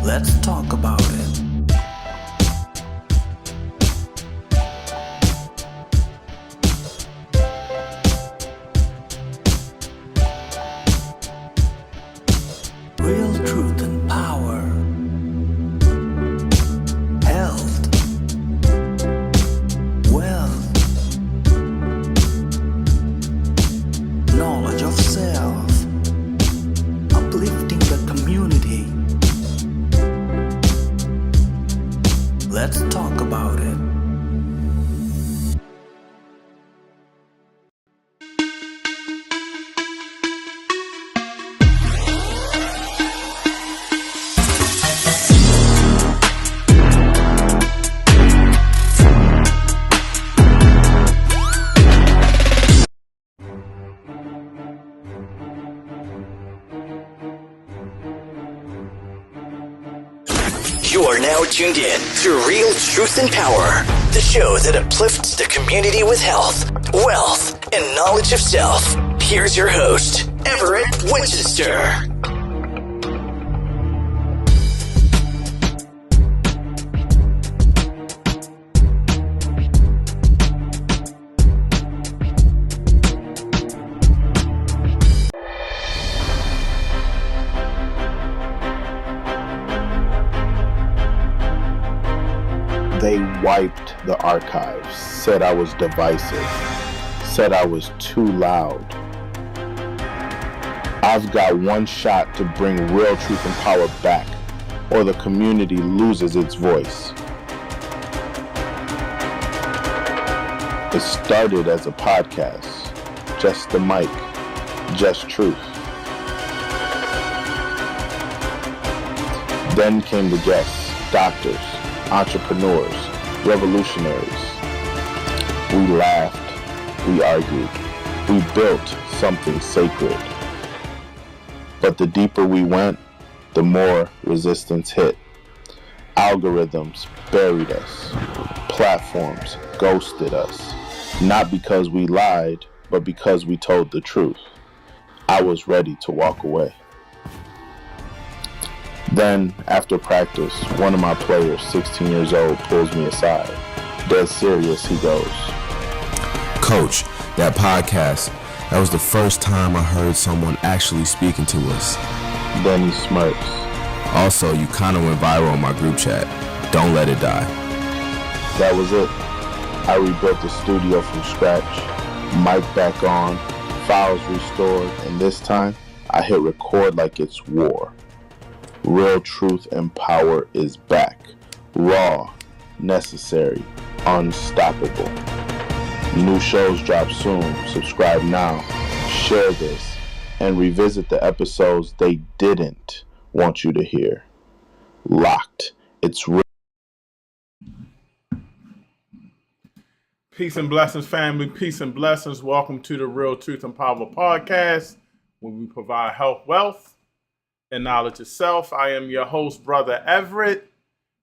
Let's talk about it. Real truth and power. Health. Wealth. Knowledge of self. Uplifting the community. Let's talk about it. You are now tuned in to Real Truth and Power, the show that uplifts the community with health, wealth, and knowledge of self. Here's your host, Everett Winchester. They wiped the archives, said I was divisive, said I was too loud. I've got one shot to bring real truth and power back, or the community loses its voice. It started as a podcast, just the mic, just truth. Then came the guests, doctors, entrepreneurs, revolutionaries. We laughed, we argued, we built something sacred. But the deeper we went, the more resistance hit. Algorithms buried us. Platforms ghosted us. Not because we lied, but because we told the truth. I was ready to walk away. Then, after practice, one of my players, 16 years old, pulls me aside. Dead serious, he goes, "Coach, that podcast, that was the first time I heard someone actually speaking to us." Then he smirks. "Also, you kind of went viral on my group chat. Don't let it die." That was it. I rebuilt the studio from scratch, mic back on, files restored, and this time, I hit record like it's war. Real truth and power is back. Raw, necessary, unstoppable. New shows drop soon. Subscribe now. Share this. And revisit the episodes they didn't want you to hear. Locked. It's real. Peace and blessings, family. Peace and blessings. Welcome to the Real Truth and Power podcast, where we provide health, wealth, and knowledge of self. I am your host, Brother Everett.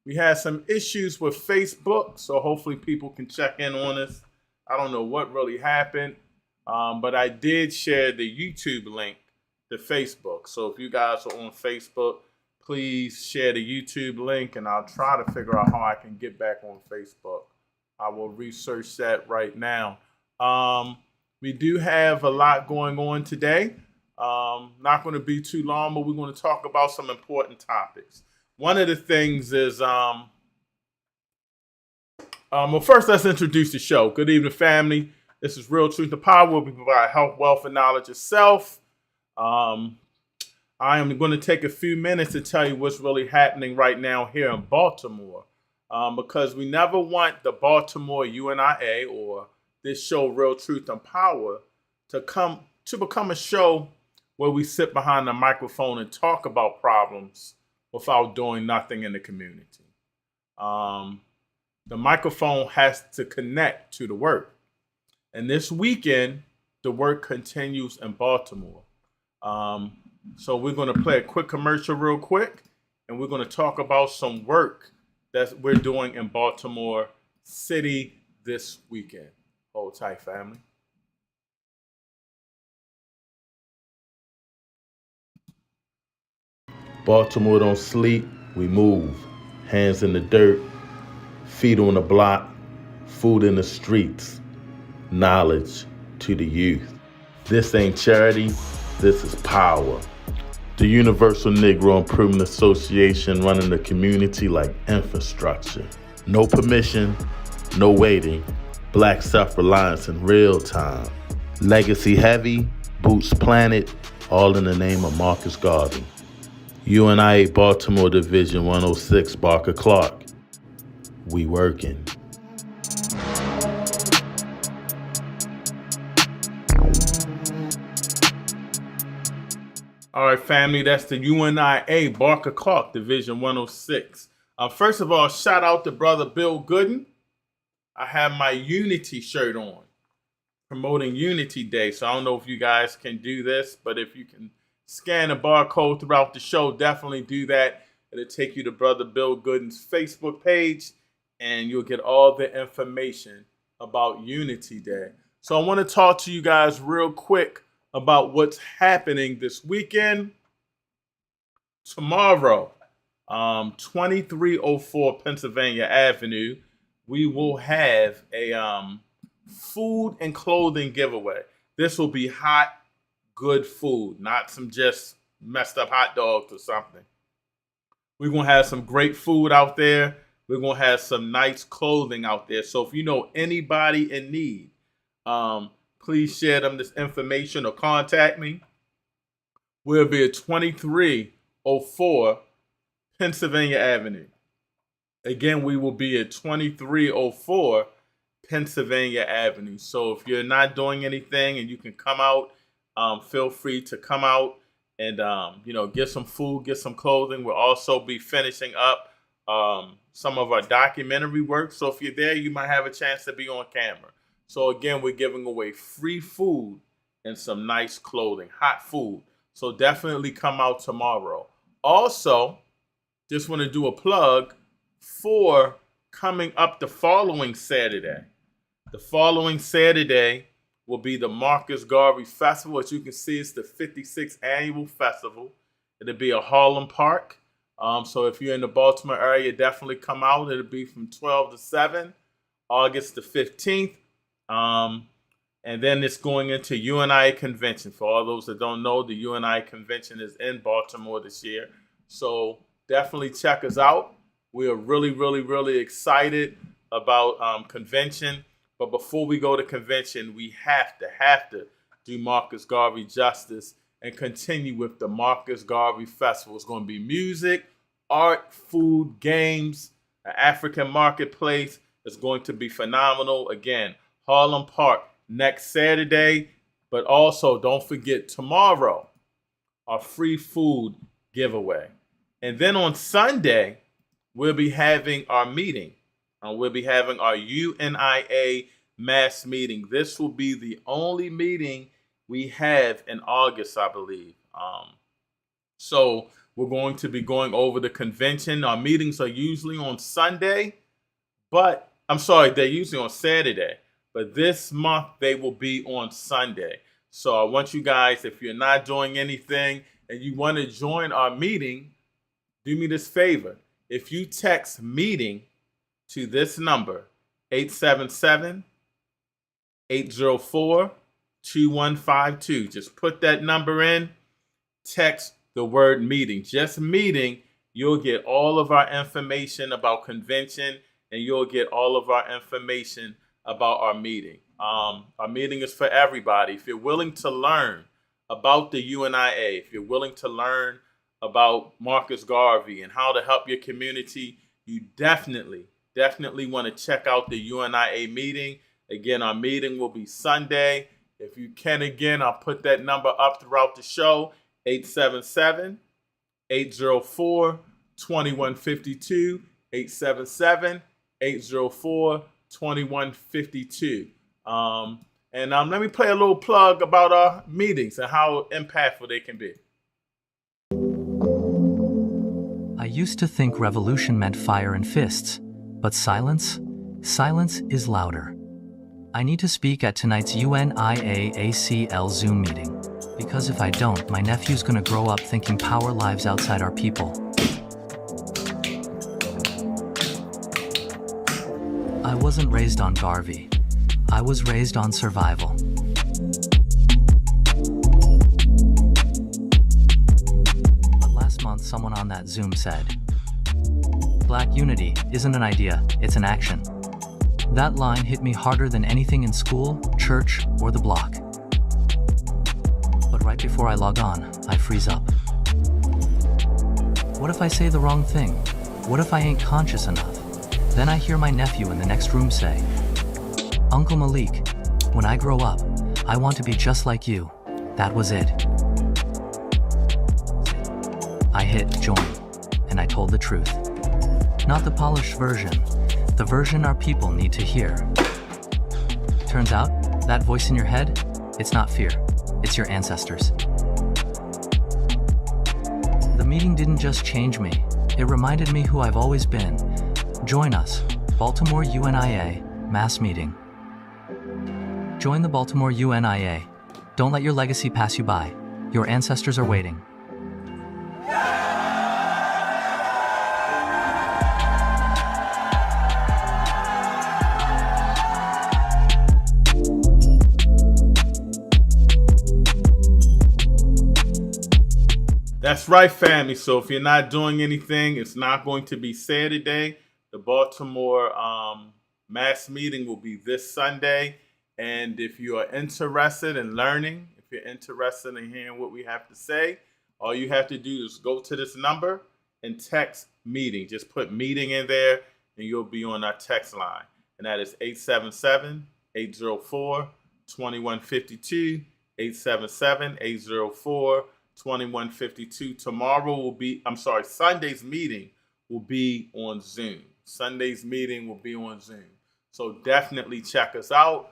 We had some issues with Facebook, so hopefully people can check in on us. I don't know what really happened, but I did share the YouTube link to Facebook. So if you guys are on Facebook, please share the YouTube link, and I'll try to figure out how I can get back on Facebook. I will research that right now. We do have a lot going on today. Not going to be too long, but we're going to talk about some important topics. One of the things is, well, first let's introduce the show. Good evening, family. This is Real Truth and Power, where we provide health, wealth, and knowledge of self. I am going to take a few minutes to tell you what's really happening right now here in Baltimore, because we never want the Baltimore UNIA or this show, Real Truth and Power, to become a show where we sit behind the microphone and talk about problems without doing nothing in the community. The microphone has to connect to the work. And this weekend, the work continues in Baltimore. So we're going to play a quick commercial real quick, and we're going to talk about some work that we're doing in Baltimore City this weekend. Hold tight, family. Baltimore don't sleep. We move, hands in the dirt, feet on the block, food in the streets, knowledge to the youth. This ain't charity, this is power. The Universal Negro Improvement Association running the community like infrastructure. No permission, no waiting. Black self-reliance in real time. Legacy heavy, boots planted, all in the name of Marcus Garvey. UNIA Baltimore Division 106, Barker Clark. We working. All right, family, that's the UNIA Barker Clark Division 106. First of all, shout out to Brother Bill Gooden. I have my Unity shirt on, promoting Unity Day. So I don't know if you guys can do this, but if you can scan a barcode throughout the show, definitely do that. It'll take you to Brother Bill Gooden's Facebook page, and you'll get all the information about Unity Day. So I want to talk to you guys real quick about what's happening this weekend. Tomorrow, 2304 Pennsylvania Avenue, we will have a food and clothing giveaway. This will be hot, good food, not some just messed up hot dogs or something. We're going to have some great food out there. We're going to have some nice clothing out there. So if you know anybody in need, please share them this information or contact me. We'll be at 2304 Pennsylvania Avenue. Again, we will be at 2304 Pennsylvania Avenue. So if you're not doing anything and you can come out, feel free to come out and get some food, get some clothing. We'll also be finishing up some of our documentary work. So if you're there, you might have a chance to be on camera. So again, we're giving away free food and some nice clothing, hot food. So definitely come out tomorrow. Also, just want to do a plug for coming up the following Saturday. The following Saturday will be the Marcus Garvey Festival. As you can see, it's the 56th annual festival. It'll be at Harlem Park. So if you're in the Baltimore area, definitely come out. It'll be from 12 to 7, August the 15th. And then it's going into UNIA convention. For all those that don't know, the UNIA convention is in Baltimore this year. So definitely check us out. We are really, really, really excited about convention. But before we go to convention, we have to do Marcus Garvey justice and continue with the Marcus Garvey Festival. It's going to be music, art, food, games, an African marketplace. It's going to be phenomenal. Again, Harlem Park next Saturday. But also, don't forget tomorrow, our free food giveaway. And then on Sunday, we'll be having our meeting. We'll be having our UNIA mass meeting. This will be the only meeting we have in August, I believe. So we're going to be going over the convention. Our meetings are usually on Sunday, they're usually on Saturday. But this month, they will be on Sunday. So I want you guys, if you're not doing anything and you want to join our meeting, do me this favor. If you text meeting to this number, 877-804-2152. Just put that number in, text the word meeting. Just meeting, you'll get all of our information about convention, and you'll get all of our information about our meeting. Our meeting is for everybody. If you're willing to learn about the UNIA, if you're willing to learn about Marcus Garvey and how to help your community, you definitely want to check out the UNIA meeting. Again, our meeting will be Sunday. If you can, again, I'll put that number up throughout the show, 877-804-2152, 877-804-2152. And let me play a little plug about our meetings and how impactful they can be. I used to think revolution meant fire and fists, but silence is louder. I need to speak at tonight's UNIA ACL Zoom meeting, because if I don't, my nephew's gonna grow up thinking power lives outside our people. I wasn't raised on Garvey. I was raised on survival. But last month, someone on that Zoom said, Black unity isn't an idea, it's an action. That line hit me harder than anything in school, church, or the block. But right before I log on, I freeze up. What if I say the wrong thing? What if I ain't conscious enough? Then I hear my nephew in the next room say, Uncle Malik, when I grow up, I want to be just like you. That was it. I hit join, and I told the truth. Not the polished version, the version our people need to hear. Turns out, that voice in your head, it's not fear, it's your ancestors. The meeting didn't just change me, it reminded me who I've always been. Join us, Baltimore UNIA, mass meeting. Join the Baltimore UNIA. Don't let your legacy pass you by. Your ancestors are waiting. That's right, family. So if you're not doing anything, it's not going to be Saturday. The Baltimore mass meeting will be this Sunday. And if you are interested in learning, if you're interested in hearing what we have to say, all you have to do is go to this number and text meeting. Just put meeting in there and you'll be on our text line. And that is 877-804-2152, 877-804-2152. Sunday's meeting will be on Zoom. Sunday's meeting will be on Zoom. So definitely check us out.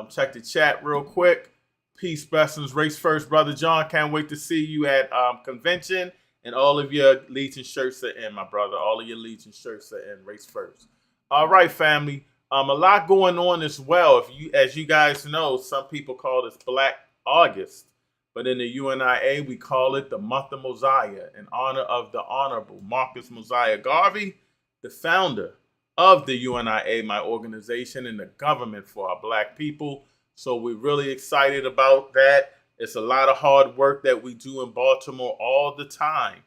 Check the chat real quick. Peace, blessings, race first, Brother John. Can't wait to see you at convention. And all of your Legion shirts are in, my brother. All of your Legion shirts are in, race first. All right, family. A lot going on as well. As you guys know, some people call this Black August. But in the UNIA, we call it the month of Mosiah in honor of the Honorable Marcus Mosiah Garvey, the founder of the UNIA, my organization, and the government for our Black people. So we're really excited about that. It's a lot of hard work that we do in Baltimore all the time,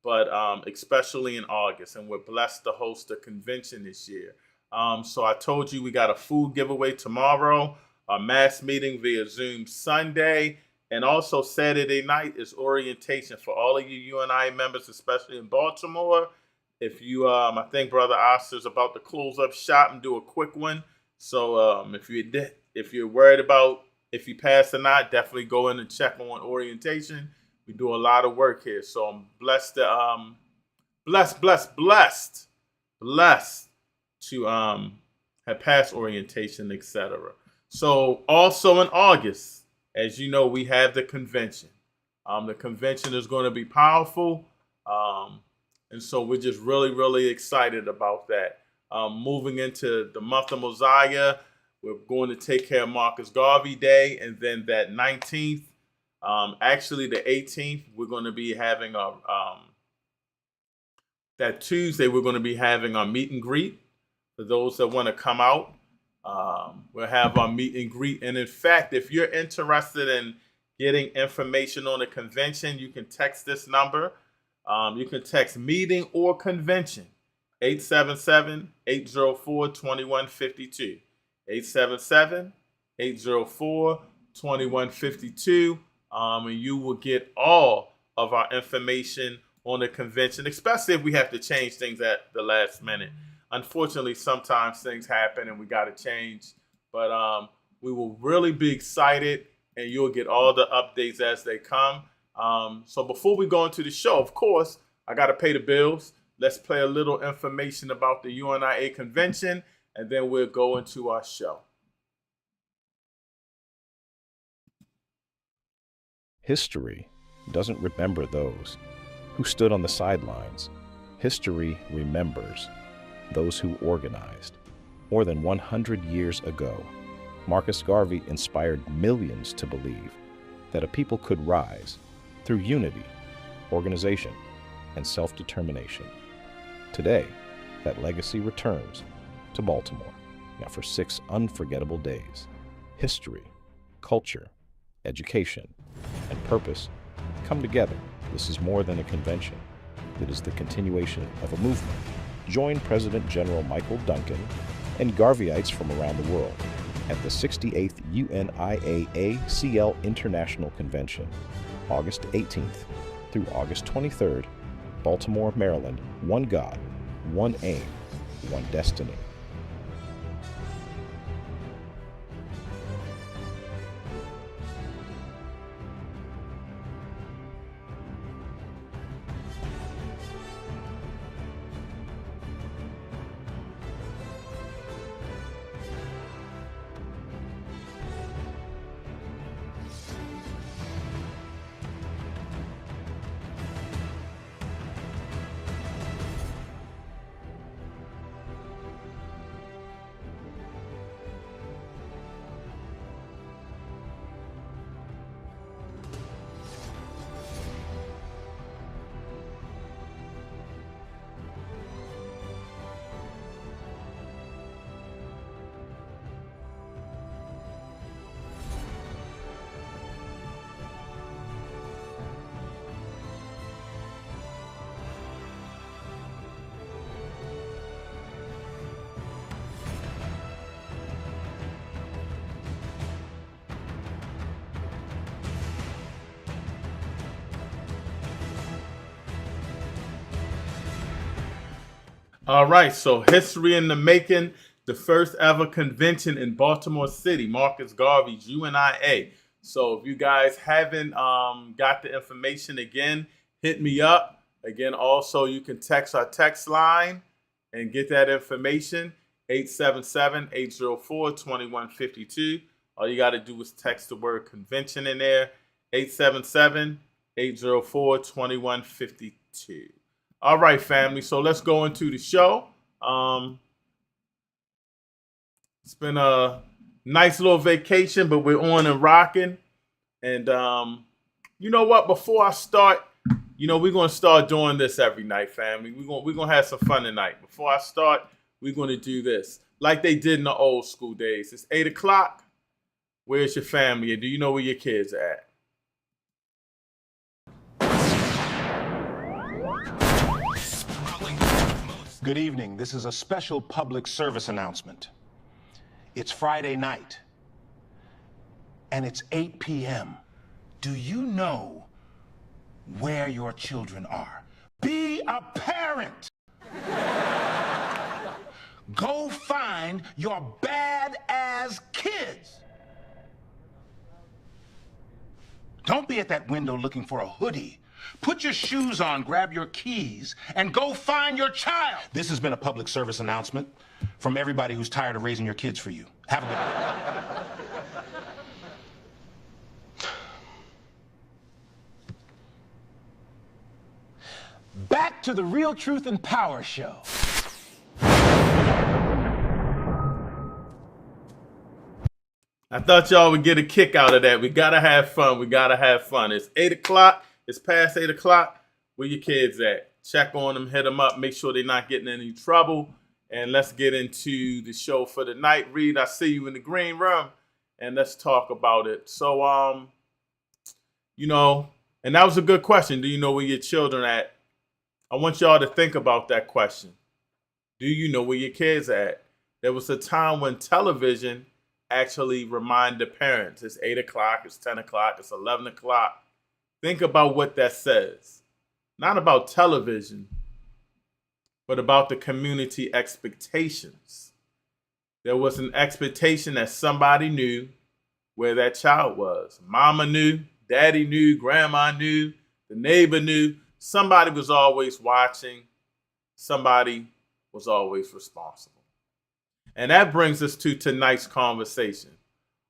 but especially in August. And we're blessed to host a convention this year. So I told you we got a food giveaway tomorrow, a mass meeting via Zoom Sunday, and also Saturday night is orientation for all of you UNIA members, especially in Baltimore. If you, I think Brother Oster's about to close up shop and do a quick one. So if you're worried about if you pass or not, definitely go in and check on orientation. We do a lot of work here. So I'm blessed to, blessed to have passed orientation, etc. So also in August, as you know, we have the convention. The convention is going to be powerful. And so we're just really, really excited about that. Moving into the month of Mosiah, we're going to take care of Marcus Garvey Day. And then that 19th, actually the 18th, we're going to be having that Tuesday, we're going to be having our meet and greet. For those that want to come out, we'll have our meet and greet. And in fact, if you're interested in getting information on the convention, you can text this number. You can text meeting or convention, 877-804-2152, 877-804-2152. And you will get all of our information on the convention, especially if we have to change things at the last minute. Unfortunately, sometimes things happen and we got to change, but we will really be excited and you'll get all the updates as they come. So before we go into the show, of course, I got to pay the bills. Let's play a little information about the UNIA convention, and then we'll go into our show. History doesn't remember those who stood on the sidelines. History remembers those who organized. More than 100 years ago, Marcus Garvey inspired millions to believe that a people could rise through unity, organization, and self-determination. Today, that legacy returns to to Baltimore, now for 6 unforgettable days. History, culture, education, and purpose come together. This is more than a convention. It is the continuation of a movement. Join President General Michael Duncan and Garveyites from around the world at the 68th UNIA-ACL International Convention, August 18th through August 23rd, Baltimore, Maryland. One God, one aim, one destiny. All right, so history in the making, the first ever convention in Baltimore City, Marcus Garvey's UNIA. So if you guys haven't got the information, again, hit me up. Again, also you can text our text line and get that information, 877-804-2152. All you got to do is text the word convention in there, 877-804-2152. All right, family. So let's go into the show. It's been a nice little vacation, but we're on and rocking. And you know what? Before I start, we're gonna start doing this every night, family. We're gonna have some fun tonight. Before I start, we're gonna do this like they did in the old school days. It's 8:00. Where's your family? And do you know where your kids are at? Good evening. This is a special public service announcement. It's Friday night, and it's 8 p.m. Do you know where your children are? Be a parent! Go find your bad-ass kids! Don't be at that window looking for a hoodie. Put your shoes on, grab your keys, and go find your child. This has been a public service announcement from everybody who's tired of raising your kids for you. Have a good one. Back to the Real Truth and Power show. I thought y'all would get a kick out of that. We gotta have fun. It's 8:00. It's past 8:00. Where your kids at? Check on them, hit them up, make sure they're not getting in any trouble. And let's get into the show for the night. Reed, I see you in the green room, and let's talk about it. So, and that was a good question. Do you know where your children at? I want y'all to think about that question. Do you know where your kids are at? There was a time when television actually reminded parents. It's 8:00, it's 10:00, it's 11:00. Think about what that says. Not about television, but about the community expectations. There was an expectation that somebody knew where that child was. Mama knew, daddy knew, grandma knew, the neighbor knew. Somebody was always watching. Somebody was always responsible. And that brings us to tonight's conversation.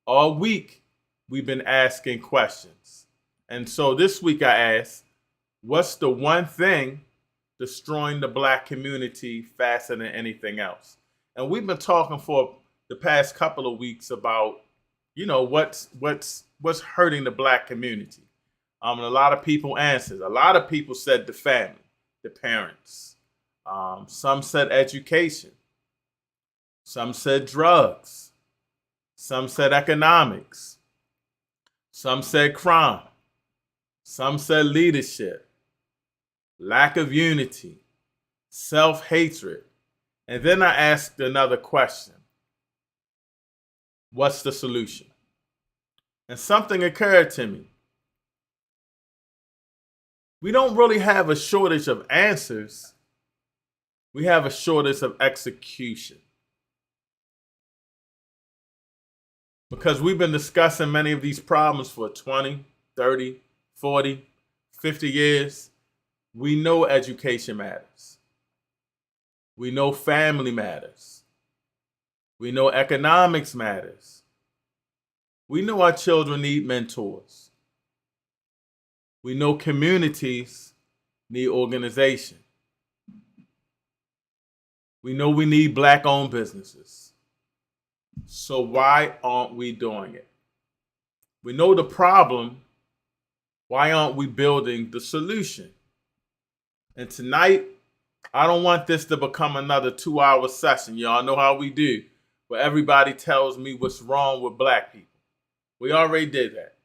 All week, we've been asking questions. And so this week I asked, what's the one thing destroying the Black community faster than anything else? And we've been talking for the past couple of weeks about, what's hurting the Black community. And a lot of people answered. A lot of people said the family, the parents. Some said education. Some said drugs. Some said economics. Some said crime. Some said leadership, lack of unity, self-hatred. And then I asked another question. What's the solution? And something occurred to me. We don't really have a shortage of answers. We have a shortage of execution. Because we've been discussing many of these problems for 20, 30, 40, 50 years. We know education matters. We know family matters. We know economics matters. We know our children need mentors. We know communities need organization. We know we need Black-owned businesses. So why aren't we doing it? We know the problem. Why aren't we building the solution? And tonight, I don't want this to become another 2-hour session. Y'all know how we do, where everybody tells me what's wrong with Black people. We already did that.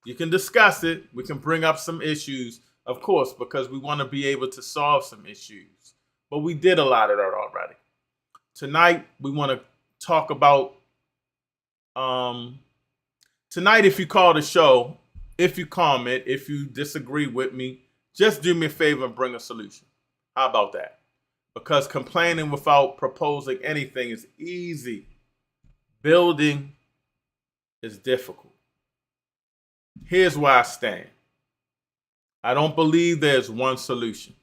You can discuss it. We can bring up some issues, of course, because we want to be able to solve some issues. But we did a lot of that already. Tonight, we want to talk about, tonight, if you call the show, if you comment, if you disagree with me, just do me a favor and bring a solution. How about that? Because complaining without proposing anything is easy. Building is difficult. Here's where I stand. I don't believe there's one solution.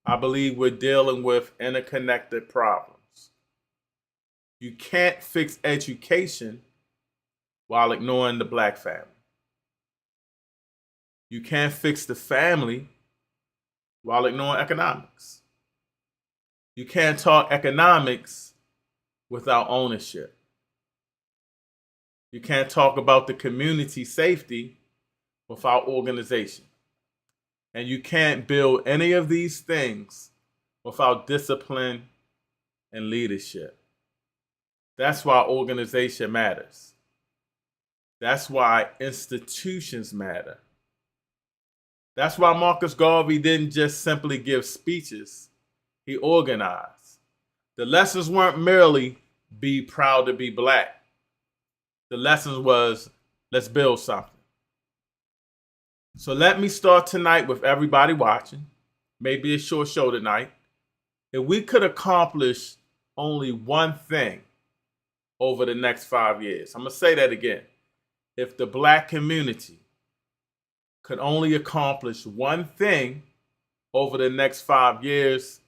I believe we're dealing with interconnected problems. You can't fix education while ignoring the Black family. You can't fix the family while ignoring economics. You can't talk economics without ownership. You can't talk about the community safety without organization. And you can't build any of these things without discipline and leadership. That's why organization matters. That's why institutions matter. That's why Marcus Garvey didn't just simply give speeches. He organized. The lessons weren't merely be proud to be Black. The lessons was, let's build something. So let me start tonight with everybody watching. Maybe a short show tonight. If we could accomplish only one thing over the next 5 years. I'm going to say that again. If the Black community could only accomplish one thing over the next 5 years,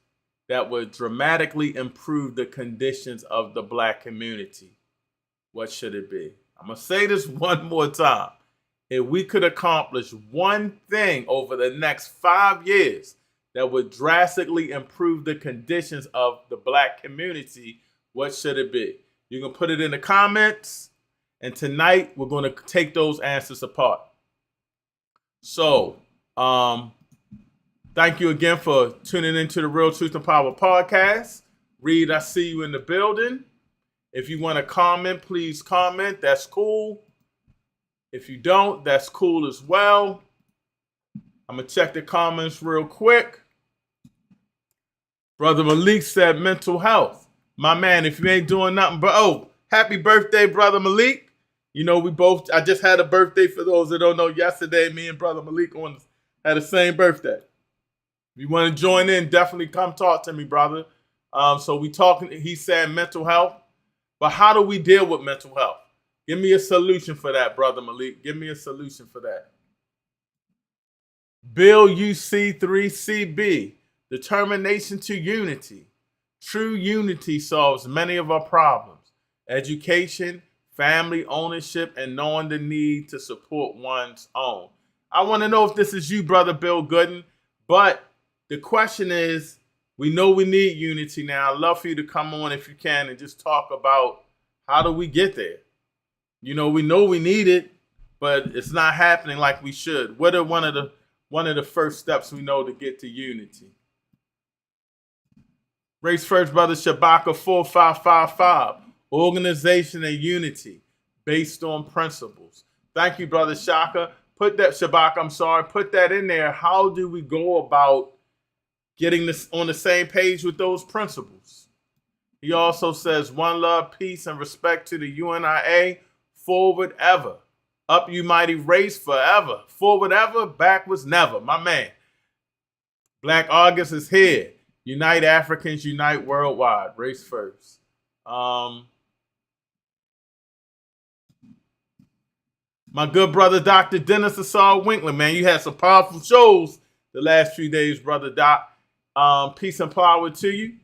that would dramatically improve the conditions of the Black community, what should it be? I'm going to say this one more time. If we could accomplish one thing over the next 5 years that would drastically improve the conditions of the Black community, what should it be? You can put it in the comments, and tonight we're going to take those answers apart. So, thank you again for tuning into the Real Truth and Power podcast. Reed, I see you in the building. If you want to comment, please comment. That's cool. If you don't, that's cool as well. I'm going to check the comments real quick. Brother Malik said mental health. My man, if you ain't doing nothing, but happy birthday, Brother Malik. You know, I just had a birthday for those that don't know. Yesterday, me and Brother Malik had the same birthday. If you want to join in, definitely come talk to me, brother. So we talking, he said mental health. But how do we deal with mental health? Give me a solution for that, Brother Malik. Give me a solution for that. Bill UC3CB, determination to unity. True unity solves many of our problems. Education, family ownership, and knowing the need to support one's own. I want to know if this is you, Brother Bill Gooden. But the question is, we know we need unity now. I'd love for you to come on if you can and just talk about how do we get there? You know we need it, but it's not happening like we should. What are one of the first steps we know to get to unity? Race First Brother Shabaka 4555. Organization and unity based on principles. Thank you, Brother Shaka. Put that in there. How do we go about getting this on the same page with those principles? He also says, one love, peace, and respect to the UNIA. Forward ever. Up you mighty race forever. Forward ever, backwards never. My man. Black August is here. Unite Africans, unite worldwide. Race first. My good brother, Dr. Dennis Asar Winkler, man, you had some powerful shows the last few days, brother Doc. Peace and power to you.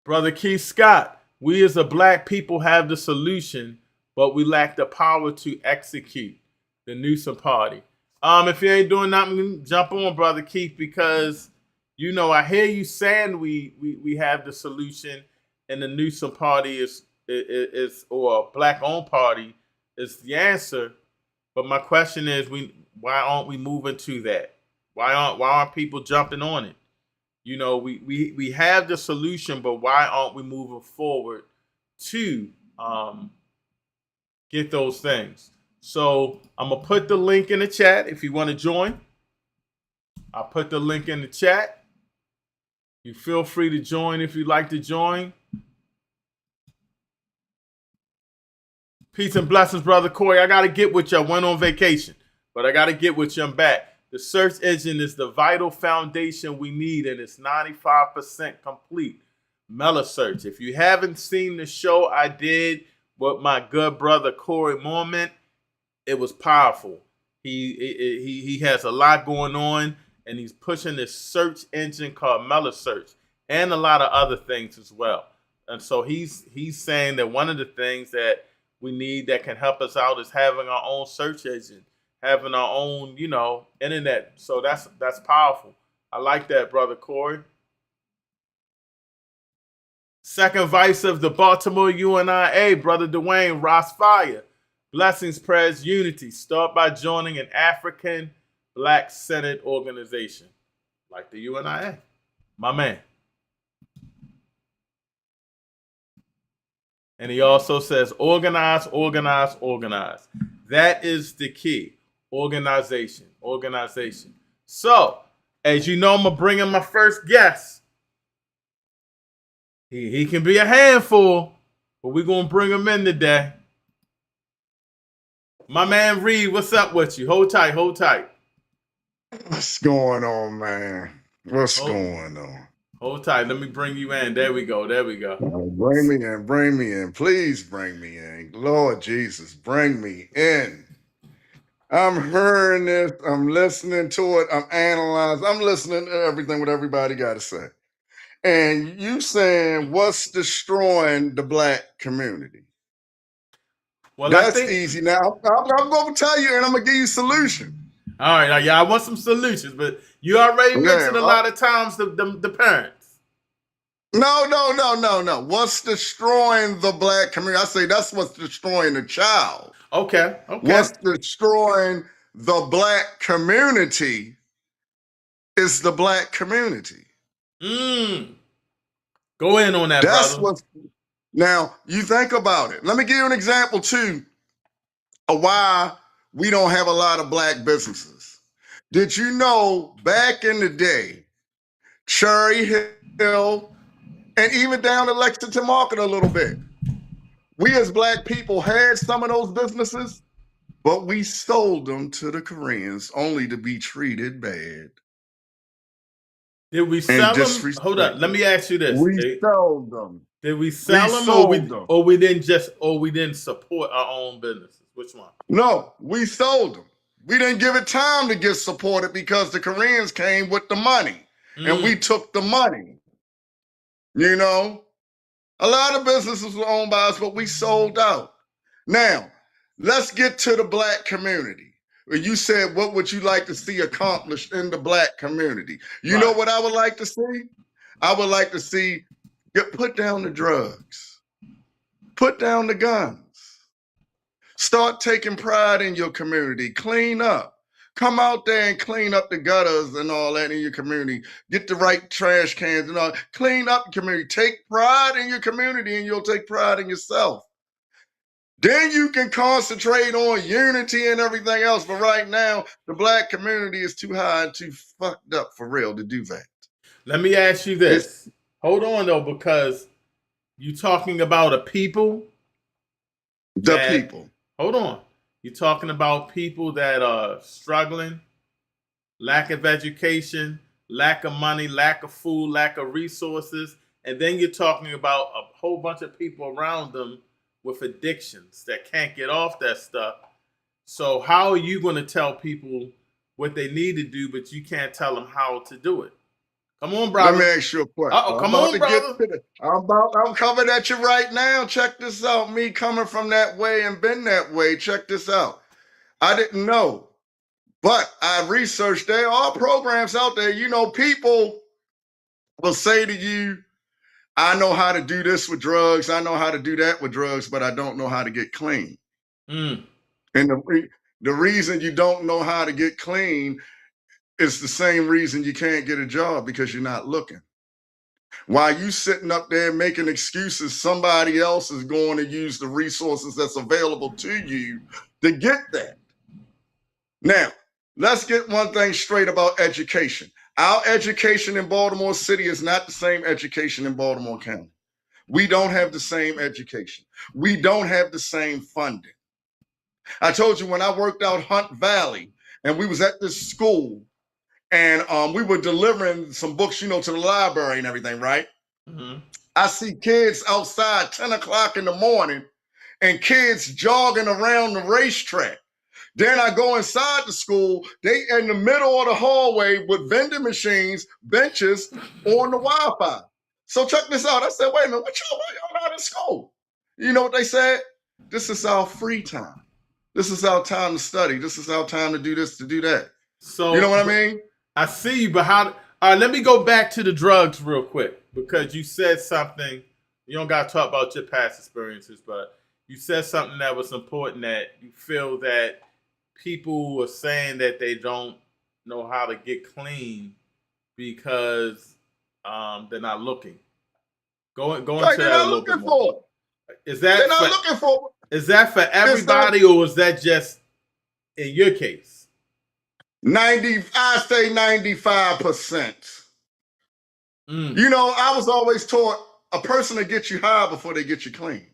Brother Keith Scott, we as a black people have the solution, but we lack the power to execute. The Newsom Party. If you ain't doing nothing, jump on, Brother Keith, because, you know, I hear you saying we have the solution, and the Newsom Party is or a black-owned party is the answer. But my question is, why aren't we moving to that? Why aren't people jumping on it? You know, we have the solution, but why aren't we moving forward to get those things? So I'm gonna put the link in the chat if you want to join. I'll put the link in the chat. You feel free to join if you'd like to join. Peace and blessings, Brother Corey. I got to get with you. I went on vacation, but I got to get with you. I'm back. The search engine is the vital foundation we need, and it's 95% complete. Mela-Search. If you haven't seen the show I did with my good brother Corey Mormon, it was powerful. He has a lot going on, and he's pushing this search engine called Mela-Search, and a lot of other things as well. And so he's saying that one of the things that we need that can help us out is having our own search engine, having our own, you know, internet. So that's powerful. I like that, Brother Corey. Second vice of the Baltimore UNIA, Brother Dwayne Ross Fire. Blessings, prayers, unity. Start by joining an African Black Senate organization like the UNIA. My man. And he also says, organize, organize, organize. That is the key. Organization, organization. So, as you know, I'm going to bring in my first guest. He can be a handful, but we're going to bring him in today. My man Reed, what's up with you? Hold tight, hold tight. What's going on, man? What's going on? Hold tight. Let me bring you in. There we go. There we go. Bring me in. Bring me in. Please bring me in. Lord Jesus, bring me in. I'm hearing this. I'm listening to it. I'm analyzing. I'm listening to everything what everybody got to say. And you saying what's destroying the black community? Well, that's easy. Now, I'm going to tell you, and I'm going to give you a solution. All right, now, yeah, I want some solutions, but you already mentioned a lot of times the parents. No. What's destroying the black community? I say that's what's destroying the child. Okay. What's destroying the black community is the black community. Go in on that, that's brother. Now, you think about it. Let me give you an example, too, of why we don't have a lot of black businesses. Did you know back in the day, Cherry Hill, and even down to Lexington Market a little bit, we as black people had some of those businesses, but we sold them to the Koreans only to be treated bad. Did we sell them? Hold on, let me ask you this. We sold them. Did we sell them, or we didn't support our own businesses? Which one? No, we sold them. We didn't give it time to get supported because the Koreans came with the money, and we took the money. You know, a lot of businesses were owned by us, but we sold out. Now, let's get to the black community. You said, what would you like to see accomplished in the black community? You know what I would like to see? I would like to see put down the drugs, put down the guns, start taking pride in your community, clean up, Come out there and clean up the gutters and all that in your community. Get the right trash cans and all. Clean up your community. Take pride in your community and you'll take pride in yourself. Then you can concentrate on unity and everything else. But right now, the black community is too high and too fucked up for real to do that. Let me ask you this. Hold on, though, because you're talking about a people. People. Hold on. You're talking about people that are struggling, lack of education, lack of money, lack of food, lack of resources. And then you're talking about a whole bunch of people around them with addictions that can't get off that stuff. So how are you going to tell people what they need to do, but you can't tell them how to do it? Come on, brother. Let me ask you a question. Come on, brother. I'm coming at you right now. Check this out. Me coming from that way and been that way. Check this out. I didn't know, but I researched. There are programs out there. You know, people will say to you, I know how to do this with drugs. I know how to do that with drugs, but I don't know how to get clean. And the reason you don't know how to get clean is the same reason you can't get a job, because you're not looking. While you sitting up there making excuses, somebody else is going to use the resources that's available to you to get that. Now, let's get one thing straight about education. Our education in Baltimore City is not the same education in Baltimore County. We don't have the same education. We don't have the same funding. I told you when I worked out Hunt Valley and we was at this school and we were delivering some books, to the library and everything, right? Mm-hmm. I see kids outside 10 o'clock in the morning and kids jogging around the racetrack. Then I go inside the school, they in the middle of the hallway with vending machines, benches on the Wi-Fi. So check this out. I said, wait a minute, why y'all not in school? You know what they said? This is our free time. This is our time to study. This is our time to do this, to do that. So you know what I mean? I see you, but all right, let me go back to the drugs real quick, because you said something. You don't got to talk about your past experiences, but you said something that was important, that you feel that people are saying that they don't know how to get clean because they're not looking. Go into that a little bit more. Is that they're not looking for? Is that for everybody, or is that just in your case? I say 95%. I was always taught a person will get you high before they get you clean.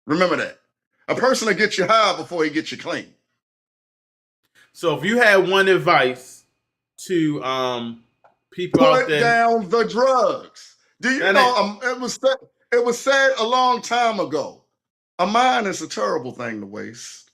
Remember that. A person will get you high before he gets you clean. So if you had one advice to people out there, put down the drugs. Do you know? It was said a long time ago. A mind is a terrible thing to waste.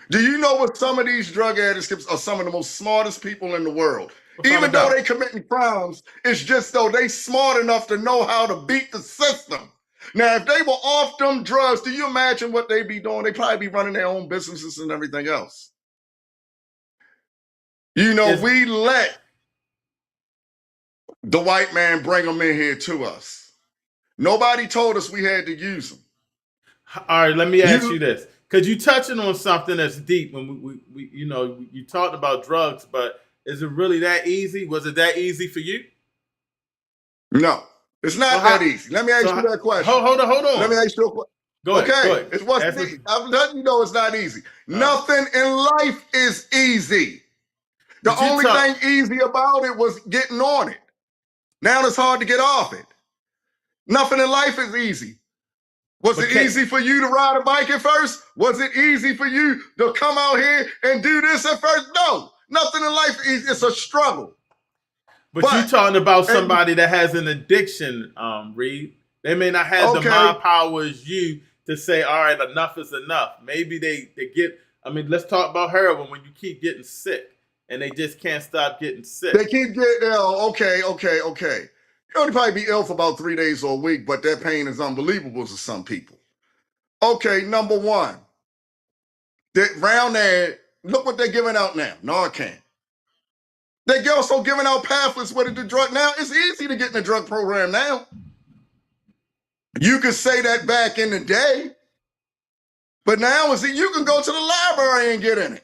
Do you know what some of these drug addicts are some of the most smartest people in the world? Even though they committing crimes, it's just though they smart enough to know how to beat the system. Now, if they were off them drugs, do you imagine what they'd be doing? They'd probably be running their own businesses and everything else. We let the white man bring them in here to us. Nobody told us we had to use them. All right, let me ask you this, because you're touching on something that's deep. When we you talked about drugs, but is it really that easy? Was it that easy for you? No, it's not that easy. Let me ask you that question. Hold on. Let me ask you a question. Go ahead. It wasn't easy. I'm letting you know it's not easy. Nothing in life is easy. The only thing easy about it was getting on it. Now it's hard to get off it. Nothing in life is easy. Was it easy for you to ride a bike at first? Was it easy for you to come out here and do this at first? No. Nothing in life is easy. It's a struggle. But you're talking about somebody that has an addiction, Reed. They may not have the mind power as you to say, all right, enough is enough. Maybe they get, let's talk about heroin when you keep getting sick and they just can't stop getting sick. They keep getting ill. Okay. You only probably be ill for about 3 days or a week, but that pain is unbelievable to some people. Okay, number one. Round there, look what they're giving out now, Narcan. They're also giving out pamphlets with the drug. Now, it's easy to get in the drug program now. You could say that back in the day. But now, you can go to the library and get in it.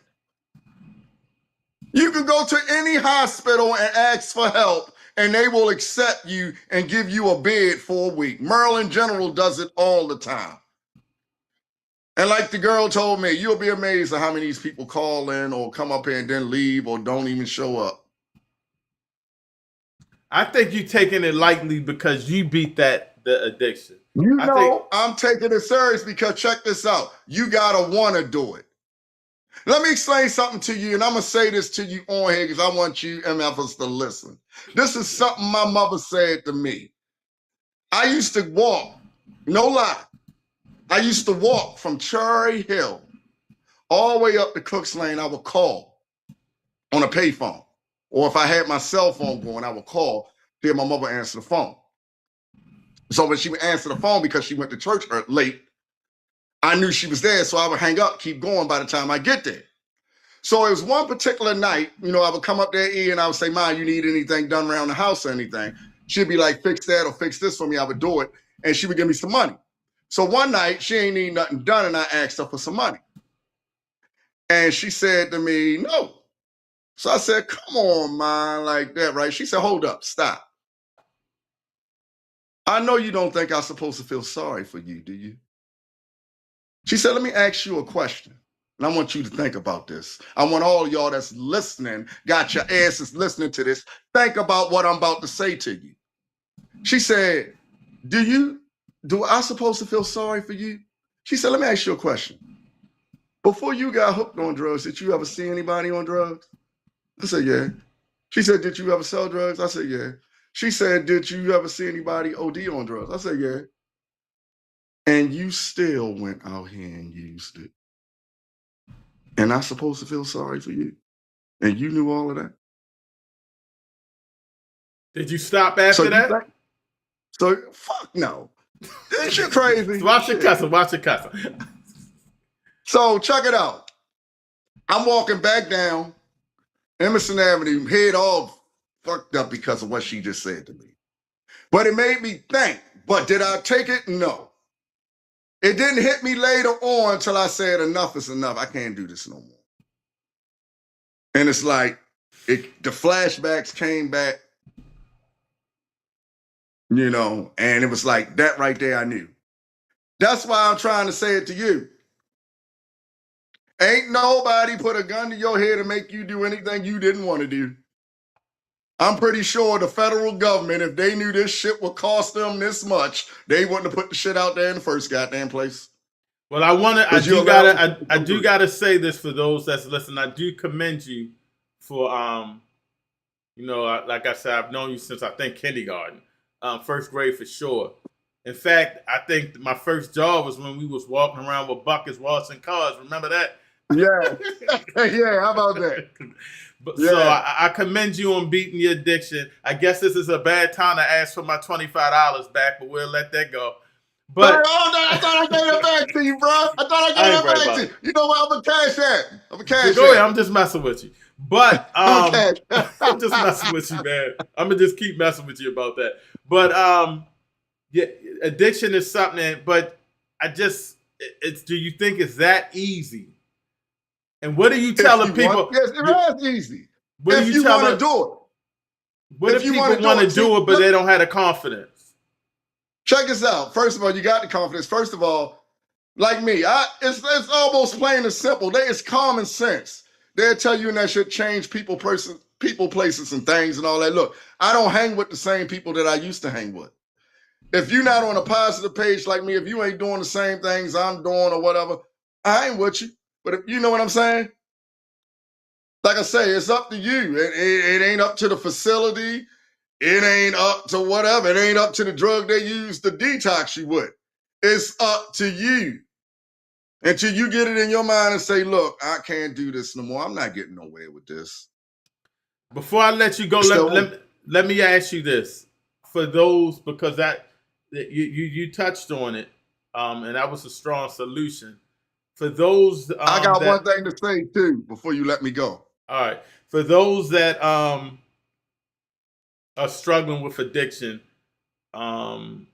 You can go to any hospital and ask for help, and they will accept you and give you a bed for a week. Maryland General does it all the time. And like the girl told me, you'll be amazed at how many of these people call in or come up here and then leave or don't even show up. I think you're taking it lightly because you beat the addiction. I'm taking it serious because check this out. You gotta want to do it. Let me explain something to you, and I'm gonna say this to you on here because I want you MFers to listen. This is something my mother said to me. I used to walk, no lie. I used to walk from Cherry Hill all the way up to Cooks Lane. I would call on a payphone, or if I had my cell phone going, I would call to hear my mother answer the phone. So when she would answer the phone because she went to church late, I knew she was there, so I would hang up, keep going by the time I get there. So it was one particular night, I would come up there, and I would say, Ma, you need anything done around the house or anything? She'd be like, fix that or fix this for me. I would do it, and she would give me some money. So one night, she ain't need nothing done, and I asked her for some money. And she said to me, no. So I said, come on, Ma, like that, right? She said, hold up, stop. I know you don't think I'm supposed to feel sorry for you, do you? She said, let me ask you a question. And I want you to think about this. I want all of y'all that's listening, got your asses listening to this, think about what I'm about to say to you. She said, do I supposed to feel sorry for you? She said, let me ask you a question. Before you got hooked on drugs, did you ever see anybody on drugs? I said, yeah. She said, did you ever sell drugs? I said, yeah. She said, did you ever see anybody OD on drugs? I said, yeah. And you still went out here and used it. And I'm supposed to feel sorry for you. And you knew all of that. Did you stop after that? So fuck no. You're crazy. Watch your cussing. So check it out. I'm walking back down Emerson Avenue, head all fucked up because of what she just said to me. But it made me think. But did I take it? No. It didn't hit me later on until I said enough is enough. I can't do this no more. And it's like the flashbacks came back, and it was like that right there I knew. That's why I'm trying to say it to you. Ain't nobody put a gun to your head to make you do anything you didn't want to do. I'm pretty sure the federal government, if they knew this shit would cost them this much, they wouldn't have put the shit out there in the first goddamn place. Well, I do gotta say this for those that's listening. I do commend you for like I said, I've known you since I think kindergarten, first grade for sure. In fact, I think my first job was when we was walking around with buckets, washing cars. Remember that? Yeah. Yeah, how about that? So I commend you on beating your addiction. I guess this is a bad time to ask for my $25 back, but we'll let that go. But I thought I gave it back to you, bro. I thought I gave it back to you. You know what? I'm a cash app. Go ahead. I'm just messing with you. But I'm just messing with you, man. I'm gonna just keep messing with you about that. But yeah, addiction is something. But do you think it's that easy? And what are you telling people? Yes, it is easy. What if you want to do it. What if people want to do it, but they don't have the confidence? Check this out. First of all, you got the confidence. First of all, like me, it's almost plain and simple. It's common sense. They'll tell you and that should change people, places, and things and all that. Look, I don't hang with the same people that I used to hang with. If you're not on a positive page like me, if you ain't doing the same things I'm doing or whatever, I ain't with you. But if you know what I'm saying? Like I say, it's up to you. It ain't up to the facility. It ain't up to whatever. It ain't up to the drug they use to detox you with. It's up to you. Until you get it in your mind and say, look, I can't do this no more. I'm not getting nowhere with this. Before I let you go, let me ask you this. For those, because you touched on it, and that was a strong solution. For those, I got one thing to say too before you let me go. All right, for those that are struggling with addiction, and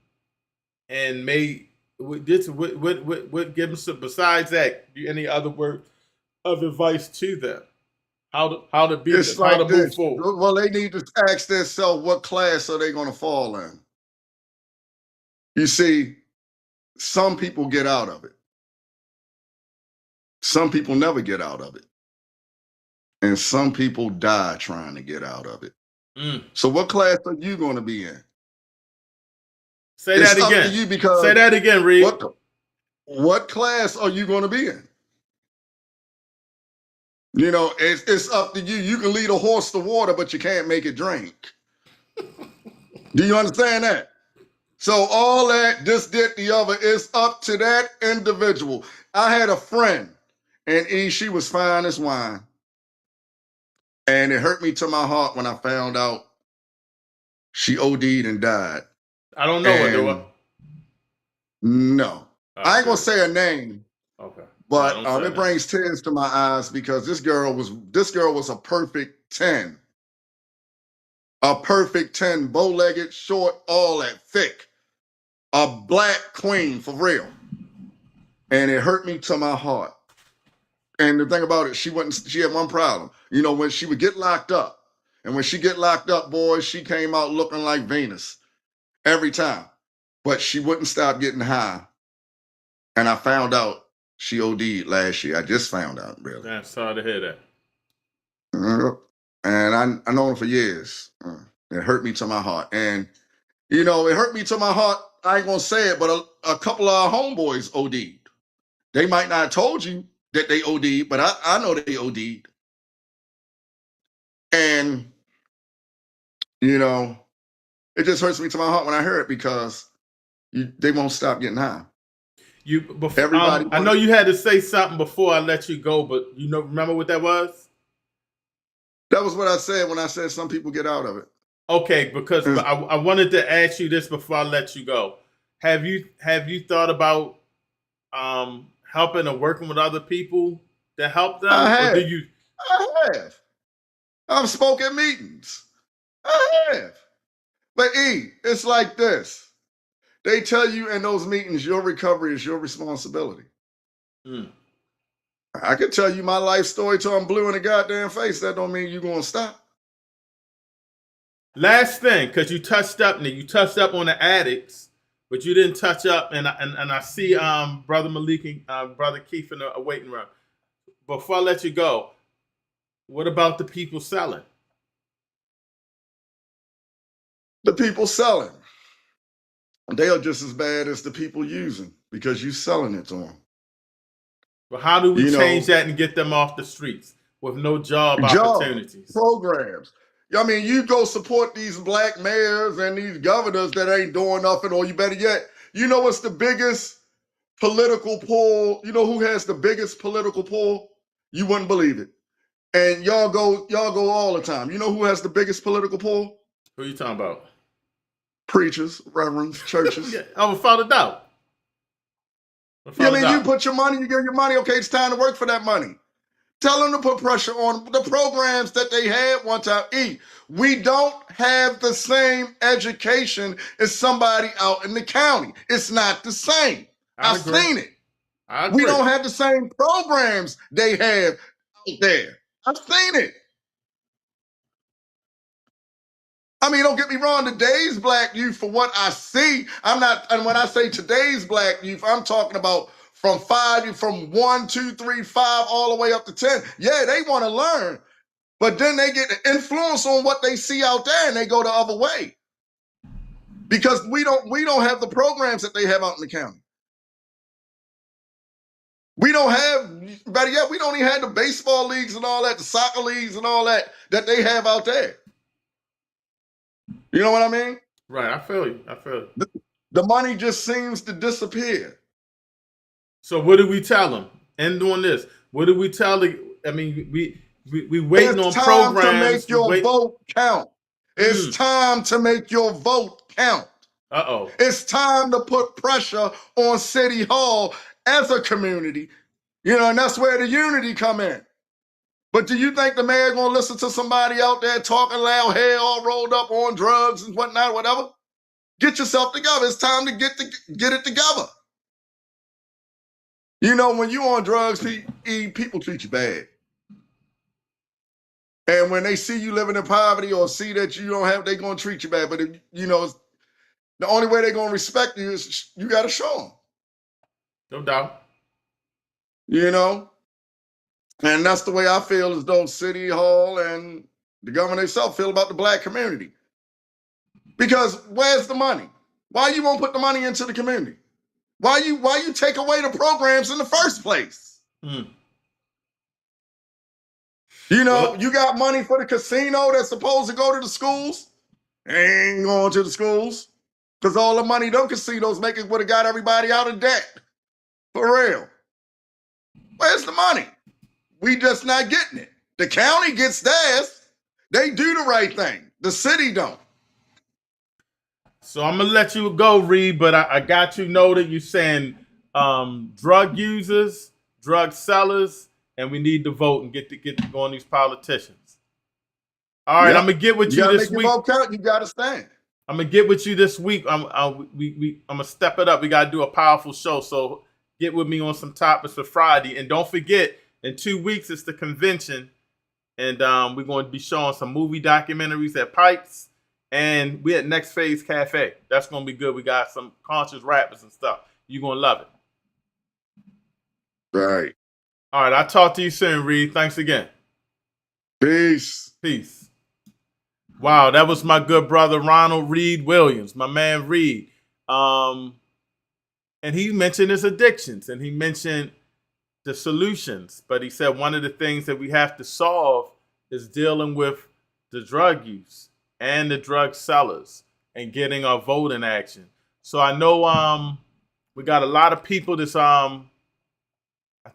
what give them some, besides that, any other word of advice to them? how to beat It's this, how like to move this. forward. Well, they need to ask themselves what class are they going to fall in. You see, some people get out of it. Some people never get out of it. And some people die trying to get out of it. So what class are you going to be in? Say It's that up to again. you because Say that again, Reed. what class are you going to be in? You know, it's up to you. You can lead a horse to water, but you can't make it drink. Do you understand that? So all that, this, that, the other, is up to that individual. I had a friend, and she was fine as wine. And it hurt me to my heart when I found out she OD'd and died. I don't know her, do I? No. I ain't going to say her name. Okay. But No, it brings tears to my eyes because this girl was a perfect 10. A perfect 10, bow-legged, short, all that, thick. A black queen, for real. And it hurt me to my heart. And the thing about it, she had one problem. You know, when she would get locked up, and when she get locked up, boy, she came out looking like Venus every time. But she wouldn't stop getting high. And I found out she OD'd last year. I just found out, really. I'm sorry to hear that. And I known her for years. It hurt me to my heart. And, you know, it hurt me to my heart. I ain't going to say it, but a couple of our homeboys OD'd. They might not have told you that they OD'd, but I know they OD'd. And, you know, it just hurts me to my heart when I hear it because they won't stop getting high. Everybody. I know you had to say something before I let you go, but remember what that was? That was what I said when I said some people get out of it. Okay, because I wanted to ask you this before I let you go. Have you thought about helping or working with other people to help them? I have. Or do you? I have. I've spoken at meetings. I have. But it's like this. They tell you in those meetings, your recovery is your responsibility. I could tell you my life story till I'm blue in the goddamn face. That don't mean you're going to stop. Last thing, because you touched up on the addicts, but you didn't touch up, and I see Brother Malik and Brother Keith in the waiting room. Before I let you go, what about the people selling? The people selling, they are just as bad as the people using because you selling it to them. But how do we change that and get them off the streets with no job opportunities? Programs. I mean, you go support these black mayors and these governors that ain't doing nothing, or you better yet, you know what's the biggest political pull? You know who has the biggest political pull? You wouldn't believe it. And y'all go all the time. You know who has the biggest political pull? Who are you talking about? Preachers, reverends, churches. Yeah, I would follow doubt. You put your money, you give your money, okay, it's time to work for that money. Tell them to put pressure on the programs that they had one time. We don't have the same education as somebody out in the county. It's not the same. I've seen it. We don't have the same programs they have out there. I've seen it. I mean, don't get me wrong, today's black youth, for what I see, and when I say today's black youth, I'm talking about from 1, 2, 3, 5, all the way up to 10. Yeah, they want to learn, but then they get the influence on what they see out there and they go the other way. Because we don't have the programs that they have out in the county. We don't have, better yet, we don't even have the baseball leagues and all that, the soccer leagues and all that they have out there. You know what I mean? Right, I feel you. The money just seems to disappear. So what do we tell them? And doing this, what do we tell the? I mean, we waiting on programs. It's time to make your vote count. It's time to make your vote count. It's time to put pressure on City Hall as a community. And that's where the unity come in. But do you think the mayor gonna listen to somebody out there talking loud, hair all rolled up on drugs and whatnot, whatever? Get yourself together. It's time to get it together. When you on drugs, people treat you bad. And when they see you living in poverty or see that you don't have, they're going to treat you bad. But, if, you know, the only way they're going to respect you is you got to show them. No doubt. You know? And that's the way I feel as though City Hall and the government itself feel about the black community. Because where's the money? Why you won't put the money into the community? Why you take away the programs in the first place? Mm. You know, you got money for the casino that's supposed to go to the schools. Ain't going to the schools. Because all the money them casinos making would have got everybody out of debt. For real. Where's the money? We just not getting it. The county gets theirs. They do the right thing. The city don't. So I'm going to let you go, Reed, but I got you noted. You're saying drug users, drug sellers, and we need to vote and get to go on these politicians. All right, I'm going to get with you this week. Vote count, you got to stand. I'm going to get with you this week. I'm going to step it up. We got to do a powerful show. So get with me on some topics for Friday. And don't forget, in 2 weeks, it's the convention. And we're going to be showing some movie documentaries at Pipes. And we at Next Phase Cafe. That's going to be good. We got some conscious rappers and stuff. You're going to love it. Right. All right. I'll talk to you soon, Reed. Thanks again. Peace. Peace. Wow, that was my good brother, Ronald Reed Williams, my man Reed. And he mentioned his addictions and he mentioned the solutions. But he said one of the things that we have to solve is dealing with the drug use and the drug sellers and getting our vote in action. So I know we got a lot of people that's I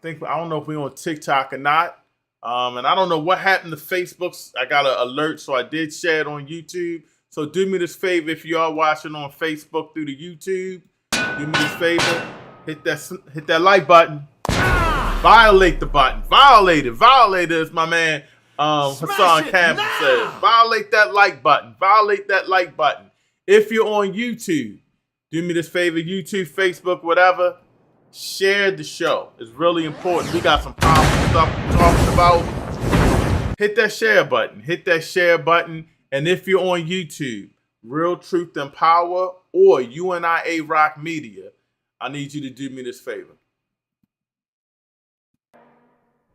don't know if we're on TikTok or not. And I don't know what happened to Facebook. I got an alert, so I did share it on YouTube. So do me this favor, if you are watching on Facebook through the YouTube, do me this favor, hit that like button. Violate the button. Violate it. Violate it, as my man Hassan Campbell says. Violate that like button. Violate that like button. If you're on YouTube, do me this favor, YouTube, Facebook, whatever, share the show. It's really important. We got some powerful stuff we're talking about. Hit that share button. Hit that share button. And if you're on YouTube, Real Truth and Power or UNIA Rock Media, I need you to do me this favor.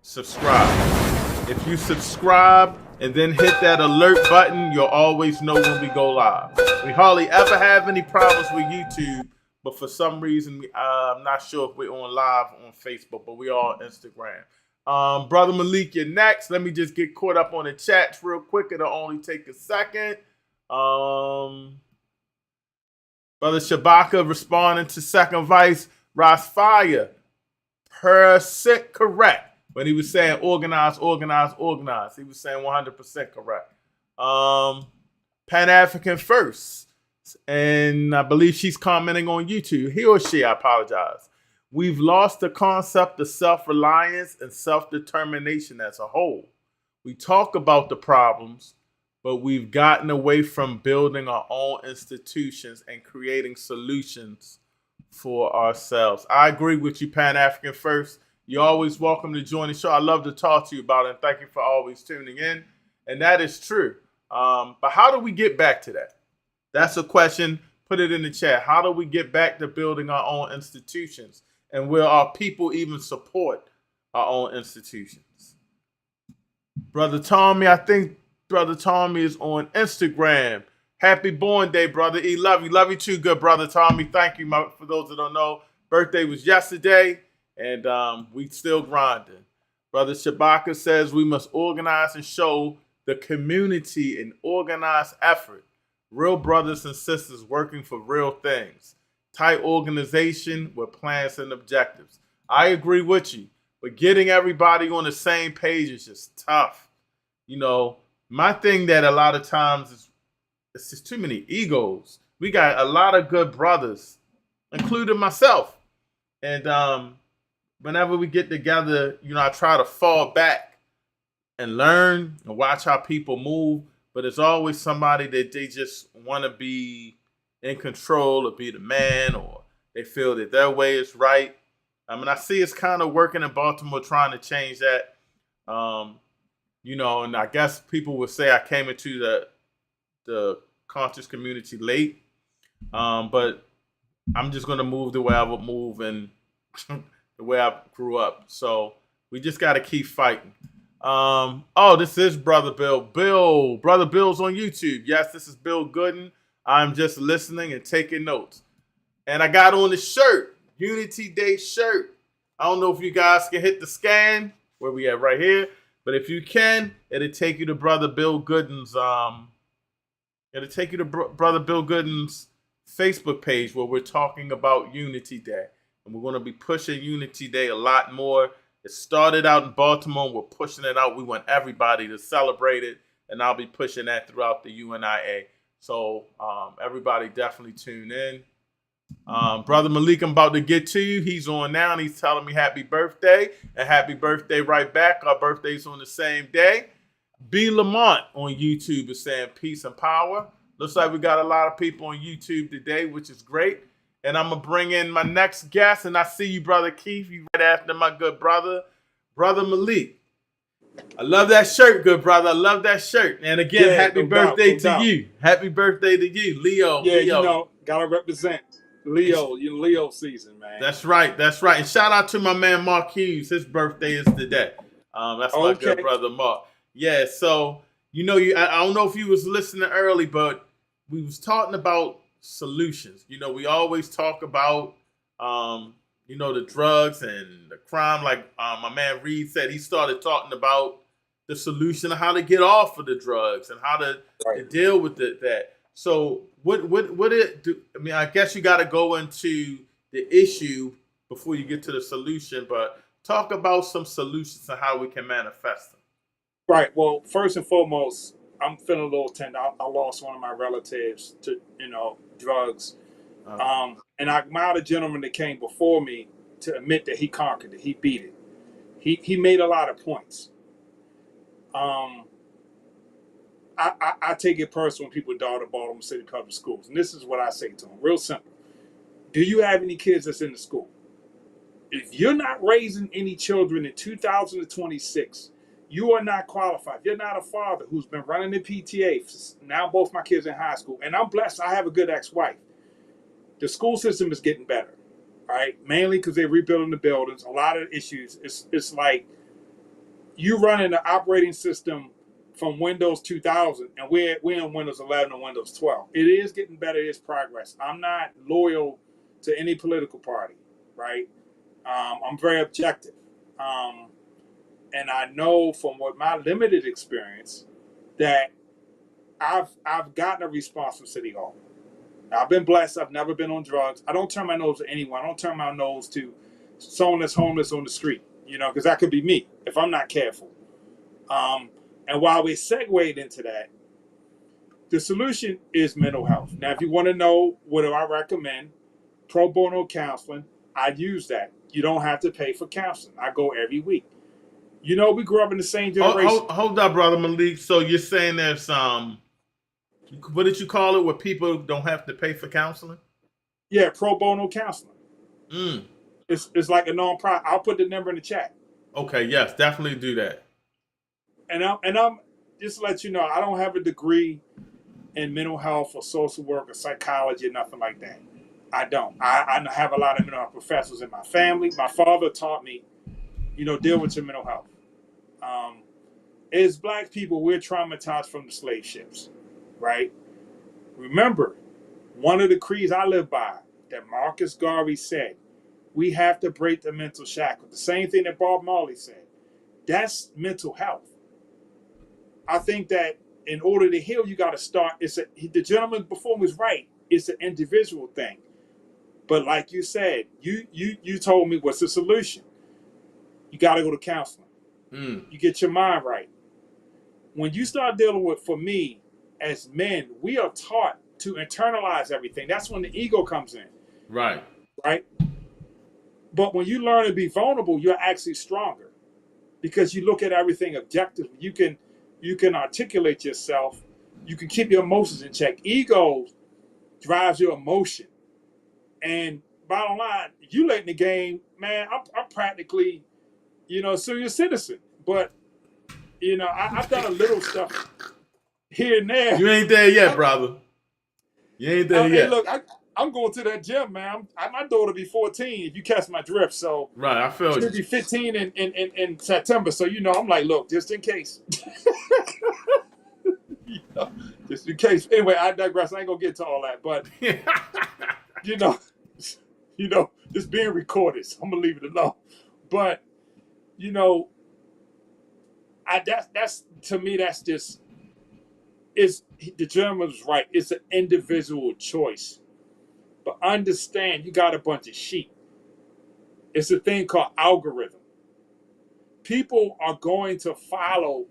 Subscribe. If you subscribe and then hit that alert button, you'll always know when we go live. We hardly ever have any problems with YouTube, but for some reason, I'm not sure if we're on live on Facebook, but we are on Instagram. Brother Malik, you're next. Let me just get caught up on the chats real quick. It'll only take a second. Brother Shabaka responding to Second Vice Rosfire. % correct. When he was saying organize, organize, organize. He was saying 100% correct. Pan-African First. And I believe she's commenting on YouTube. He or she, I apologize. We've lost the concept of self-reliance and self-determination as a whole. We talk about the problems, but we've gotten away from building our own institutions and creating solutions for ourselves. I agree with you, Pan-African First. You're always welcome to join the show. I love to talk to you about it, and thank you for always tuning in. And that is true. But how do we get back to that? That's a question. Put it in the chat. How do we get back to building our own institutions? And will our people even support our own institutions? Brother Tommy, I think Brother Tommy is on Instagram. Happy born day, brother. Love you. Love you too, good brother Tommy. Thank you. For those that don't know, birthday was yesterday. And we still grinding. Brother Shabaka says we must organize and show the community an organized effort. Real brothers and sisters working for real things. Tight organization with plans and objectives. I agree with you. But getting everybody on the same page is just tough. You know, my thing that a lot of times is it's just too many egos. We got a lot of good brothers, including myself. And whenever we get together, you know, I try to fall back and learn and watch how people move. But it's always somebody that they just want to be in control or be the man, or they feel that their way is right. I mean, I see it's kind of working in Baltimore trying to change that. and I guess people would say I came into the conscious community late, but I'm just gonna move the way I would move and the way I grew up. So we just got to keep fighting. This is Brother Bill. Brother Bill's on YouTube. Yes, this is Bill Gooden. I'm just listening and taking notes. And I got on the shirt, Unity Day shirt. I don't know if you guys can hit the scan where we at right here, but if you can, it'll take you to Brother Bill Gooden's. It'll take you to Brother Bill Gooden's Facebook page where we're talking about Unity Day. And we're going to be pushing Unity Day a lot more. It started out in Baltimore. We're pushing it out. We want everybody to celebrate it. And I'll be pushing that throughout the UNIA. So everybody definitely tune in. Brother Malik, I'm about to get to you. He's on now and he's telling me happy birthday. And happy birthday right back. Our birthday's on the same day. B. Lamont on YouTube is saying peace and power. Looks like we got a lot of people on YouTube today, which is great. And I'm going to bring in my next guest. And I see you, Brother Keith. You right after my good brother, Brother Malik. I love that shirt, good brother. I love that shirt. And again, happy birthday to you. Happy birthday to you, Leo. Yeah, Leo. Got to represent Leo. Leo season, man. That's right. And shout out to my man, Mark Hughes. His birthday is today. That's my good brother, Mark. Yeah, so, I don't know if you was listening early, but we was talking about solutions. We always talk about, the drugs and the crime. Like my man Reed said, he started talking about the solution of how to get off of the drugs and how to deal with that. So what it do? I mean, I guess you got to go into the issue before you get to the solution, but talk about some solutions and how we can manifest them. Right. Well, first and foremost, I'm feeling a little tender. I lost one of my relatives to, drugs. And I admire the gentleman that came before me to admit that he conquered it. He beat it. He made a lot of points. I take it personal when people daughter Baltimore City Public Schools. And this is what I say to them. Real simple. Do you have any kids that's in the school? If you're not raising any children in 2026, you are not qualified. You're not a father who's been running the PTA. Now both my kids in high school. And I'm blessed. I have a good ex-wife. The school system is getting better, right? Mainly because they're rebuilding the buildings. A lot of issues. It's like you running the operating system from Windows 2000, and we're in Windows 11 and Windows 12. It is getting better. It is progress. I'm not loyal to any political party, right? I'm very objective. And I know from what my limited experience that I've gotten a response from City Hall. I've been blessed. I've never been on drugs. I don't turn my nose to anyone. I don't turn my nose to someone that's homeless on the street, because that could be me if I'm not careful. And while we segued into that, the solution is mental health. Now, if you want to know what do I recommend, pro bono counseling, I use that. You don't have to pay for counseling. I go every week. We grew up in the same generation. Hold up, Brother Malik. So you're saying there's what did you call it, where people don't have to pay for counseling? Yeah, pro bono counseling. It's like a non-profit. I'll put the number in the chat. Okay, yes, definitely do that. And I'm just to let you know, I don't have a degree in mental health or social work or psychology or nothing like that. I don't. I have a lot of mental health professors in my family. My father taught me, deal with your mental health. As Black people, we're traumatized from the slave ships, right? Remember, one of the creeds I live by that Marcus Garvey said, we have to break the mental shackle. The same thing that Bob Marley said. That's mental health. I think that in order to heal, you got to start. The gentleman before me was right. It's an individual thing. But like you said, you told me what's the solution. You got to go to counseling. You get your mind right. When you start dealing with, for me, as men, we are taught to internalize everything. That's when the ego comes in. Right. Right? But when you learn to be vulnerable, you're actually stronger because you look at everything objectively. You can articulate yourself. You can keep your emotions in check. Ego drives your emotion. And bottom line, if you late in the game, man, I'm practically, a senior citizen. But You know, I've done a little stuff here and there. You ain't there yet, brother. You ain't there Hey, yet. look, I'm going to that gym, man. My daughter be 14, if you catch my drift. So Right, I feel she'll be 15 in September. So, you know, I'm like, look, just in case. You know, just in case. Anyway, I digress. I ain't going to get to all that. But, you know, it's being recorded. So I'm going to leave it alone. But, you know, that's to me, that's just, the gentleman was right. It's an individual choice. But understand, you got a bunch of sheep. It's a thing called algorithm. People are going to follow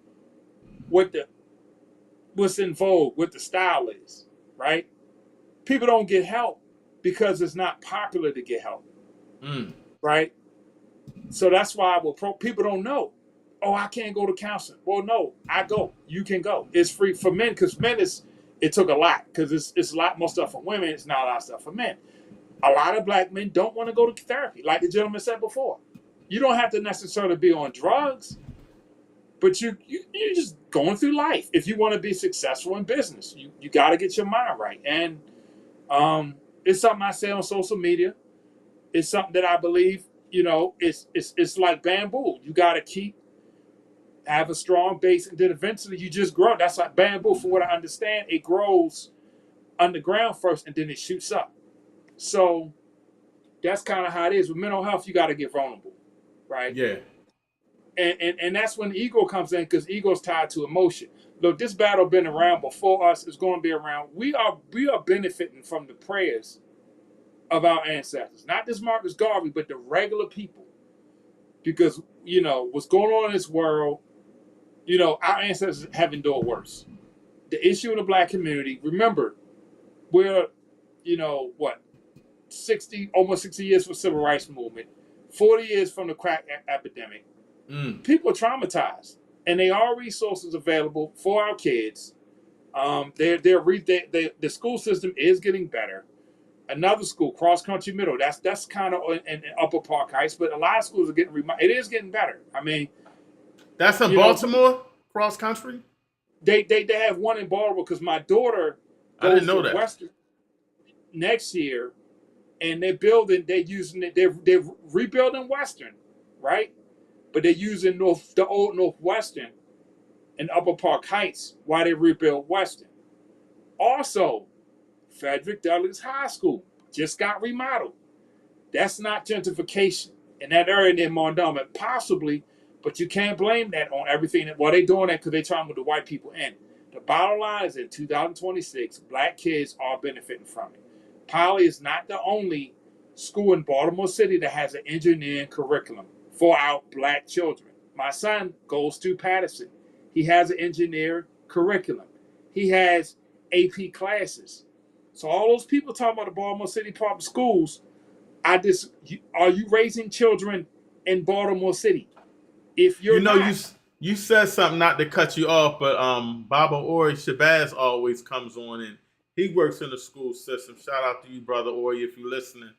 what's in vogue, what the style is, right? People don't get help because it's not popular to get help, right? So that's why people don't know. Oh, I can't go to counseling. Well, no, I go. You can go. It's free for men because men it took a lot because it's a lot more stuff for women. It's not a lot of stuff for men. A lot of black men don't want to go to therapy, like the gentleman said before. You don't have to necessarily be on drugs, but you're just going through life. If you want to be successful in business, you got to get your mind right. And it's something I say on social media. It's something that I believe, you know, it's like bamboo. You got to have a strong base, and then eventually you just grow. That's like bamboo. From what I understand, it grows underground first, and then it shoots up. So that's kind of how it is. With mental health, you got to get vulnerable, right? Yeah. And that's when ego comes in, because ego's tied to emotion. Look, this battle been around before us. It's going to be around. We are benefiting from the prayers of our ancestors. Not just Marcus Garvey, but the regular people. Because, you know, what's going on in this world, you know, our ancestors have endured worse. The issue in the black community, remember, we're, you know, almost 60 years from the civil rights movement, 40 years from the crack epidemic. People are traumatized, and there are resources available for our kids. The school system is getting better. Another school, Cross Country Middle, that's kind of in Upper Park Heights, but a lot of schools are it is getting better. I mean, that's in Baltimore, Cross Country. They have one in Baltimore because my daughter I didn't know that. Western next year. And they're rebuilding Western, right? But they're using the old Northwestern and Upper Park Heights while they rebuild Western. Also, Frederick Douglass High School just got remodeled. That's not gentrification in that area near Montgomery, possibly, but you can't blame that on everything. Well, they're doing that because they're trying to move the white people in. The bottom line is in 2026, black kids are benefiting from it. Poly is not the only school in Baltimore City that has an engineering curriculum for our black children. My son goes to Patterson. He has an engineering curriculum. He has AP classes. So all those people talking about the Baltimore City public schools, are you raising children in Baltimore City? If you're you said something, not to cut you off, but Baba Ori Shabazz always comes on, and he works in the school system. Shout out to you, brother Ori, if you're listening.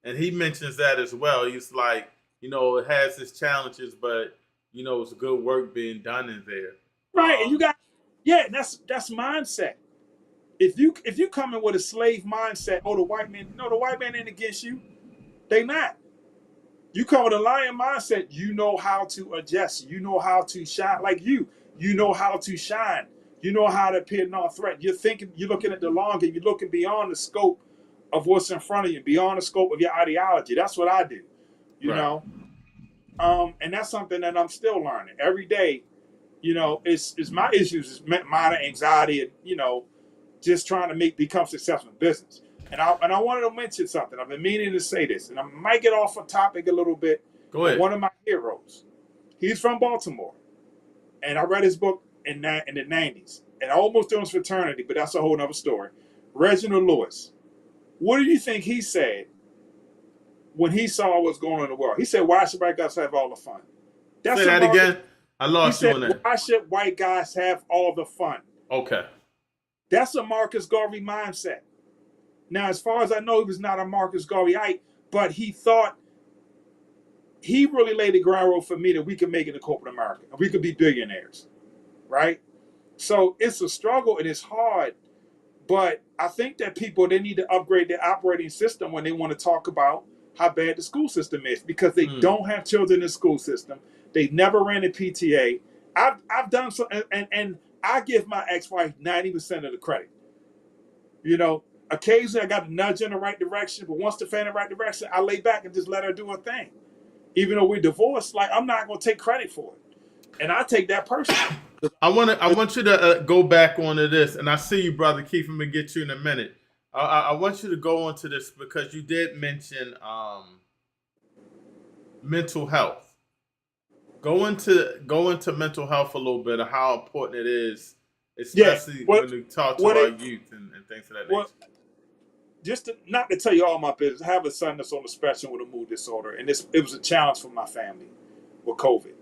And he mentions that as well. He's like, you know, it has its challenges, but you know, it's good work being done in there. Right, and that's mindset. If you come in with a slave mindset, the white man ain't against you. They not. You come with a lion mindset, you know how to adjust. You know how to shine like you. You know how to shine. You know how to appear non-threat. You're looking at the long game. You're looking beyond the scope of what's in front of you, beyond the scope of your ideology. That's what I do, you know. And that's something that I'm still learning every day. You know, it's my issues is minor anxiety and, you know, just trying to become successful in business. And I wanted to mention something. I've been meaning to say this, and I might get off a topic a little bit. Go ahead. One of my heroes, he's from Baltimore, and I read his book in the 90s, and I almost did his fraternity, but that's a whole other story. Reginald Lewis. What do you think he said when he saw what's going on in the world? He said, "Why should white guys have all the fun?" Say that again. I lost you on that. Why should white guys have all the fun? Okay. That's a Marcus Garvey mindset. Now, as far as I know, he was not a Marcus Garveyite, but he really laid the ground road for me that we could make it in corporate America and we could be billionaires. right? So it's a struggle and it's hard. But I think that people, they need to upgrade their operating system when they want to talk about how bad the school system is, because they don't have children in the school system. They never ran a PTA. I've done so, and I give my ex-wife 90% of the credit. You know, occasionally I got to nudge in the right direction, but once the fan in the right direction, I lay back and just let her do her thing. Even though we're divorced, like, I'm not going to take credit for it. And I take that personally. I want you to go back onto this, and I see you, brother Keith. I'm gonna get you in a minute. I want you to go onto this because you did mention mental health. Go into mental health a little bit of how important it is, especially when you talk to our youth and things of that nature. Just not to tell you all my business, I have a son that's on the spectrum with a mood disorder, and it was a challenge for my family with COVID.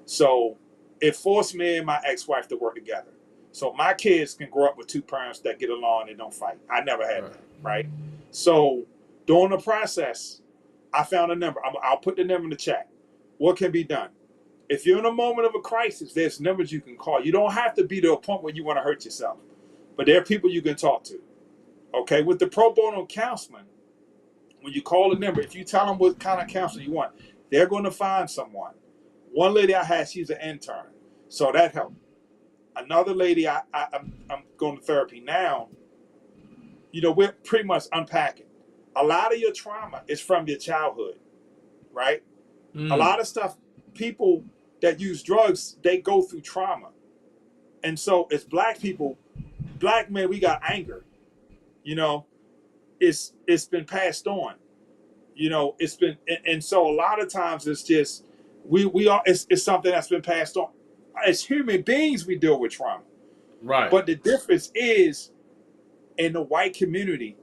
So it forced me and my ex-wife to work together. So my kids can grow up with two parents that get along and don't fight. I never had that, right? So during the process, I found a number. I'll put the number in the chat. What can be done? If you're in a moment of a crisis, there's numbers you can call. You don't have to be to a point where you want to hurt yourself, but there are people you can talk to. Okay, with the pro bono counseling, when you call the number, if you tell them what kind of counseling you want, they're going to find someone. One lady I had, she's an intern, so that helped. Another lady, I'm going to therapy now. You know, we're pretty much unpacking. A lot of your trauma is from your childhood, right? A lot of stuff, people that use drugs, they go through trauma. And so as black people, black men, we got anger. You know, it's been passed on. You know, it's been, and so a lot of times it's just, it's something that's been passed on. As human beings, we deal with trauma. Right. But the difference is, in the white community,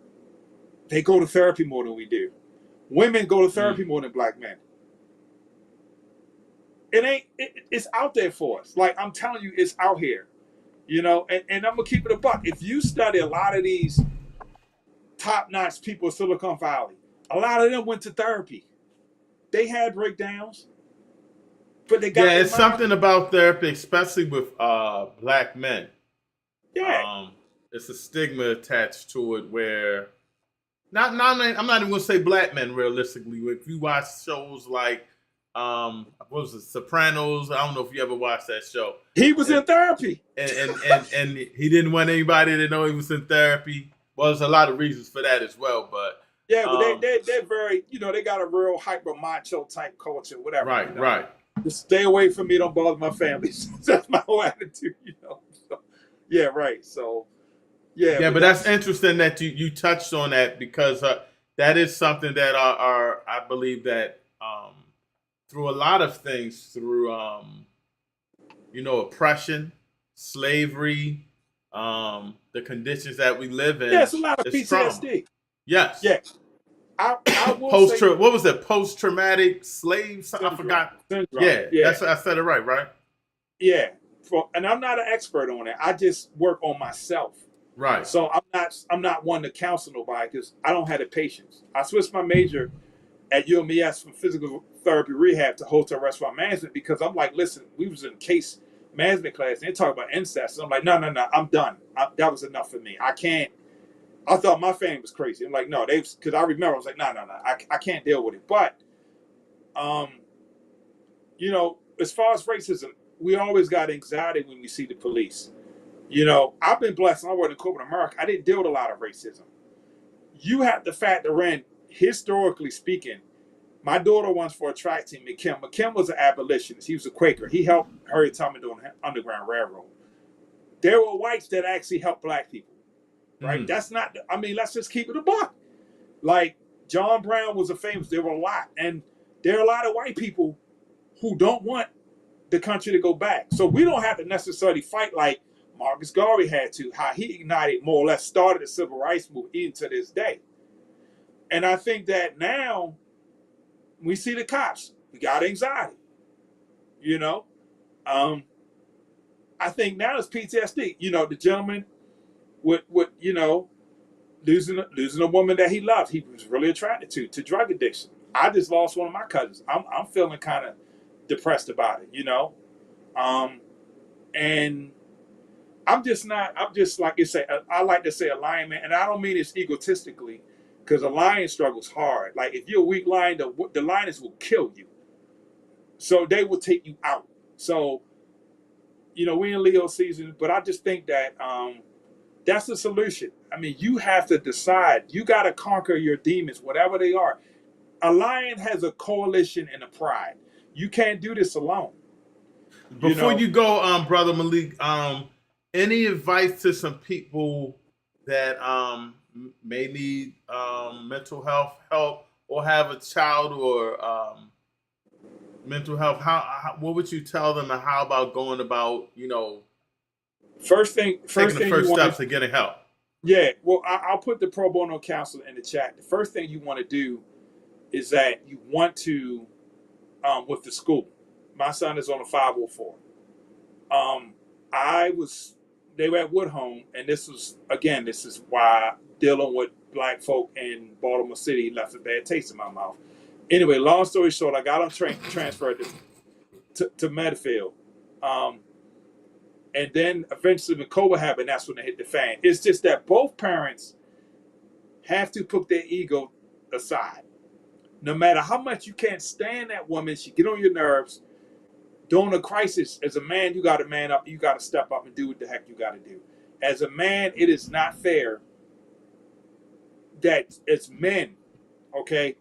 they go to therapy more than we do. Women go to therapy more than black men. It's out there for us. Like, I'm telling you, it's out here. You know, and I'm going to keep it a buck. If you study a lot of these top-notch people in Silicon Valley, a lot of them went to therapy. They had breakdowns, but they got it's something about therapy, especially with black men. Yeah. It's a stigma attached to it where I'm not even gonna say black men realistically. If you watch shows like what was it, Sopranos? I don't know if you ever watched that show. He was in therapy. And he didn't want anybody to know he was in therapy. Well, there's a lot of reasons for that as well, but yeah, but they're very, you know, they got a real hyper macho type culture, whatever. Right, you know? right. Just stay away from me, don't bother my family. That's my whole attitude, you know. So, yeah, right. So, yeah. But that's interesting that you touched on that, because that is something that I believe that through a lot of things, through you know, oppression, slavery, the conditions that we live in. Yeah, it's a lot of PTSD. Trauma. Yes. Yeah. I will say, what was it? Post-traumatic slave? Syndrome. I forgot. Syndrome. Yeah. I said it right? Yeah. And I'm not an expert on it. I just work on myself. Right. So I'm not one to counsel nobody because I don't have the patience. I switched my major at UMES from physical therapy rehab to hotel restaurant management because I'm like, listen, we was in case management class and they talk about incest. And I'm like, no, I'm done. That was enough for me. I can't. I thought my family was crazy. I'm like, no, because I remember I was like, no, I can't deal with it. But, you know, as far as racism, we always got anxiety when we see the police. You know, I've been blessed. I worked in corporate America. I didn't deal with a lot of racism. You have to factor in, historically speaking, my daughter once for a track team, McKim. McKim was an abolitionist. He was a Quaker. He helped Harriet Tubman doing the Underground Railroad. There were whites that actually helped black people. Right? That's not, I mean, let's just keep it a buck. Like, John Brown was there were a lot. And there are a lot of white people who don't want the country to go back. So we don't have to necessarily fight like Marcus Garvey had to, how he ignited, more or less started the civil rights movement even to this day. And I think that now we see the cops, we got anxiety, you know? I think now it's PTSD. You know, the gentleman with you know, losing a woman that he loved, he was really attracted to drug addiction. I just lost one of my cousins. I'm feeling kind of depressed about it, you know, and I'm just not. I'm just like you say. I like to say a lion, man, and I don't mean it's egotistically, because a lion struggles hard. Like if you're a weak lion, the lioness will kill you. So they will take you out. So we in Leo season, but I just think that that's the solution. I mean, you have to decide. You got to conquer your demons, whatever they are. A lion has a coalition and a pride. You can't do this alone. Before you go, Brother Malik, any advice to some people that may need mental health help or have a child or mental health? How what would you tell them, and how about going about first thing taking the first steps to getting help? Yeah, well, I'll put the pro bono counselor in the chat. The first thing you want to do is that you want to with the school. My son is on a 504. They were at Woodhome, and this is why dealing with black folk in Baltimore City left a bad taste in my mouth. Anyway, long story short, I got them transferred to Medfield. And then eventually when COVID happened, that's when they hit the fan. It's just that both parents have to put their ego aside. No matter how much you can't stand that woman, she get on your nerves. During a crisis, as a man, you got to man up. You got to step up and do what the heck you got to do. As a man, it is not fair that as men, okay,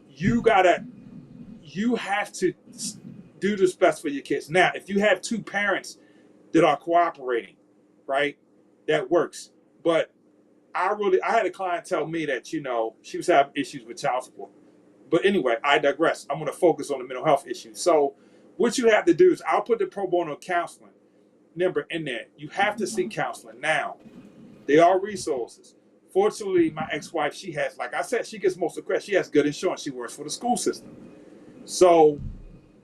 you have to do the best for your kids. Now, if you have two parents that are cooperating, right, that works. But I had a client tell me that, she was having issues with child support. But anyway, I digress. I'm going to focus on the mental health issue. So what you have to do is I'll put the pro bono counseling number in there. You have to seek counseling. Now, there are resources. Fortunately, my ex-wife, she has, like I said, she gets most of the credit. She has good insurance. She works for the school system. So,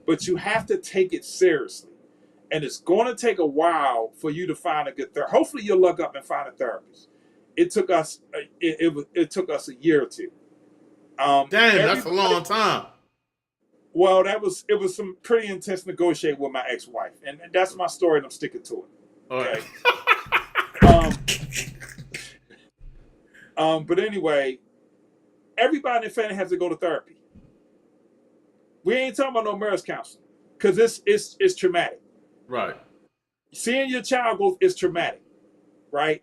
but you have to take it seriously. And it's going to take a while for you to find a good therapist. Hopefully you'll look up and find a therapist. It took us it took us a year or two. Damn, that's a long time. Well, it was some pretty intense negotiating with my ex-wife, and that's my story, and I'm sticking to it. Okay. All right. But anyway, everybody in the family has to go to therapy. We ain't talking about no marriage counseling because it's traumatic. Right. Seeing your child go is traumatic, right?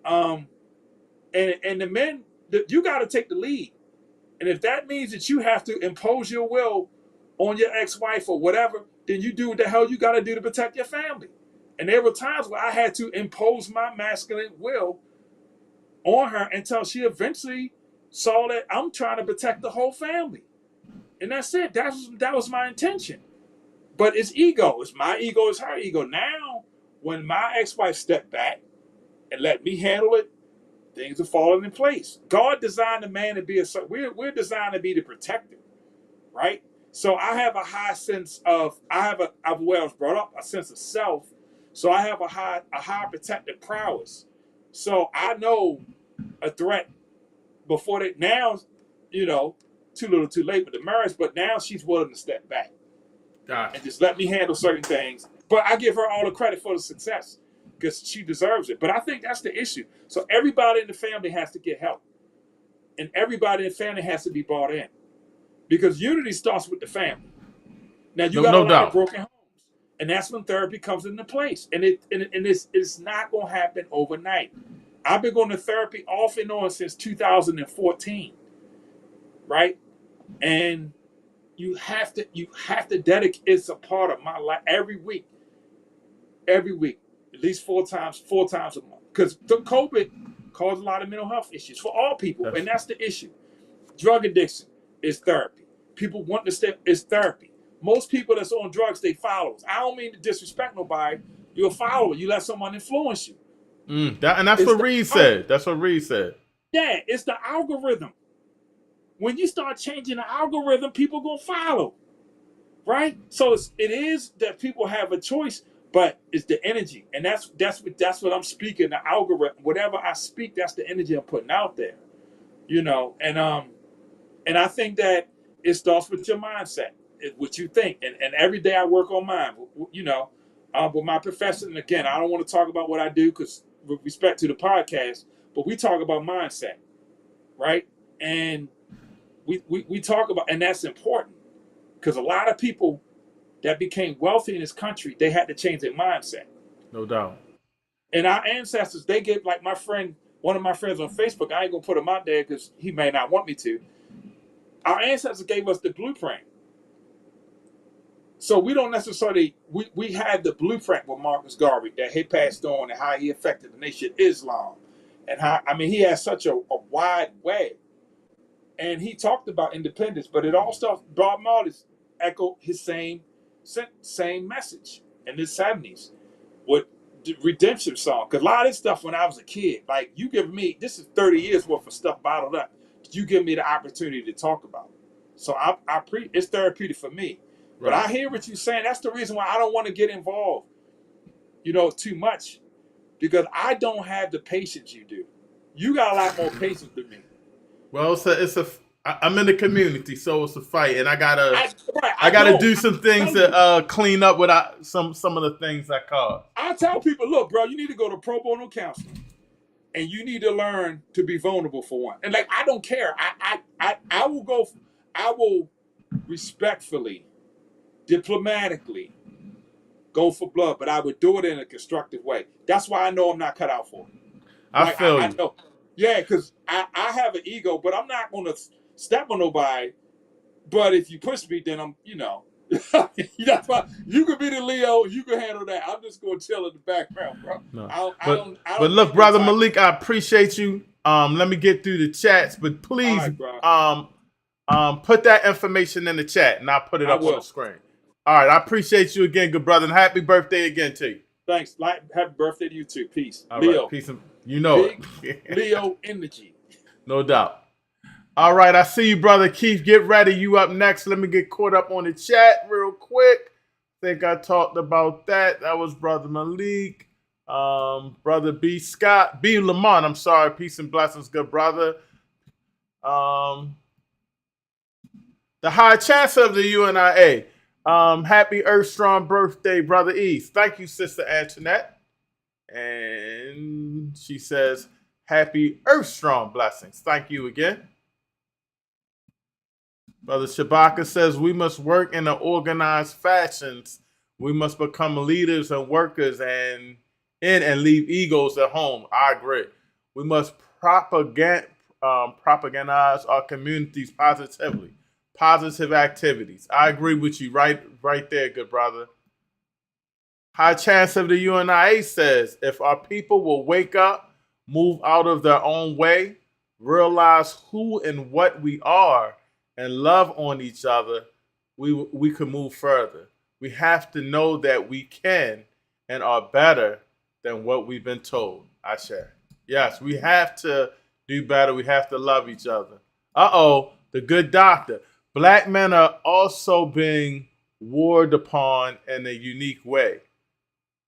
And the men, you got to take the lead. And if that means that you have to impose your will on your ex-wife or whatever, then you do what the hell you got to do to protect your family. And there were times where I had to impose my masculine will on her until she eventually saw that I'm trying to protect the whole family. And that's it. That was my intention. But it's ego. It's my ego. It's her ego. Now, when my ex-wife stepped back and let me handle it, things are falling in place. God designed the man to be we're designed to be the protector, right? So I have a high sense of I was brought up a sense of self. So I have a high protective prowess. So I know a threat before that. Now, too little, too late with the marriage. But now she's willing to step back and just let me handle certain things. But I give her all the credit for the success because she deserves it. But I think that's the issue. So everybody in the family has to get help. And everybody in the family has to be brought in. Because unity starts with the family. Now, you got a lot of broken homes. And that's when therapy comes into place. And it's not going to happen overnight. I've been going to therapy off and on since 2014. Right? And you have to dedicate. It's a part of my life every week, at least four times a month. Because the COVID caused a lot of mental health issues for all people, and that's the issue. Drug addiction is therapy. People want to step is therapy. Most people that's on drugs, they followers. I don't mean to disrespect nobody. You're a follower. You let someone influence you. That's what Reed said. That's what Reed said. Yeah, it's the algorithm. When you start changing the algorithm, people gonna follow, right? So it is that people have a choice, but it's the energy, and that's what I'm speaking. The algorithm, whatever I speak, that's the energy I'm putting out there, And I think that it starts with your mindset, what you think, and every day I work on mine. But my profession, and again, I don't want to talk about what I do because with respect to the podcast, but we talk about mindset, right? And we talk about, and that's important because a lot of people that became wealthy in this country, they had to change their mindset. No doubt. And our ancestors, they gave, like my friend, one of my friends on Facebook, I ain't gonna put him out there because he may not want me to. Our ancestors gave us the blueprint. So we don't necessarily, we had the blueprint with Marcus Garvey that he passed on and how he affected the nation of Islam. And how, I mean, he has such a wide way. And he talked about independence, but it all stuff, Bob Marley echoed his same message in the 70s with the Redemption song. Because a lot of this stuff when I was a kid, like you give me, this is 30 years worth of stuff bottled up. You give me the opportunity to talk about it. So it's therapeutic for me. Right. But I hear what you're saying. That's the reason why I don't want to get involved, too much. Because I don't have the patience you do. You got a lot more patience than me. Well, I'm in the community, so it's a fight, and I gotta do some things to clean up with some of the things I caused. I tell people, look, bro, you need to go to pro bono counseling, and you need to learn to be vulnerable for one. And like, I don't care. I will respectfully, diplomatically go for blood, but I would do it in a constructive way. That's why I know I'm not cut out for it. I feel you. Know. Yeah, because I have an ego, but I'm not going to step on nobody. But if you push me, then I'm, that's why you can be the Leo, you can handle that. I'm just going to chill in the background, bro. No. But look, Brother Malik, I appreciate you. Let me get through the chats, but please, put that information in the chat, and I'll put it up on the screen. All right, I appreciate you again, good brother, and happy birthday again to you. Thanks. Happy birthday to you too. Peace. All Leo. Right, peace. Big it. Leo energy. No doubt. All right, I see you, Brother Keith. Get ready. You up next. Let me get caught up on the chat real quick. Think I talked about that. That was Brother Malik. Brother B. Scott. B. Lamont, I'm sorry. Peace and blessings, good brother. The High Chancellor of the UNIA. Happy Earth Strong birthday, Brother East. Thank you, Sister Antoinette. And she says, happy Earth Strong blessings. Thank you again. Brother Shabaka says, we must work in an organized fashions. We must become leaders and workers and leave egos at home. I agree. We must propagandize our communities positively. Positive activities. I agree with you right there, good brother. High Chancellor of the UNIA says, if our people will wake up, move out of their own way, realize who and what we are, and love on each other, we can move further. We have to know that we can and are better than what we've been told. I share. Yes, we have to do better. We have to love each other. The good doctor. Black men are also being warred upon in a unique way,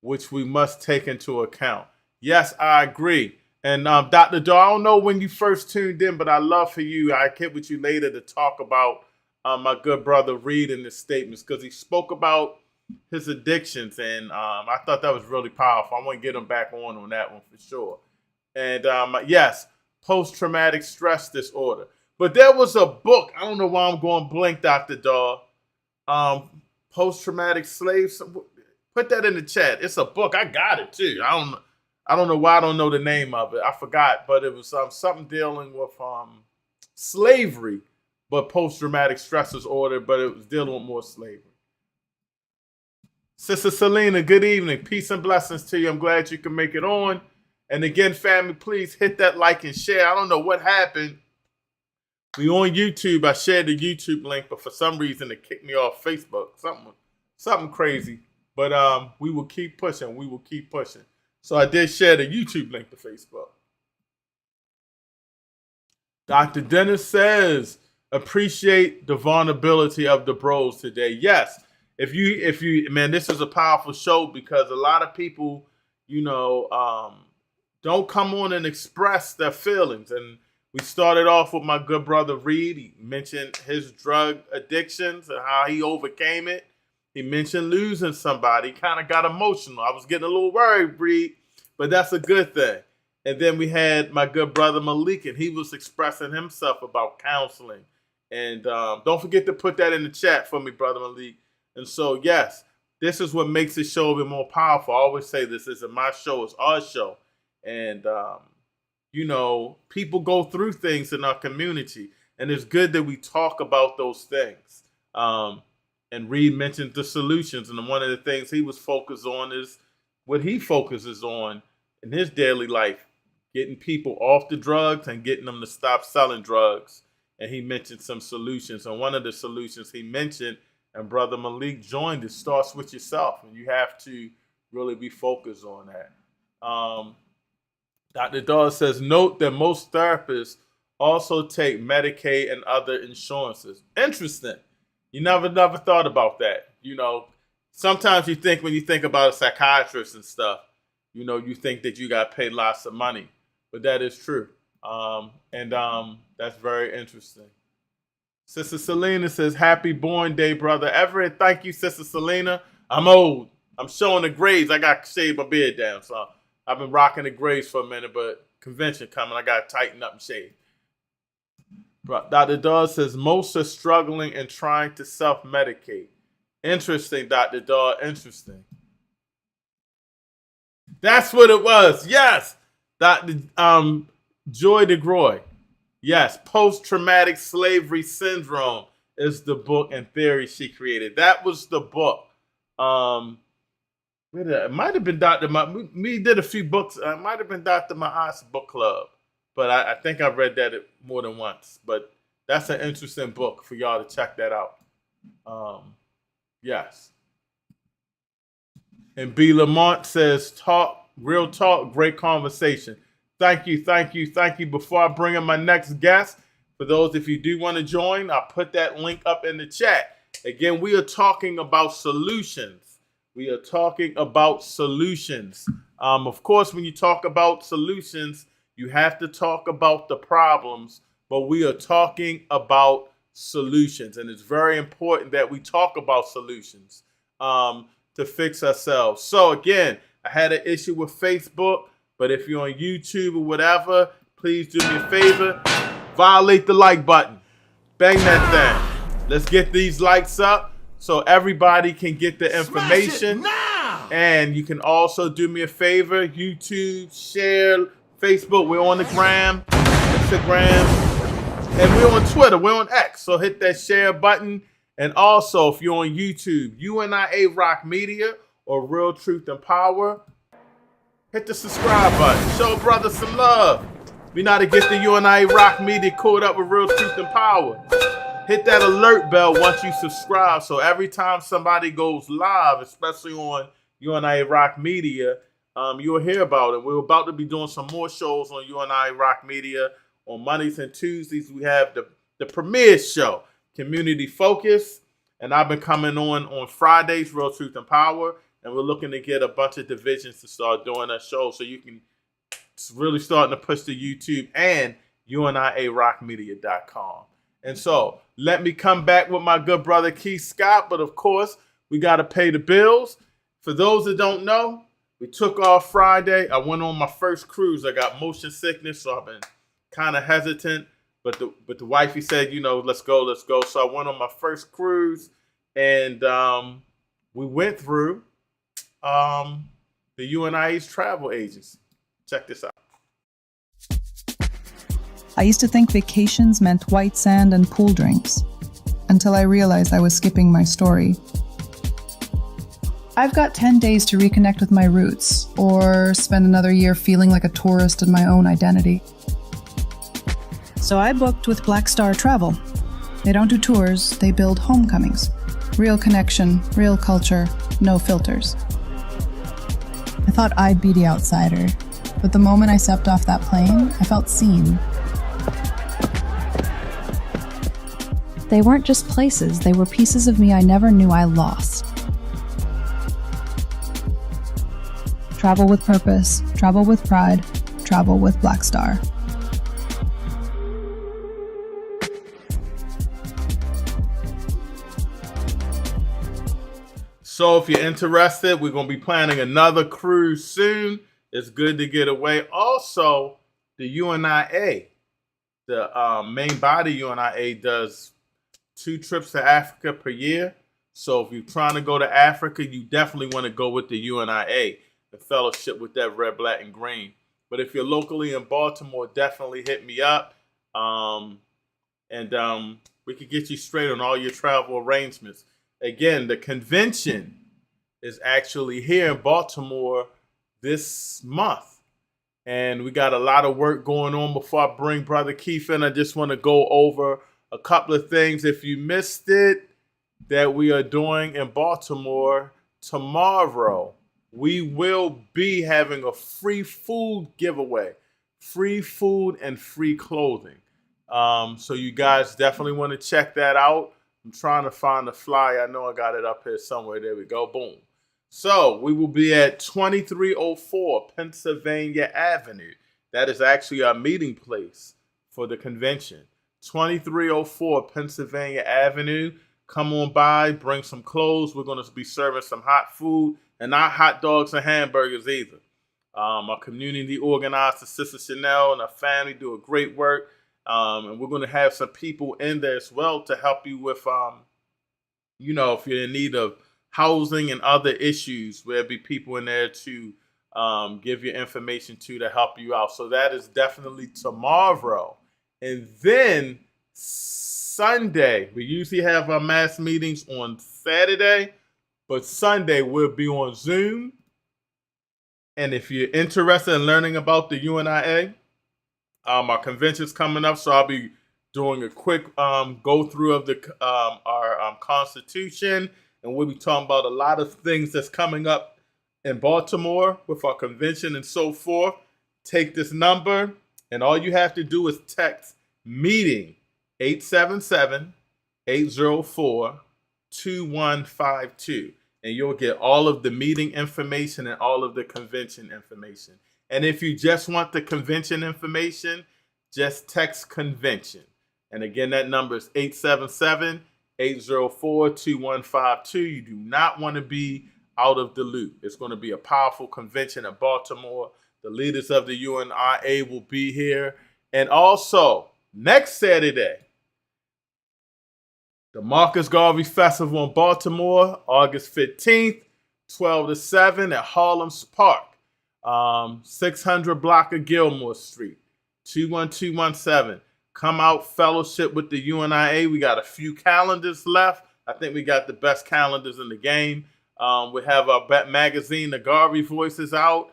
which we must take into account. Yes, I agree. And Dr. Doe, I don't know when you first tuned in, but I love for you. I get with you later to talk about my good brother Reed and his statements because he spoke about his addictions, and I thought that was really powerful. I want to get him back on that one for sure. And yes, post-traumatic stress disorder. But there was a book. I don't know why I'm going blank, Dr. Daw. Post-traumatic slaves. Put that in the chat. It's a book. I got it too. I don't know why I don't know the name of it. I forgot, but it was something dealing with slavery, but post-traumatic stress disorder. But it was dealing with more slavery. Sister Selena, good evening. Peace and blessings to you. I'm glad you can make it on. And again, family, please hit that like and share. I don't know what happened. We on YouTube. I shared the YouTube link, but for some reason it kicked me off Facebook. Something crazy. But we will keep pushing. We will keep pushing. So I did share the YouTube link to Facebook. Dr. Dennis says, appreciate the vulnerability of the bros today. Yes. If you, man, this is a powerful show because a lot of people, don't come on and express their feelings. And we started off with my good brother Reed. He mentioned his drug addictions and how he overcame it. He mentioned losing somebody. He kind of got emotional. I was getting a little worried, Breed, but that's a good thing. And then we had my good brother Malik, and he was expressing himself about counseling. And don't forget to put that in the chat for me, brother Malik. And so, yes, this is what makes this show a bit more powerful. I always say this isn't my show, it's our show. And, you know, people go through things in our community, and it's good that we talk about those things. And Reed mentioned the solutions, and one of the things he was focused on is what he focuses on in his daily life, getting people off the drugs and getting them to stop selling drugs. And he mentioned some solutions. And one of the solutions he mentioned, and Brother Malik joined, it starts with yourself. And you have to really be focused on that. Dr. Dawes says, note that most therapists also take Medicaid and other insurances. Interesting. You never thought about that. You know, sometimes you think when you think about a psychiatrist and stuff, you know, you think that you got to pay lots of money. But that is true. That's very interesting. Sister Selena says, happy born day, Brother Everett. Thank you, Sister Selena. I'm old. I'm showing the grays. I got to shave my beard down. So I've been rocking the grays for a minute, but convention coming, I got to tighten up and shave. Dr. Dawes says, most are struggling and trying to self-medicate. Interesting, Dr. Dawes. Interesting. That's what it was. Yes. Dr. Joy DeGroy. Yes. Post-traumatic slavery syndrome is the book and theory she created. That was the book. It might have been Dr. Me did a few books. It might have been Dr. Ma'at's book club. But I think I've read that more than once. But that's an interesting book for y'all to check that out. Yes. And B. Lamont says, real talk, great conversation. Thank you. Before I bring in my next guest, for those, if you do want to join, I'll put that link up in the chat. Again, we are talking about solutions. Of course, when you talk about solutions, you have to talk about the problems, but we are talking about solutions. And it's very important that we talk about solutions to fix ourselves. So again, I had an issue with Facebook, but if you're on YouTube or whatever, please do me a favor, violate the like button. Bang that thing. Let's get these likes up so everybody can get the information. And you can also do me a favor, YouTube, share, Facebook, we're on the gram, Instagram, and we're on Twitter, we're on X. So hit that share button. And also, if you're on YouTube, UNIA Rock Media or Real Truth and Power, hit the subscribe button. Show brother some love. We know how to get the UNIA Rock Media caught up with Real Truth and Power. Hit that alert bell once you subscribe. So every time somebody goes live, especially on UNIA Rock Media, you'll hear about it. We're about to be doing some more shows on UNIA Rock Media. On Mondays and Tuesdays, we have the premiere show, Community Focus. And I've been coming on Fridays, Real Truth and Power. And we're looking to get a bunch of divisions to start doing that show so you can really starting to push the YouTube and UNIARockMedia.com. And so let me come back with my good brother Keith Scott. But of course, we got to pay the bills. For those that don't know, we took off Friday. I went on my first cruise. I got motion sickness, so I've been kind of hesitant. But the wifey said, you know, let's go. So I went on my first cruise, and we went through the UNIA's travel agency. Check this out. I used to think vacations meant white sand and pool drinks, until I realized I was skipping my story. I've got 10 days to reconnect with my roots, or spend another year feeling like a tourist in my own identity. So I booked with Black Star Travel. They don't do tours, they build homecomings. Real connection, real culture, no filters. I thought I'd be the outsider, but the moment I stepped off that plane, I felt seen. They weren't just places, they were pieces of me I never knew I lost. Travel with purpose, travel with pride, travel with Black Star. So if you're interested, we're going to be planning another cruise soon. It's good to get away. Also, the UNIA, the main body UNIA does 2 trips to Africa per year. So if you're trying to go to Africa, you definitely want to go with the UNIA, the fellowship with that red, black, and green. But if you're locally in Baltimore, definitely hit me up. We could get you straight on all your travel arrangements. Again, the convention is actually here in Baltimore this month. And we got a lot of work going on. Before I bring Brother Keith in, I just want to go over a couple of things. If you missed it, that we are doing in Baltimore tomorrow, we will be having a free food giveaway, free food and free clothing. So you guys definitely want to check that out. I'm trying to find the flyer. I know I got it up here somewhere. There we go. Boom. So we will be at 2304 Pennsylvania Avenue. That is actually our meeting place for the convention. 2304 Pennsylvania Avenue. Come on by, bring some clothes. We're going to be serving some hot food, and not hot dogs and hamburgers either. Our community organizer, Sister Chanel, and our family do a great work. And we're going to have some people in there as well to help you with, if you're in need of housing and other issues, there'll be people in there to give you information to help you out. So that is definitely tomorrow. And then Sunday, we usually have our mass meetings on Saturday, but Sunday we'll be on Zoom. And if you're interested in learning about the UNIA, our convention's coming up, so I'll be doing a quick go through of our Constitution, and we'll be talking about a lot of things that's coming up in Baltimore with our convention and so forth. Take this number, and all you have to do is text meeting 877-804-2152, and you'll get all of the meeting information and all of the convention information. And if you just want the convention information, just text convention. And again, that number is 877-804-2152. You do not want to be out of the loop. It's going to be a powerful convention in Baltimore. The leaders of the UNIA will be here. And also, next Saturday, the Marcus Garvey Festival in Baltimore, August 15th, 12 to 7 at Harlem's Park. 600 block of Gilmore Street, 21217. Come out, fellowship with the UNIA. We got a few calendars left. I think we got the best calendars in the game. We have our magazine, The Garvey Voices, out.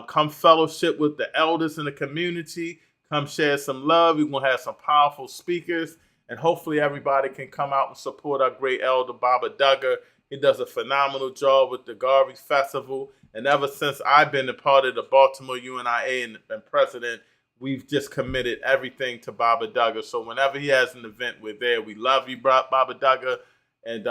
Come fellowship with the elders in the community. Come share some love. We're going to have some powerful speakers. And hopefully everybody can come out and support our great elder, Baba Duggar. He does a phenomenal job with the Garvey Festival. And ever since I've been a part of the Baltimore UNIA and president, we've just committed everything to Baba Duggar. So whenever he has an event, we're there. We love you, Baba Duggar. And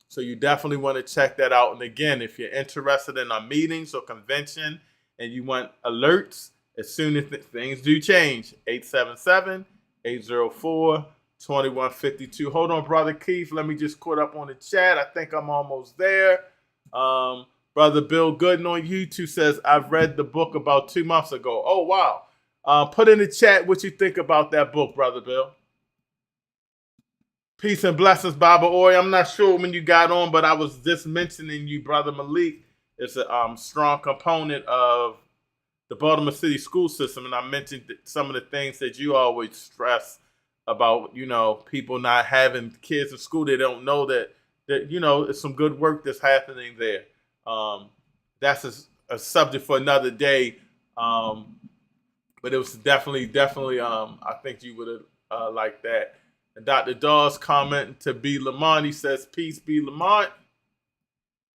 so you definitely want to check that out. And again, if you're interested in our meetings or convention and you want alerts, as soon as things do change, 877-804-2152. Hold on, Brother Keith. Let me just caught up on the chat. I think I'm almost there. Brother Bill Gooden on YouTube says, I've read the book about 2 months ago. Oh, wow. Put in the chat what you think about that book, Brother Bill. Peace and blessings, Baba Ori. I'm not sure when you got on, but I was just mentioning you, Brother Malik. It's a strong component of the Baltimore City school system. And I mentioned some of the things that you always stress about, people not having kids in school. They don't know that it's some good work that's happening there. That's a subject for another day. But it was definitely, I think you would have liked that. And Dr. Dawes commenting to B. Lamont. He says, peace, B. Lamont.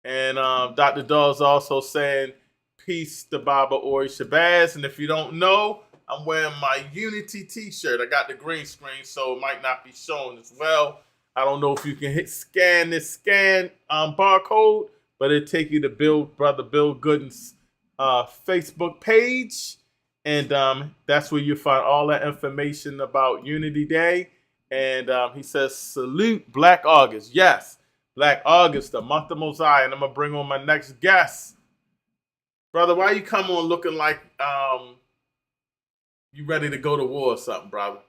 And Dr. Dawes also saying, peace to Baba Ori Shabazz. And if you don't know, I'm wearing my Unity t-shirt. I got the green screen, so it might not be shown as well. I don't know if you can scan barcode, but it'll take you to Brother Bill Gooden's Facebook page. And that's where you find all that information about Unity Day. And he says, salute Black August. Yes, Black August, the month of Mosiah, and I'm gonna bring on my next guest. Brother, why you come on looking like you ready to go to war or something, brother?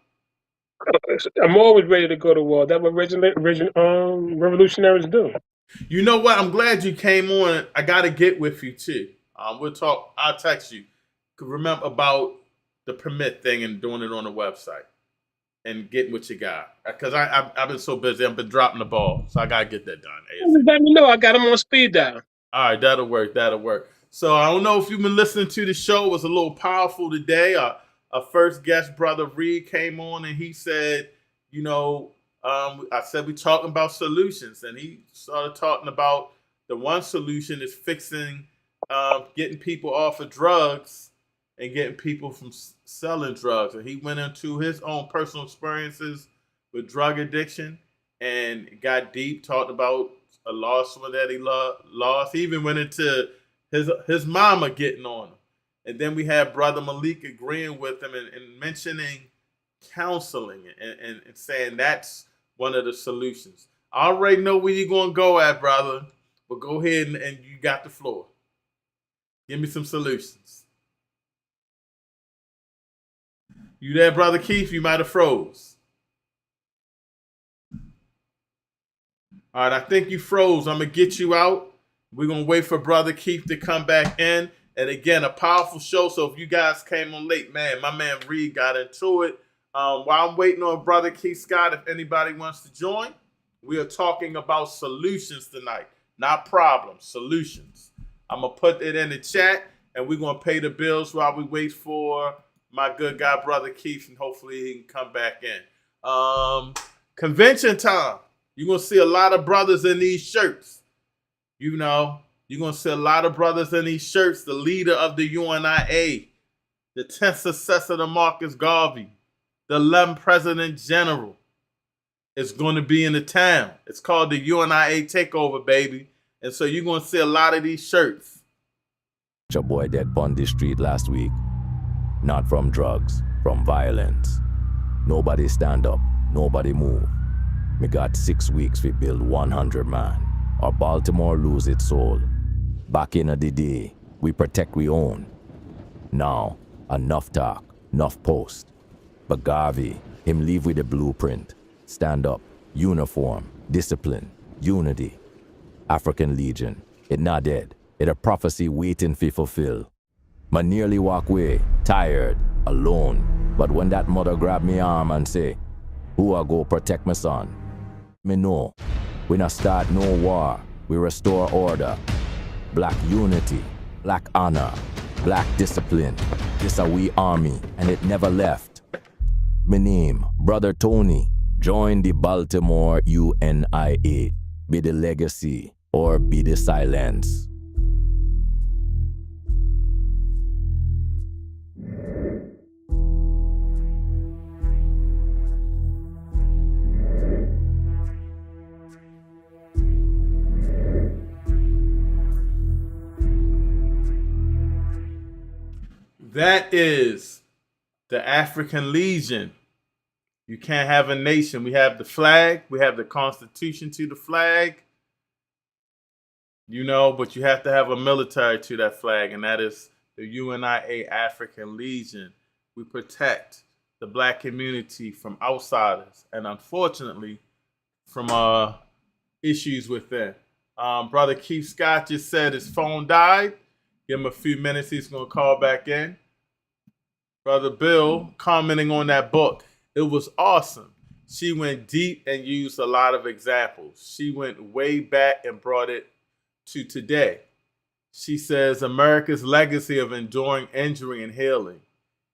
I'm always ready to go to war. That's what revolutionaries do. You know what? I'm glad you came on. I gotta get with you too. We'll talk. I'll text you. Remember about the permit thing and doing it on the website and getting what you got. Because I've been so busy. I've been dropping the ball, so I gotta get that done. Let me know. I got them on speed dial. All right, that'll work. That'll work. So I don't know if you've been listening to the show. It was a little powerful today. Our first guest, Brother Reed, came on and he said, you know, I said we talking about solutions, and he started talking about the one solution is fixing, getting people off of drugs and getting people from selling drugs. And he went into his own personal experiences with drug addiction and got deep, talked about a lost one that he lost. He even went into his mama getting on him. And then we had Brother Malik agreeing with him and mentioning counseling and saying that's one of the solutions. I already know where you're going to go at, brother, but go ahead and you got the floor. Give me some solutions. You there, Brother Keith? You might have froze. All right, I think you froze. I'm going to get you out. We're going to wait for Brother Keith to come back in. And again, a powerful show. So if you guys came on late, man, my man Reed got into it. While I'm waiting on Brother Keith Scott, if anybody wants to join, we are talking about solutions tonight. Not problems, solutions. I'm going to put it in the chat, and we're going to pay the bills while we wait for my good guy, Brother Keith, and hopefully he can come back in. Convention time. You're going to see a lot of brothers in these shirts. You know, you're going to see a lot of brothers in these shirts. The leader of the UNIA, the 10th successor to Marcus Garvey, the 11th President General is going to be in the town. It's called the UNIA Takeover, baby. And so you're going to see a lot of these shirts. Your boy dead on the street last week. Not from drugs, from violence. Nobody stand up, nobody move. Me got 6 weeks we build 100 man. Or Baltimore lose its soul. Back in the day, we protect we own. Now, enough talk, enough post. But Garvey, him leave with a blueprint. Stand up, uniform, discipline, unity. African Legion, it not dead. It a prophecy waiting for fulfill. Ma nearly walk away, tired, alone. But when that mother grab me arm and say, who I go protect my son? Me know, we not start no war, we restore order. Black unity, black honor, black discipline. This a we army, and it never left. Me name, Brother Tony. Join the Baltimore UNIA. Be the legacy or be the silence. That is the African Legion. You can't have a nation. We have the flag. We have the Constitution to the flag. You know, but you have to have a military to that flag, and that is the UNIA African Legion. We protect the black community from outsiders and, unfortunately, from issues within. Brother Keith Scott just said his phone died. Give him a few minutes. He's going to call back in. Brother Bill commenting on that book. It was awesome. She went deep and used a lot of examples. She went way back and brought it to today. She says, America's legacy of enduring injury and healing.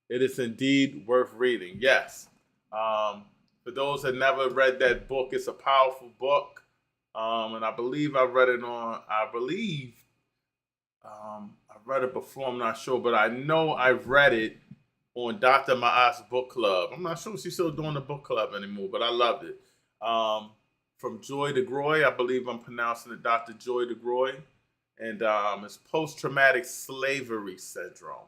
It is indeed worth reading. Yes. For those that never read that book, it's a powerful book. And I believe I read it I've read it before, I'm not sure, but I know I've read it on Dr. Ma'as book club. I'm not sure if she's still doing the book club anymore, but I loved it. From Joy DeGroy, I believe I'm pronouncing it Dr. Joy DeGroy. And it's post-traumatic slavery syndrome.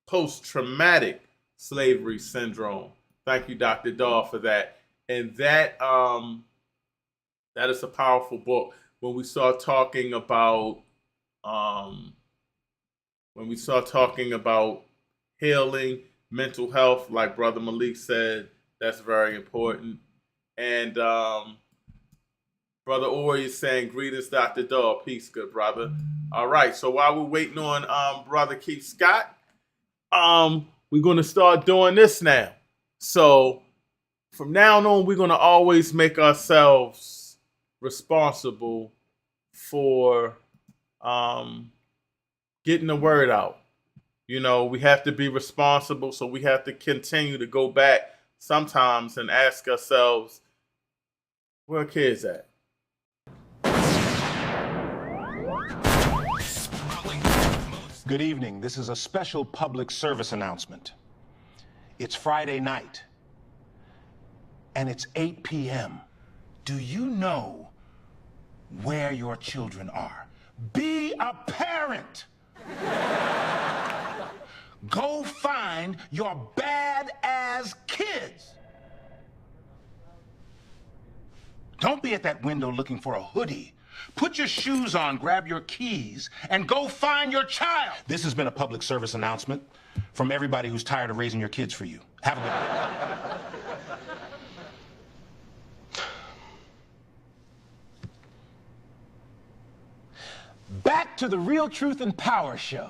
Post-traumatic slavery syndrome. Thank you, Dr. Dahl, for that. And that That is a powerful book. When we start talking about healing, mental health, like Brother Malik said, that's very important. And Brother Ori is saying, greetings, Dr. Dawg. Peace, good brother. All right, so while we're waiting on Brother Keith Scott, we're going to start doing this now. So from now on, we're going to always make ourselves responsible for getting the word out. You know, we have to be responsible, so we have to continue to go back sometimes and ask ourselves, where are kids at? Good evening. This is a special public service announcement. It's Friday night, and it's 8 p.m. Do you know where your children are? Be a parent. Go find your bad-ass kids. Don't be at that window looking for a hoodie. Put your shoes on, grab your keys, and go find your child. This has been a public service announcement from everybody who's tired of raising your kids for you. Have a good night. Back to the Real Truth and Power Show.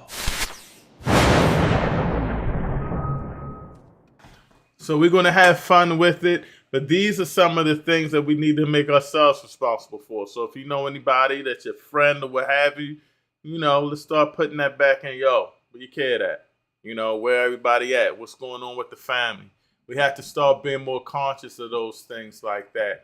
So we're going to have fun with it, but these are some of the things that we need to make ourselves responsible for. So if you know anybody that's your friend or what have you, you know, let's start putting that back in, where your kid at? You know, where everybody at? What's going on with the family? We have to start being more conscious of those things like that.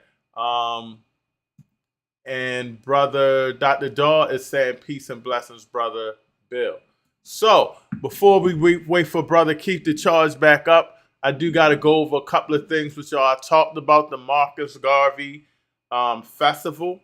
And Brother Dr. Dawg is saying peace and blessings, Brother Bill. So before we wait for Brother Keith to charge back up, I do got to go over a couple of things with y'all. I talked about the Marcus Garvey festival.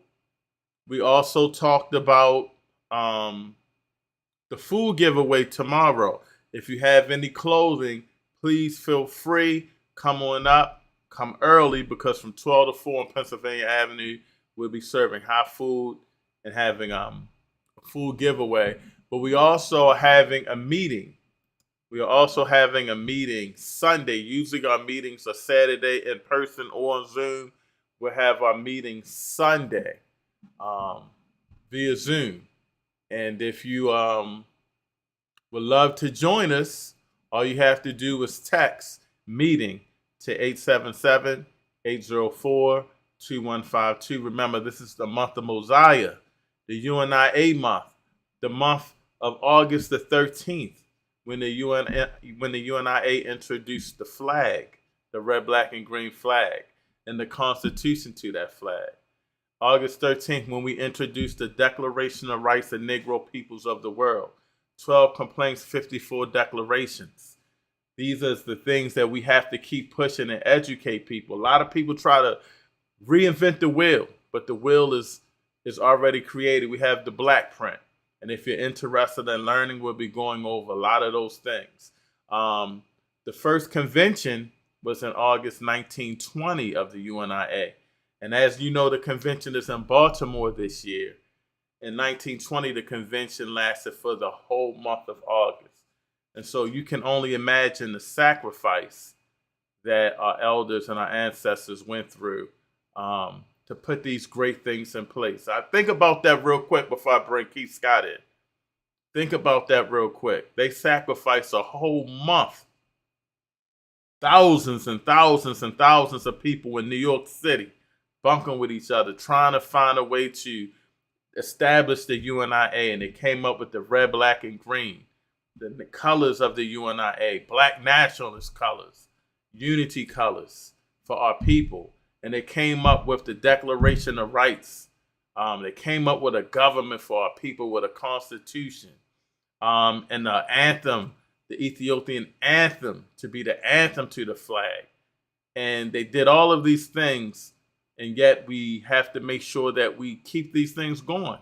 We also talked about the food giveaway tomorrow. If you have any clothing, please feel free. Come on up. Come early, because from 12 to 4 on Pennsylvania Avenue, we'll be serving hot food and having a food giveaway. But we also are having a meeting. We are also having a meeting Sunday. Usually our meetings are Saturday in person or on Zoom. We'll have our meeting Sunday via Zoom. And if you would love to join us, all you have to do is text meeting to 877-804-2152. Remember, this is the month of Mosiah, the UNIA month, the month of August the 13th. When the UNIA introduced the flag, the red, black, and green flag, and the Constitution to that flag. August 13th, when we introduced the Declaration of Rights of Negro Peoples of the World. 12 complaints, 54 declarations. These are the things that we have to keep pushing and educate people. A lot of people try to reinvent the wheel, but the wheel is already created. We have the black print. And if you're interested in learning, we'll be going over a lot of those things. The first convention was in August 1920 of the UNIA. And as you know, the convention is in Baltimore this year. In 1920, the convention lasted for the whole month of August. And so you can only imagine the sacrifice that our elders and our ancestors went through to put these great things in place. I think about that real quick before I bring Keith Scott in. Think about that real quick. They sacrificed a whole month. Thousands and thousands and thousands of people in New York City bunking with each other, trying to find a way to establish the UNIA. And they came up with the red, black, and green, the colors of the UNIA, black nationalist colors, unity colors for our people. And they came up with the Declaration of Rights. They came up with a government for our people, with a constitution. And the anthem, the Ethiopian anthem, to be the anthem to the flag. And they did all of these things, and yet we have to make sure that we keep these things going.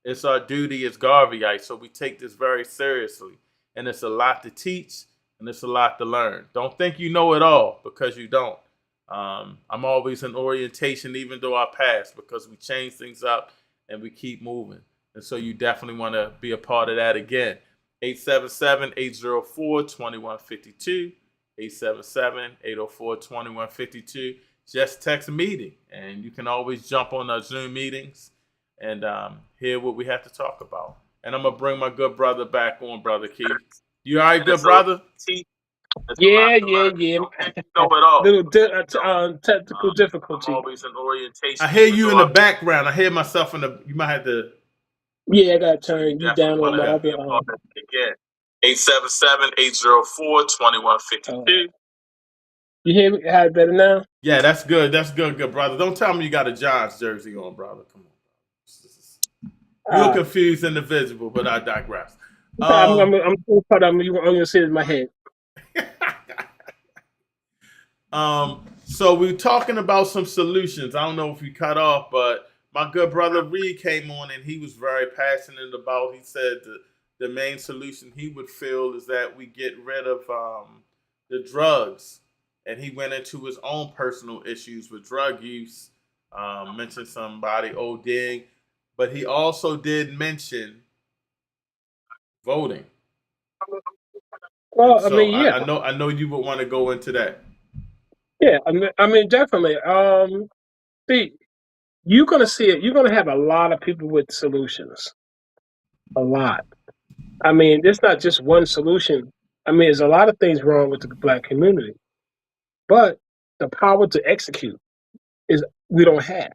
It's our duty as Garveyites, so we take this very seriously. And it's a lot to teach, and it's a lot to learn. Don't think you know it all, because you don't. I'm always in orientation, even though I pass, because we change things up and we keep moving. And so you definitely want to be a part of that again. 877-804-2152. 877-804-2152. Just text meeting, and you can always jump on our Zoom meetings and hear what we have to talk about. And I'm going to bring my good brother back on, Brother Keith. You all right, good brother? Yeah. Know it all. Little technical difficulty. I'm always in orientation. I hear you in the background. I hear myself in the. You might have to. Yeah, I got to turn you down on my other. Again. 877-804-2152. You hear me? How better now? Yeah, that's good. That's good, brother. Don't tell me you got a Giants jersey on, brother. Come on. You're a confused individual, but I digress. I'm so proud of you. I'm gonna sit in my head. So we're talking about some solutions. I don't know if we cut off, but my good brother Reed came on and he was very passionate about. He said the main solution he would feel is that we get rid of the drugs, and he went into his own personal issues with drug use. Mentioned somebody ODing, but he also did mention voting. Well, so I mean, yeah, I know you would want to go into that. Yeah, I mean, definitely. See, you're gonna see it. You're gonna have a lot of people with solutions. A lot. I mean, there's not just one solution. I mean, there's a lot of things wrong with the Black community, but the power to execute is we don't have.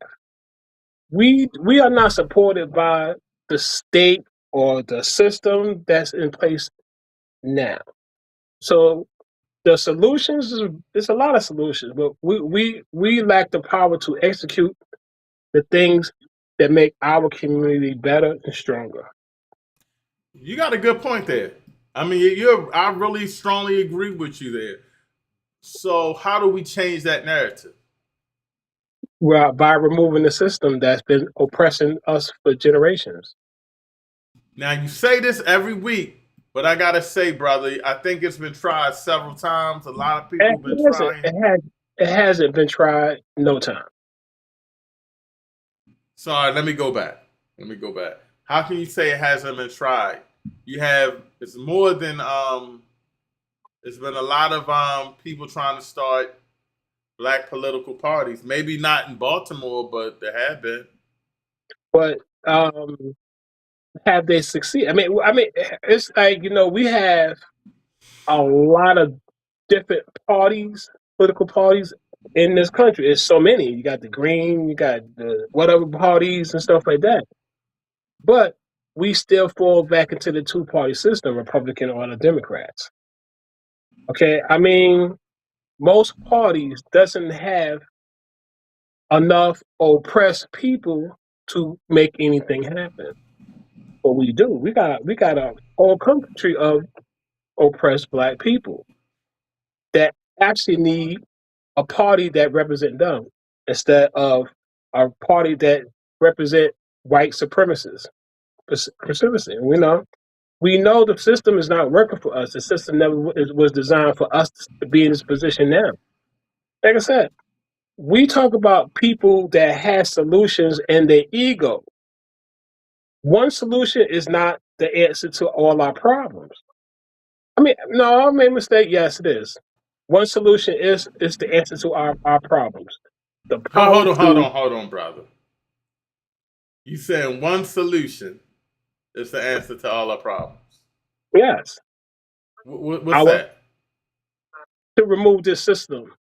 We are not supported by the state or the system that's in place now. So the solutions there's a lot of solutions, but we lack the power to execute the things that make our community better and stronger. You got a good point there. I mean, I really strongly agree with you there. So how do we change that narrative? Well, by removing the system that's been oppressing us for generations. Now you say this every week, but I gotta say, brother, I think it's been tried several times. A lot of people have been trying. It hasn't been tried no time. Sorry, let me go back. How can you say it hasn't been tried? It's more than it's been a lot of people trying to start Black political parties. Maybe not in Baltimore, but there have been. But have they succeeded? I mean, it's like, we have a lot of different parties, political parties in this country. There's so many. You got the Green, you got the whatever parties and stuff like that. But we still fall back into the two-party system, Republican or the Democrats. Okay, I mean, most parties doesn't have enough oppressed people to make anything happen. But we do. We got a whole country of oppressed Black people that actually need a party that represent them instead of a party that represent white supremacists. We know the system is not working for us. The system never was designed for us to be in this position now. Like I said, we talk about people that have solutions and their ego. One solution is not the answer to all our problems. I mean, no, I made a mistake. Yes, it is. One solution is the answer to our problems. The power Hold on, brother. You saying one solution is the answer to all our problems? Yes. What's that? To remove this system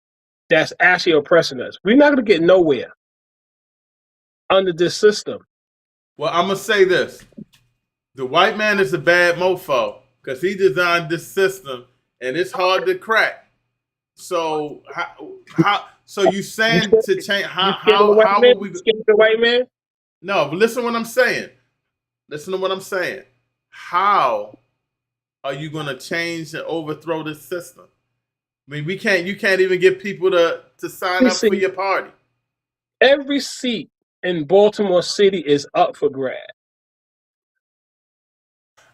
that's actually oppressing us. We're not going to get nowhere under this system. Well, I'm going to say this. The white man is a bad mofo because he designed this system and it's hard to crack. So so you saying to change how will we the white man? No, but listen to what I'm saying. How are you going to change and overthrow this system? I mean, you can't even get people to sign up for your party. Every seat in Baltimore City is up for grab.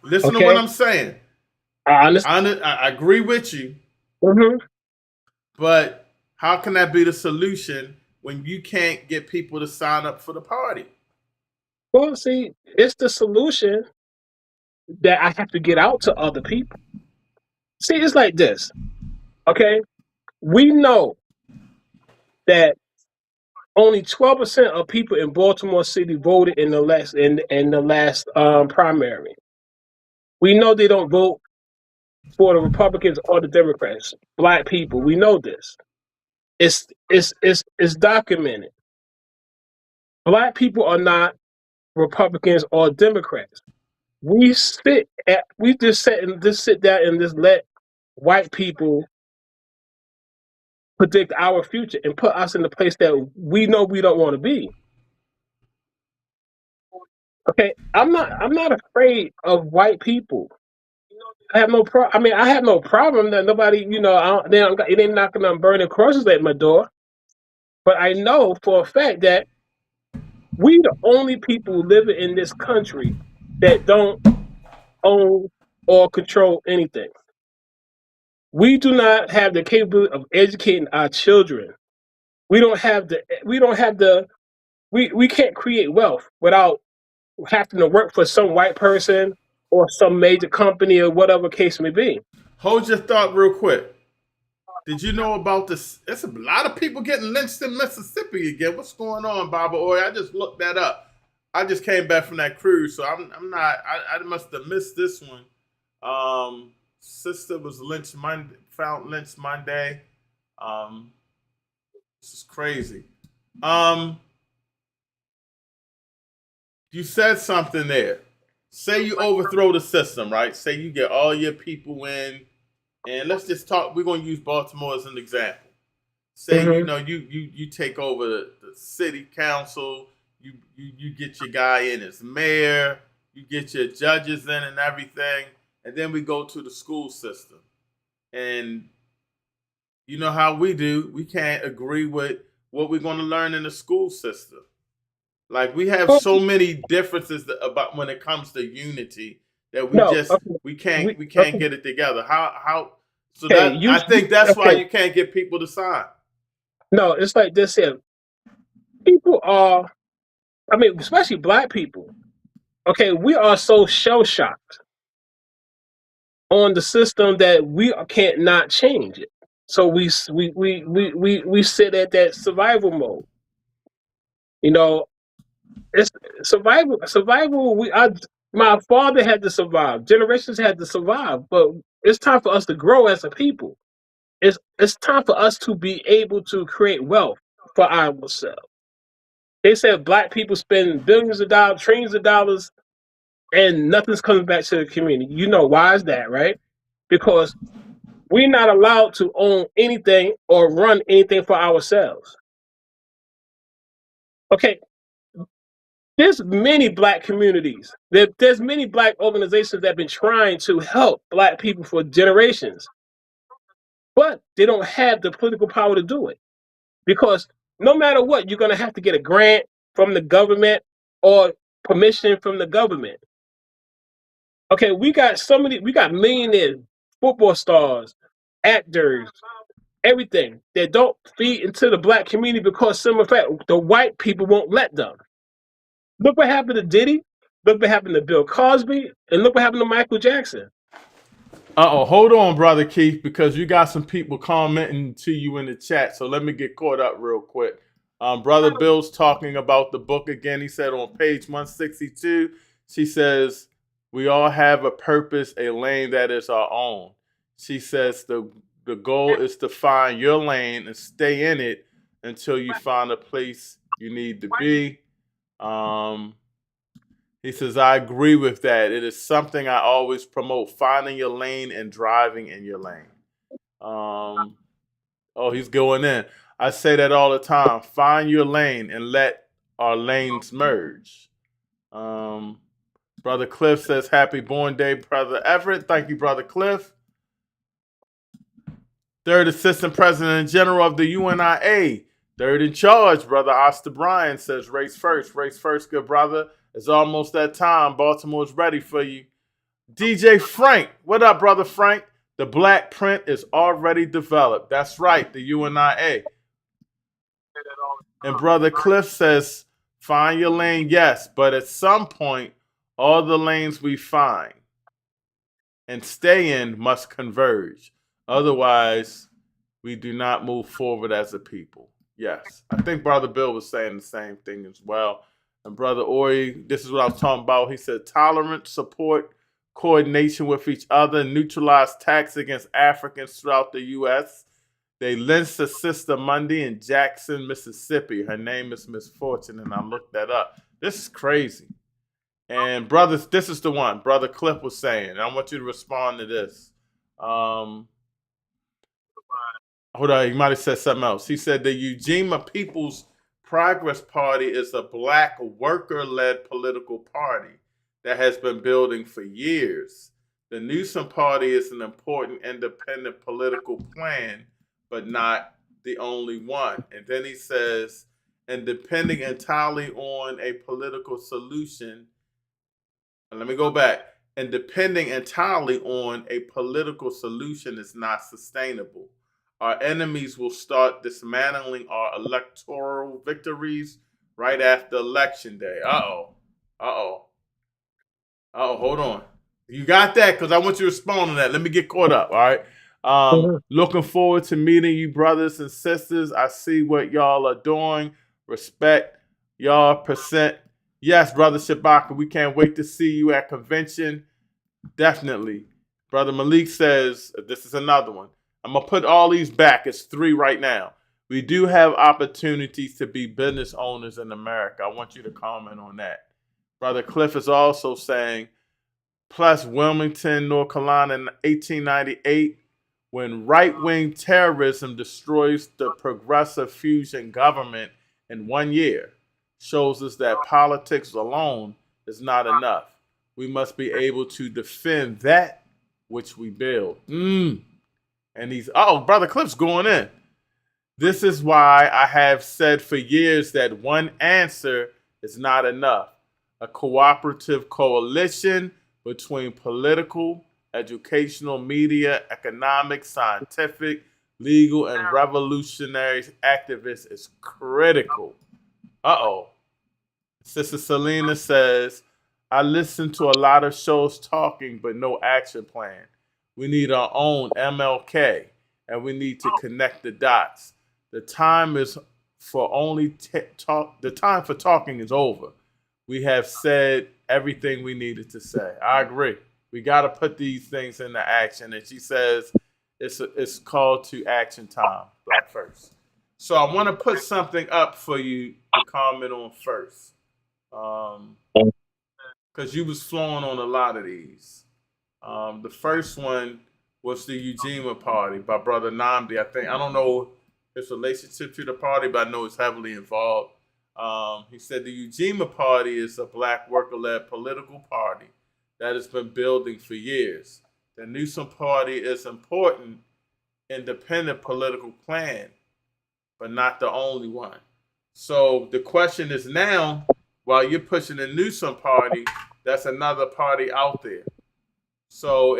Listen to what I'm saying. I understand. I agree with you. Mm-hmm. But How can that be the solution when you can't get people to sign up for the party? Well, see, it's the solution that I have to get out to other people. See, it's like this, okay? We know that only 12% of people in Baltimore City voted in the last primary. We know they don't vote for the Republicans or the Democrats. Black people, we know this. It's documented. Black people are not Republicans or Democrats. We just sit down and just let white people predict our future and put us in the place that we know we don't want to be. Okay, I'm not afraid of white people. I have no I have no problem that nobody, it ain't knocking on burning crosses at my door. But I know for a fact that we the only people living in this country that don't own or control anything. We do not have the capability of educating our children. We can't create wealth without having to work for some white person or some major company or whatever case may be. Hold your thought real quick. Did you know about this? There's a lot of people getting lynched in Mississippi again. What's going on, Baba Oy? I just looked that up. I just came back from that cruise, so I'm not. I must have missed this one. Sister was found lynched Monday. This is crazy. You said something there. Say you overthrow the system, right? Say you get all your people in, and let's just talk. We're going to use Baltimore as an example. Say you take over the city council. You get your guy in as mayor. You get your judges in and everything, and then we go to the school system. And you know how we do. We can't agree with what we're going to learn in the school system. Like we have so many differences about when it comes to unity that we can't get it together. How? So I think that's why you can't get people to sign. No, it's like this here. People are, especially black people. Okay, we are so shell shocked on the system that we can't not change it. So we sit at that survival mode. It's survival. My father had to survive. Generations had to survive. But it's time for us to grow as a people. It's time for us to be able to create wealth for ourselves. They said black people spend billions of dollars, trillions of dollars, and nothing's coming back to the community. You know why is that, right? Because we're not allowed to own anything or run anything for ourselves. Okay. There's many black communities. There's many black organizations that have been trying to help black people for generations. But they don't have the political power to do it. Because no matter what, you're going to have to get a grant from the government or permission from the government. Okay, we got millionaires, football stars, actors, everything that don't feed into the black community because some fact the white people won't let them. Look what happened to Diddy. Look what happened to Bill Cosby. And look what happened to Michael Jackson. Hold on, Brother Keith, because you got some people commenting to you in the chat. So let me get caught up real quick. Brother Bill's talking about the book again. He said on page 162, she says, we all have a purpose, a lane that is our own. She says the goal is to find your lane and stay in it until you find a place you need to be. He says, I agree with that. It is something I always promote, finding your lane and driving in your lane. He's going in. I say that all the time. Find your lane and let our lanes merge. Brother Cliff says, happy born day, Brother Everett. Thank you, Brother Cliff. Third Assistant President General of the UNIA. Third in charge, Brother Oster Bryan says, race first, good brother. It's almost that time. Baltimore's ready for you. DJ Frank, what up, Brother Frank? The black print is already developed. That's right, the UNIA. And Brother Cliff says, find your lane, yes, but at some point, all the lanes we find and stay in must converge. Otherwise, we do not move forward as a people. Yes. I think Brother Bill was saying the same thing as well. And Brother Ori, this is what I was talking about. He said tolerance, support, coordination with each other, neutralize attacks against Africans throughout the U.S. They lynched a sister Monday in Jackson, Mississippi. Her name is Miss Fortune, and I looked that up. This is crazy. And brothers, this is the one. Brother Cliff was saying, and I want you to respond to this. Hold on, he might have said something else. He said the Ujima People's Progress Party is a black worker-led political party that has been building for years. The Newsom Party is an important independent political plan, but not the only one. And then he says, and depending entirely on a political solution, and let me go back, and depending entirely on a political solution is not sustainable. Our enemies will start dismantling our electoral victories right after Election Day. Hold on. You got that? Because I want you to respond to that. Let me get caught up, all right? Looking forward to meeting you, brothers and sisters. I see what y'all are doing. Respect y'all percent. Yes, Brother Shabaka, we can't wait to see you at convention. Definitely. Brother Malik says, this is another one. I'm going to put all these back. It's 3 right now. We do have opportunities to be business owners in America. I want you to comment on that. Brother Cliff is also saying, plus Wilmington, North Carolina in 1898, when right-wing terrorism destroys the progressive fusion government in 1 year, shows us that politics alone is not enough. We must be able to defend that which we build. And he's, Brother Cliff's going in. This is why I have said for years that one answer is not enough. A cooperative coalition between political, educational, media, economic, scientific, legal, and revolutionary activists is critical. Sister Selena says, I listen to a lot of shows talking, but no action plan. We need our own MLK, and we need to connect the dots. The time is for the time for talking is over. We have said everything we needed to say. I agree. We got to put these things into action. And she says it's called to action time, Black First. So I want to put something up for you to comment on first, because you was flowing on a lot of these. The first one was the Ujima Party by Brother Namdi. I don't know his relationship to the party, but I know it's heavily involved. He said the Ujima Party is a black worker-led political party that has been building for years. The Newsom Party is important, independent political plan, but not the only one. So the question is now, while you're pushing the Newsom Party, that's another party out there. So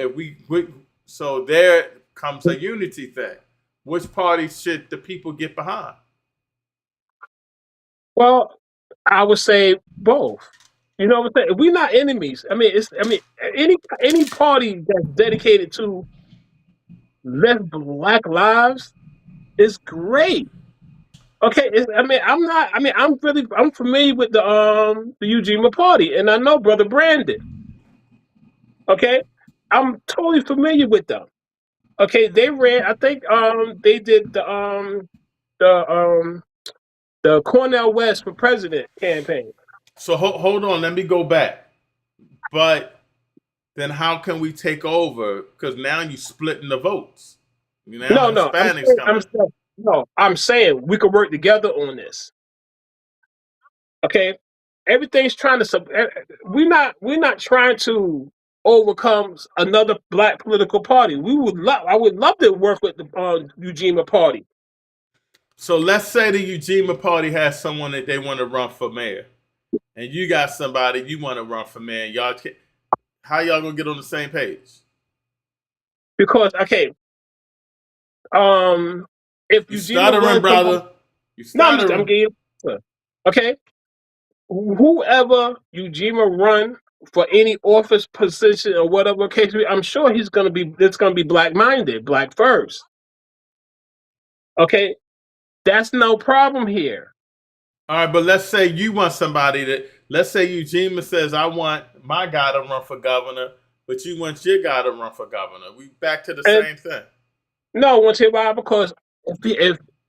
so there comes a unity thing. Which party should the people get behind? Well, I would say both. You know what I'm saying? We're not enemies. Any party that's dedicated to less black lives is great. Okay, I'm familiar with the Ujima Party, and I know Brother Brandon. Okay, I'm totally familiar with them. Okay, they ran. I think they did the Cornel West for president campaign. So hold on, let me go back. But then how can we take over? Because now you're splitting the votes. I'm saying we could work together on this. Okay, everything's trying to. We're not trying to overcome another black political party. I would love to work with the Ujima Party. So let's say the Ujima Party has someone that they want to run for mayor, and you got somebody you want to run for mayor. How y'all gonna get on the same page? Because if you stuttering, brother, you stuttering. I'm Okay, whoever Ujima run for any office position or whatever case, I'm sure it's gonna be black minded, black first. Okay, that's no problem here. All right, but let's say you want somebody that, let's say Ujima says, I want my guy to run for governor, but you want your guy to run for governor. We back to the And same thing. no, I want to tell you why, because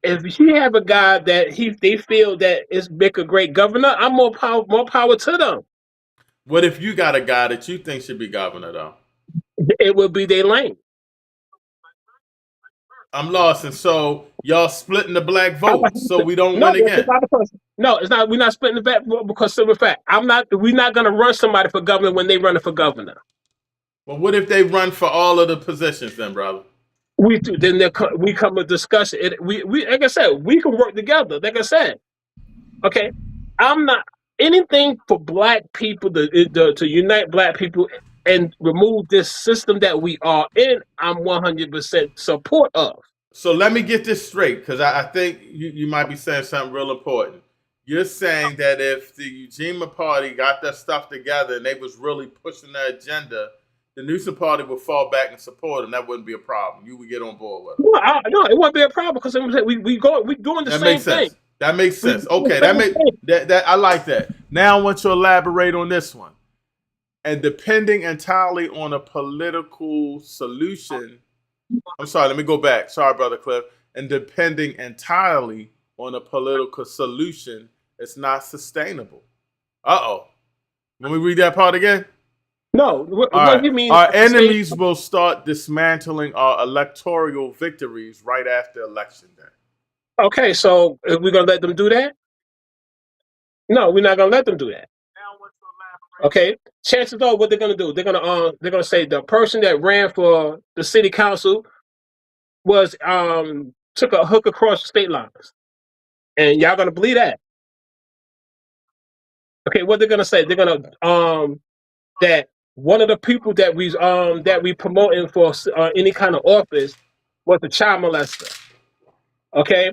if he have a guy that they feel that is make a great governor, I'm more power to them. What if you got a guy that you think should be governor, though? It will be their lane. I'm lost, and so y'all splitting the black How about vote, so we don't no, win it's again. not because no, it's not. We're not splitting the back because simple fact. We're not going to run somebody for governor when they running for governor. Well, what if they run for all of the positions, then, brother? We do. Then we come to discuss it. We like I said, we can work together. Like I said, okay. I'm not anything for black people to unite black people and remove this system that we are in. I'm 100% support of. So let me get this straight, because I think you might be saying something real important. You're saying that if the Ujima party got their stuff together and they was really pushing their agenda, the Newsom party would fall back and support them. That wouldn't be a problem. You would get on board with it. No, it won't be a problem because we doing the That same makes sense. thing. That makes We sense. doing Okay, the same thing. that I like that. Now I want you to elaborate on this one. And depending entirely on a political solution, I'm sorry, let me go back. Sorry, Brother Cliff. And depending entirely on a political solution, it's not sustainable. Uh-oh. Let me read that part again. No, what All do you right. mean? Our enemies will start dismantling our electoral victories right after election day. Okay, so are we gonna let them do that? No, we're not gonna let them do that. Okay, chances are, what they're gonna do, they're gonna say the person that ran for the city council was took a hook across the state lines, and y'all gonna believe that? Okay, what they're gonna say? They're gonna that one of the people that we promoting for any kind of office was a child molester. Okay,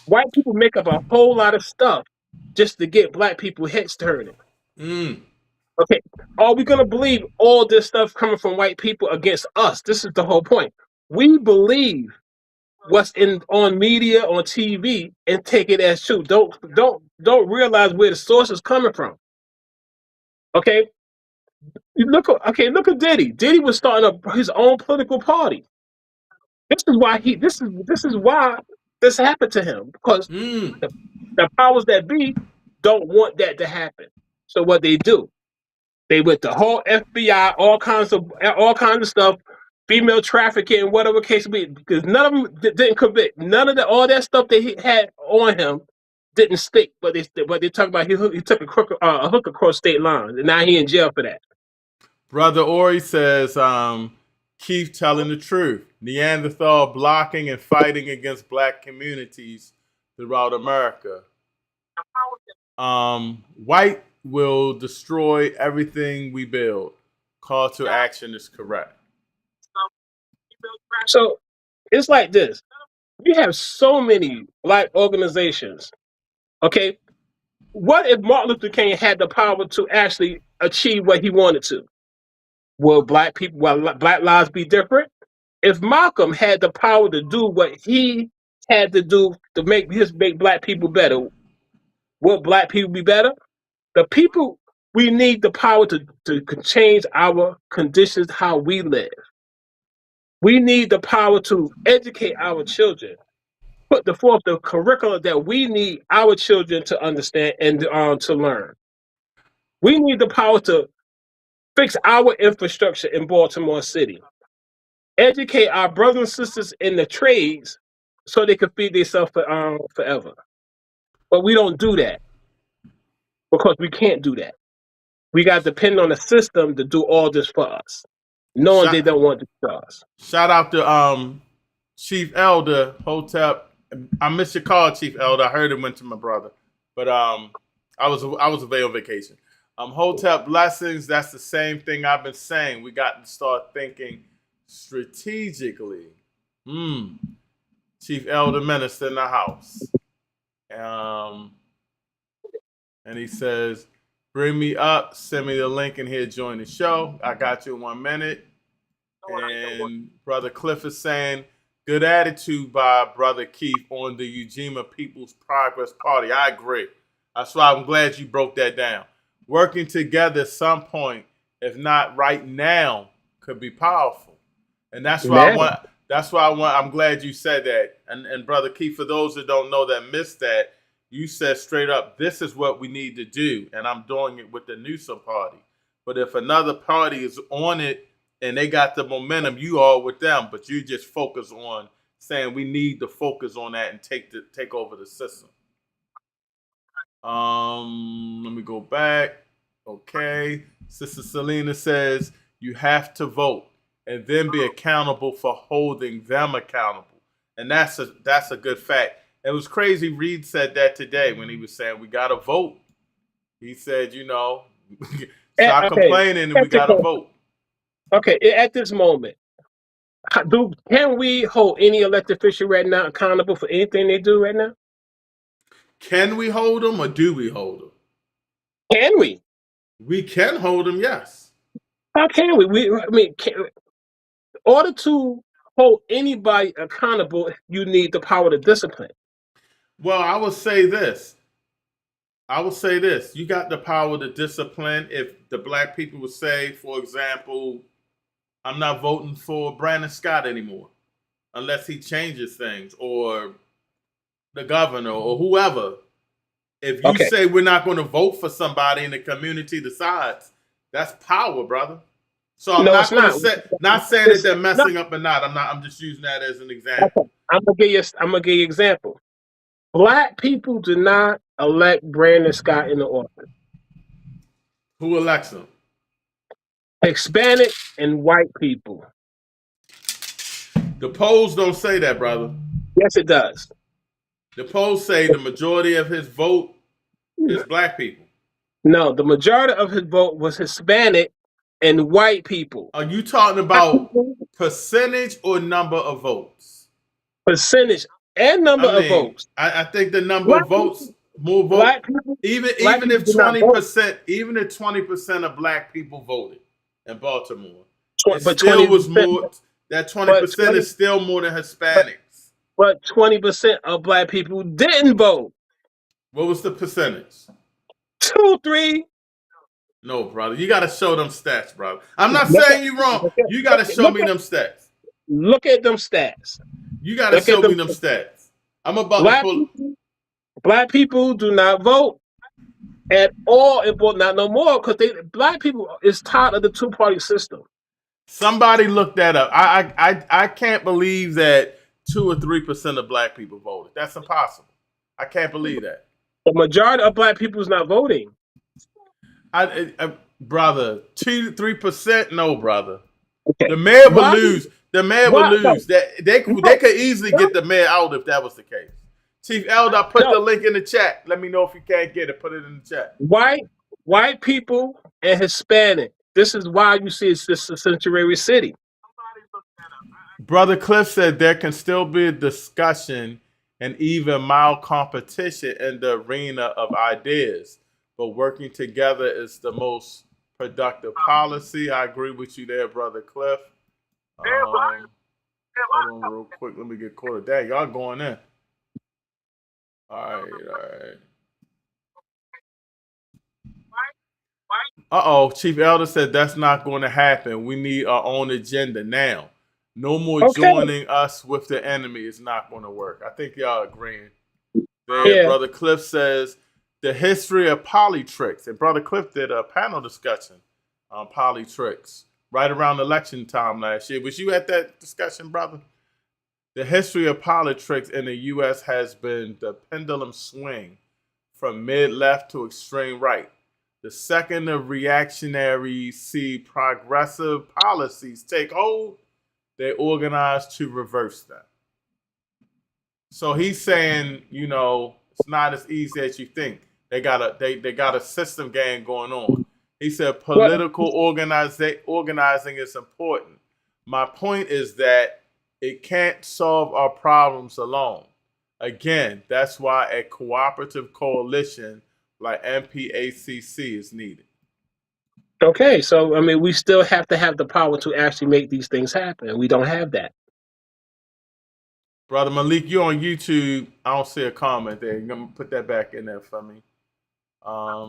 white people make up a whole lot of stuff just to get black people heads turning. Okay, are we gonna believe all this stuff coming from white people against us? This is the whole point. We believe what's on media, on TV, and take it as true. Don't realize where the source is coming from. Okay, look at Diddy. Diddy was starting his own political party. This is why this happened to him, because the powers that be don't want that to happen. So what they do, they with the whole FBI, all kinds of stuff, female trafficking, whatever case it be, because none of them didn't convict. None of all that stuff that he had on him didn't stick. But they talk about he took a hook across state lines, and now he in jail for that. Brother Ori says, Keith telling the truth. Neanderthal blocking and fighting against black communities throughout America. White will destroy everything we build. Call to action is correct. So it's like this. We have so many black organizations. Okay, what if Martin Luther King had the power to actually achieve what he wanted to? Will black lives be different? If Malcolm had the power to do what he had to do to make black people better, will black people be better? The people, we need the power to change our conditions, how we live. We need the power to educate our children, put forth the curriculum that we need our children to understand and to learn. We need the power to fix our infrastructure in Baltimore City, educate our brothers and sisters in the trades so they can feed themselves forever. But we don't do that because we can't do that. We got to depend on the system to do all this for us, knowing they don't want to do us. Shout out to Chief Elder Hotep. I missed your call, Chief Elder. I heard it went to my brother, but I was away on vacation. Hotep blessings. That's the same thing I've been saying. We got to start thinking strategically. Chief Elder Minister in the house. And he says, bring me up, send me the link in here, join the show. I got you in 1 minute. And Brother Cliff is saying, good attitude by Brother Keith on the Ujima People's Progress Party. I agree. That's why I'm glad you broke that down. Working together at some point, if not right now, could be powerful. And that's why I'm glad you said that. And Brother Keith, for those that don't know that missed that, you said straight up, this is what we need to do. And I'm doing it with the Newsom party. But if another party is on it and they got the momentum, you are with them. But you just focus on saying we need to focus on that and take over the system. Let me go back. Okay. Sister Selena says you have to vote and then be accountable for holding them accountable. And that's a good fact. It was crazy. Reed said that today when he was saying we got to vote. He said, stop complaining and we got to vote. Okay, at this moment, can we hold any elected official right now accountable for anything they do right now? Can we hold them or do we hold them? Can we? We can hold them, yes. How can we? In order to hold anybody accountable, you need the power to discipline. Well, I would say this. You got the power to discipline. If the black people would say, for example, I'm not voting for Brandon Scott anymore unless he changes things, or the governor or whoever. If you say we're not going to vote for somebody and the community decides, that's power, brother. So I'm not saying that they're messing up or not. I'm just using that as an example. I'm gonna give you an example. Black people do not elect Brandon Scott in the office. Who elects him? Hispanic and white people. The polls don't say that, brother. Yes, it does. The polls say the majority of his vote is black people. No, the majority of his vote was Hispanic and white people. Are you talking about percentage or number of votes? Percentage and number of votes. I think the number of votes, more votes. Even if 20% of black people voted in Baltimore, it still was more. That 20% is still more than Hispanics. But 20% of black people didn't vote. What was the percentage? 2, 3. No, brother. You got to show them stats, brother. I'm not saying you're wrong. You got to show me them stats. Look at them stats. You got to show me them stats. I'm about to pull. Black people do not vote at all. It vote not no more because black people is tired of the two-party system. Somebody look that up. I can't believe that 2 or 3% of black people voted. That's impossible. I can't believe that. The majority of black people is not voting. Brother, 2 to 3%? No, brother. Okay. The mayor will lose. The mayor will lose. They could easily get the mayor out if that was the case. Chief Elder, put the link in the chat. Let me know if you can't get it. Put it in the chat. White people and Hispanic. This is why you see it's just a sanctuary city. Brother Cliff said there can still be a discussion and even mild competition in the arena of ideas, but working together is the most productive policy. I agree with you there, Brother Cliff. Hold on real quick. Let me get caught. Dang, y'all going in. All right. Chief Elder said that's not going to happen. We need our own agenda now. No more joining us with the enemy is not going to work. I think y'all agreeing. There, Brother Cliff says the history of politricks. And Brother Cliff did a panel discussion on politricks right around election time last year. Was you at that discussion, brother? The history of politricks in the U.S. has been the pendulum swing from mid-left to extreme right. The second the reactionaries see progressive policies take hold, they organize to reverse them. So he's saying, it's not as easy as you think. They got a system game going on. He said political organizing is important. My point is that it can't solve our problems alone. Again, that's why a cooperative coalition like MPACC is needed. Okay, so I mean, we still have to have the power to actually make these things happen. We don't have that. Brother Malik, you on YouTube. I don't see a comment there. You're going to put that back in there for me.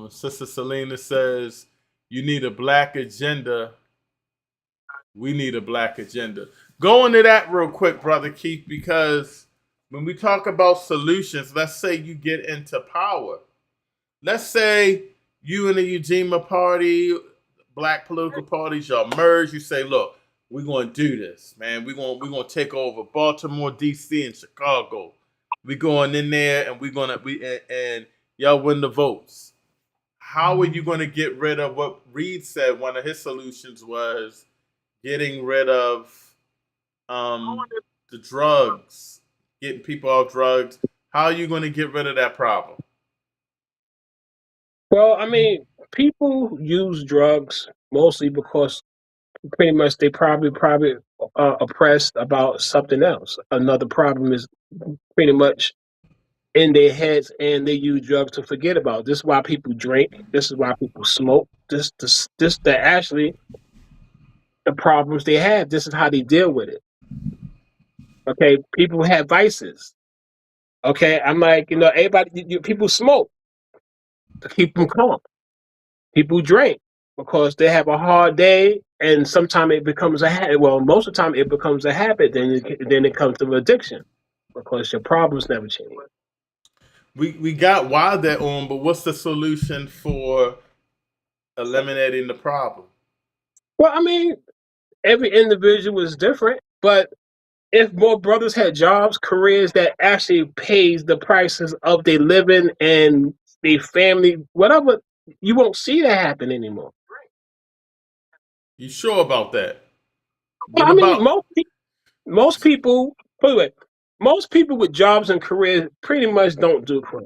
Sister Selena says, you need a black agenda. We need a black agenda. Go into that real quick, Brother Keith, because when we talk about solutions, let's say you get into power. Let's say you and the Ujima party, black political parties, y'all merge. You say, look, we're going to do this, man. We're going to take over Baltimore, D.C., and Chicago. We're going in there, and and y'all win the votes. How are you going to get rid of what Reed said? One of his solutions was getting rid of the drugs, getting people off drugs. How are you going to get rid of that problem? Well, I mean, people use drugs mostly because pretty much they probably oppressed about something else. Another problem is pretty much in their heads, and they use drugs to forget about. This is why people drink. This is why people smoke. This that actually the problems they have. This is how they deal with it. Okay, people have vices. Okay, I'm like, everybody, people smoke to keep them calm. People drink because they have a hard day, and sometimes it becomes a habit. Well, most of the time it becomes a habit. Then it comes to addiction because your problems never change. We got why they're on, but what's the solution for eliminating the problem? Well, I mean, every individual is different, but if more brothers had jobs, careers that actually pays the prices of their living and their family, whatever, you won't see that happen anymore. You sure about that? Well, What I mean, about most people, by the way, most people with jobs and careers pretty much don't do crime.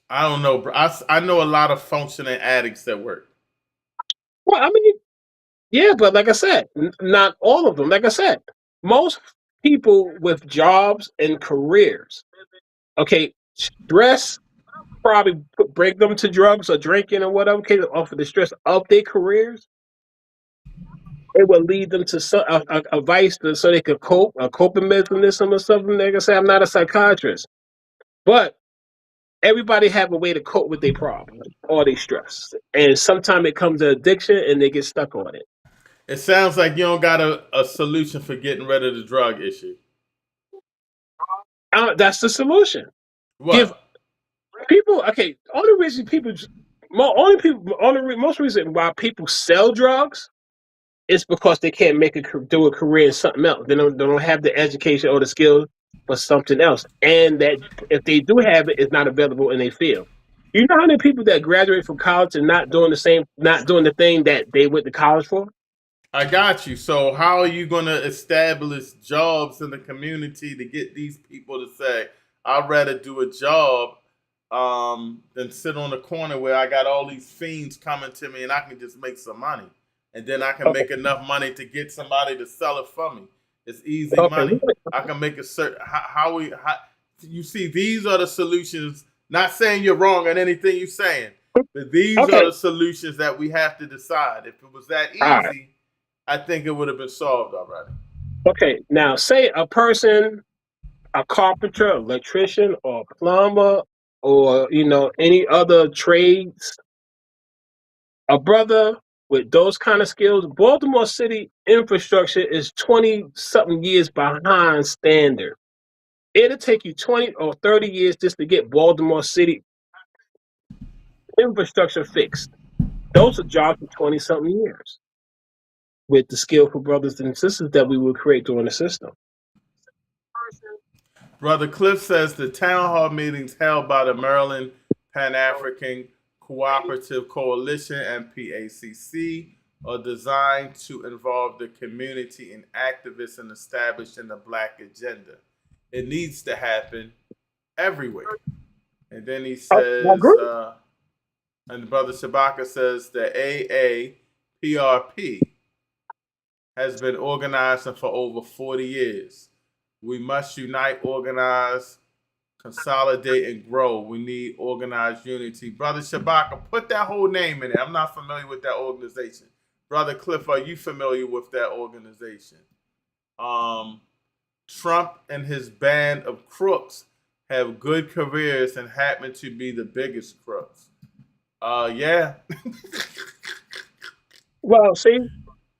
I don't know, bro. I know a lot of functioning addicts that work. Well, I mean, yeah, but like I said, not all of them. Like I said, most people with jobs and careers, okay, stress probably break them to drugs or drinking or whatever, okay, off of the stress of their careers. It will lead them to a vice so they could cope, a coping mechanism or something. Like I say, I'm not a psychiatrist, but everybody have a way to cope with their problems or their stress. And sometimes it comes to addiction and they get stuck on it. It sounds like you don't got a solution for getting rid of the drug issue. That's the solution. What? Give people, okay, most reason why people sell drugs is because they can't do a career in something else. They don't have the education or the skills for something else. And that if they do have it, it's not available in their field. You know how many people that graduate from college and not doing the thing that they went to college for? I got you. So how are you going to establish jobs in the community to get these people to say, I'd rather do a job than sit on the corner where I got all these fiends coming to me and I can just make some money. And then I can make enough money to get somebody to sell it for me. It's easy money. I can make a certain how you see, these are the solutions. Not saying you're wrong on anything you're saying, but these are the solutions that we have to decide. If it was that easy, I think it would have been solved already. Okay, now say a person, a carpenter, electrician, or plumber, or any other trades, a brother with those kind of skills. Baltimore City infrastructure is 20-something years behind standard. It'll take you 20 or 30 years just to get Baltimore City infrastructure fixed. Those are jobs for 20-something years with the skillful brothers and sisters that we will create during the system. Brother Cliff says the town hall meetings held by the Maryland Pan-African Cooperative Coalition and PACC are designed to involve the community and activists in establishing the Black agenda. It needs to happen everywhere. And then he says, and Brother Shabaka says the AAPRP has been organizing for over 40 years. We must unite, organize, consolidate and grow. We need organized unity. Brother Shabaka, put that whole name in it. I'm not familiar with that organization. Brother Cliff, are you familiar with that organization? Trump and his band of crooks have good careers and happen to be the biggest crooks. Yeah. Well, see,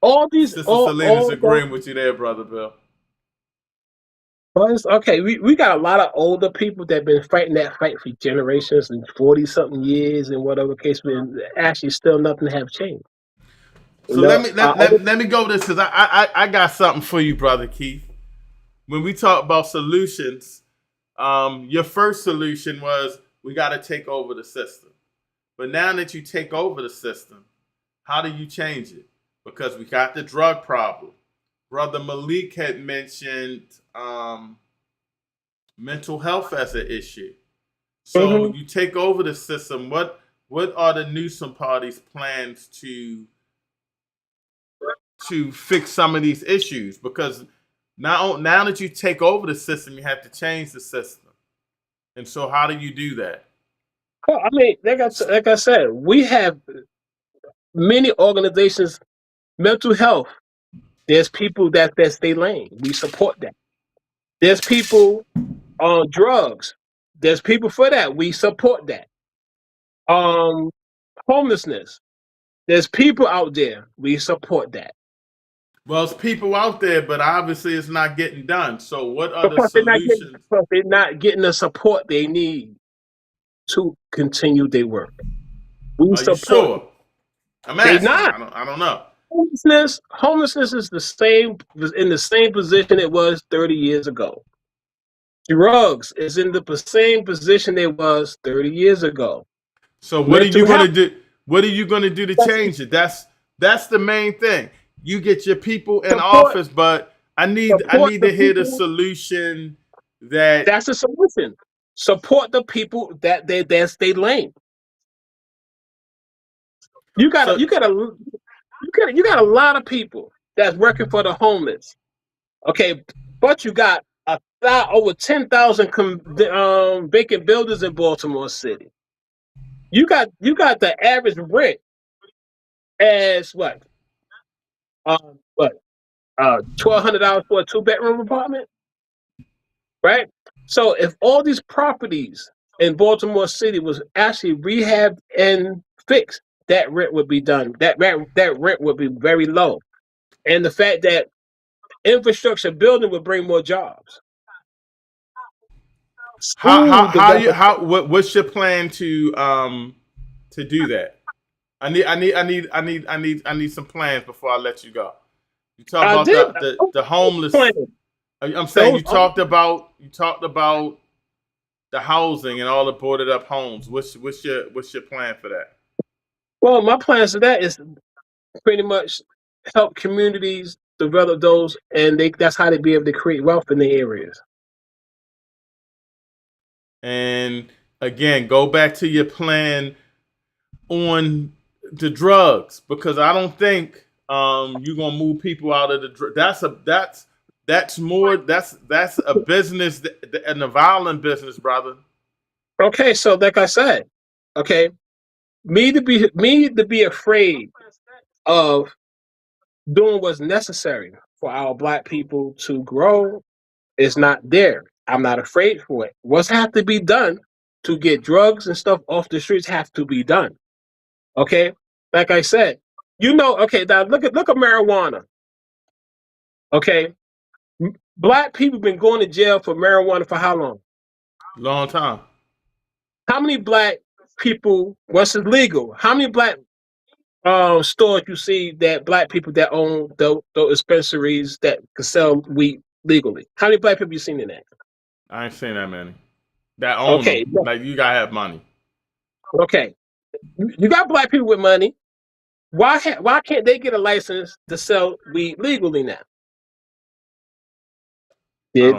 all these, Sister Selena's agreeing with you there, Brother Bill. Well, okay, we got a lot of older people that have been fighting that fight for generations and 40-something years and whatever case, but actually still nothing have changed. So let me go with this, because I got something for you, Brother Keith. When we talk about solutions, your first solution was we got to take over the system. But now that you take over the system, how do you change it? Because we got the drug problem. Brother Malik had mentioned mental health as an issue. So you take over the system. What are the Newsom party's plans to fix some of these issues? Because now that you take over the system, you have to change the system. And so how do you do that? Well, I mean, like I said, we have many organizations, mental health. There's people that stay lane. We support that. There's people on drugs. There's people for that. We support that. Homelessness. There's people out there. We support that. Well, it's people out there, but obviously it's not getting done. So what are the solutions? They're not getting the support they need to continue their work. We Are you sure? I'm asking. Not. I don't know. Homelessness is in the same position it was 30 years ago. Drugs is in the same position it was 30 years ago. So what are you going to do? What are you going to do to change it? That's the main thing. You get your people in office, but I need to hear the solution. That's the solution. Support the people that stay lane. You got a lot of people that's working for the homeless. Okay, but you got over 10,000 vacant buildings in Baltimore City. You got the average rent as what? $1,200 for a 2-bedroom apartment, right? So if all these properties in Baltimore City was actually rehabbed and fixed, that rent would be done. That rent would be very low, and the fact that infrastructure building would bring more jobs. What's your plan to do that? I need some plans before I let you go. You talk about the homeless. I'm saying you talked about the housing and all the boarded up homes. What's your plan for that? Well, my plans for that is pretty much help communities develop those, and that's how they be able to create wealth in the areas. And again, go back to your plan on the drugs, because I don't think you're gonna move people out of the drug. That's a business and a violent business, brother. Okay, so like I said, okay, me to be afraid of doing what's necessary for our Black people to grow is not there. I'm not afraid for it. What's have to be done to get drugs and stuff off the streets have to be done. Okay, like I said, okay, now look at marijuana. Okay, Black people been going to jail for marijuana for how long? Long time. How many Black people, once it's legal, how many Black stores you see that Black people that own those dispensaries that can sell weed legally? How many Black people you seen in that? I ain't seen that many. That own them. Like, you gotta have money. Okay, you got Black people with money. Why can't they get a license to sell weed legally now? Yeah,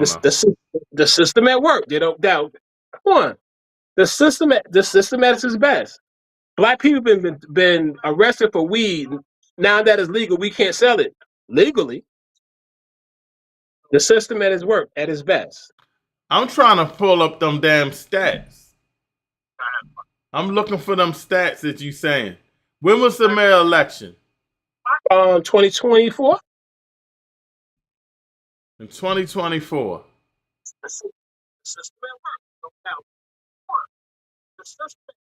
the system at work. They don't doubt. Come on, the system at its best. Black people been arrested for weed. Now that it's legal, we can't sell it legally. The system at its work at its best. I'm trying to pull up them damn stats. I'm looking for them stats that you saying. When was the mayor election? 2024. In 2024.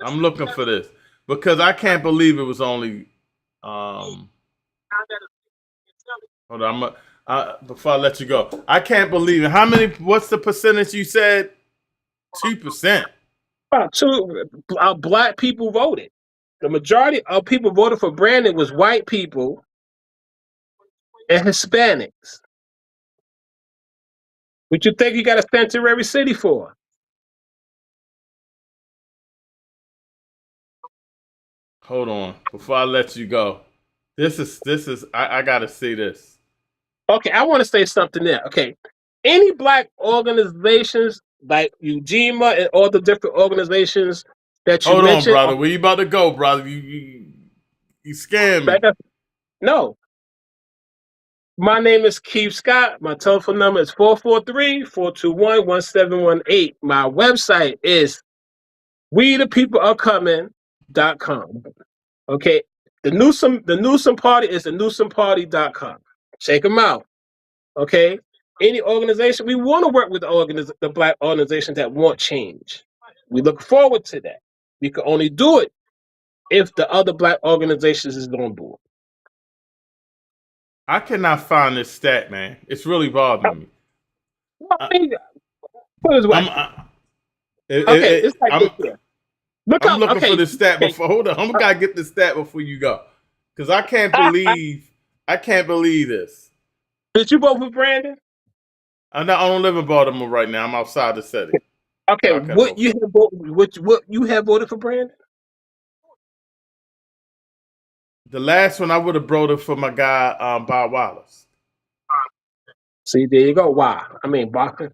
I'm looking for this because I can't believe it was only. Hold on, before I let you go, I can't believe it. How many? What's the percentage you said? 2%. Black people voted. The majority of people voted for Brandon was white people and Hispanics. What you think you got a sanctuary city for? Hold on, before I let you go, this is. I gotta see this. Okay, I want to say something there. Okay, any black organizations like UGMA and all the different organizations that you Hold on, mentioned. brother. Where you about to go, brother? You scam me. No. My name is Keith Scott. My telephone number is 443-421-1718. My website is wethepeoplearecoming.com. Okay. The Newsom Party is the NewsomParty.com. Check them out. Okay. Any organization, we want to work with the black organizations that want change. We look forward to that. We can only do it if the other black organizations is on board. I cannot find this stat, man. It's really bothering me. Put it way. It's like this here. I'm looking for the stat before. Hold on, I'm gotta get the stat before you go, because I can't believe this. Did you vote for Brandon? I don't live in Baltimore right now. I'm outside the city. Okay, So what you have voted for Brandon? The last one I would have voted for my guy Bob Wallace. See, there you go. Why? I mean, Boston.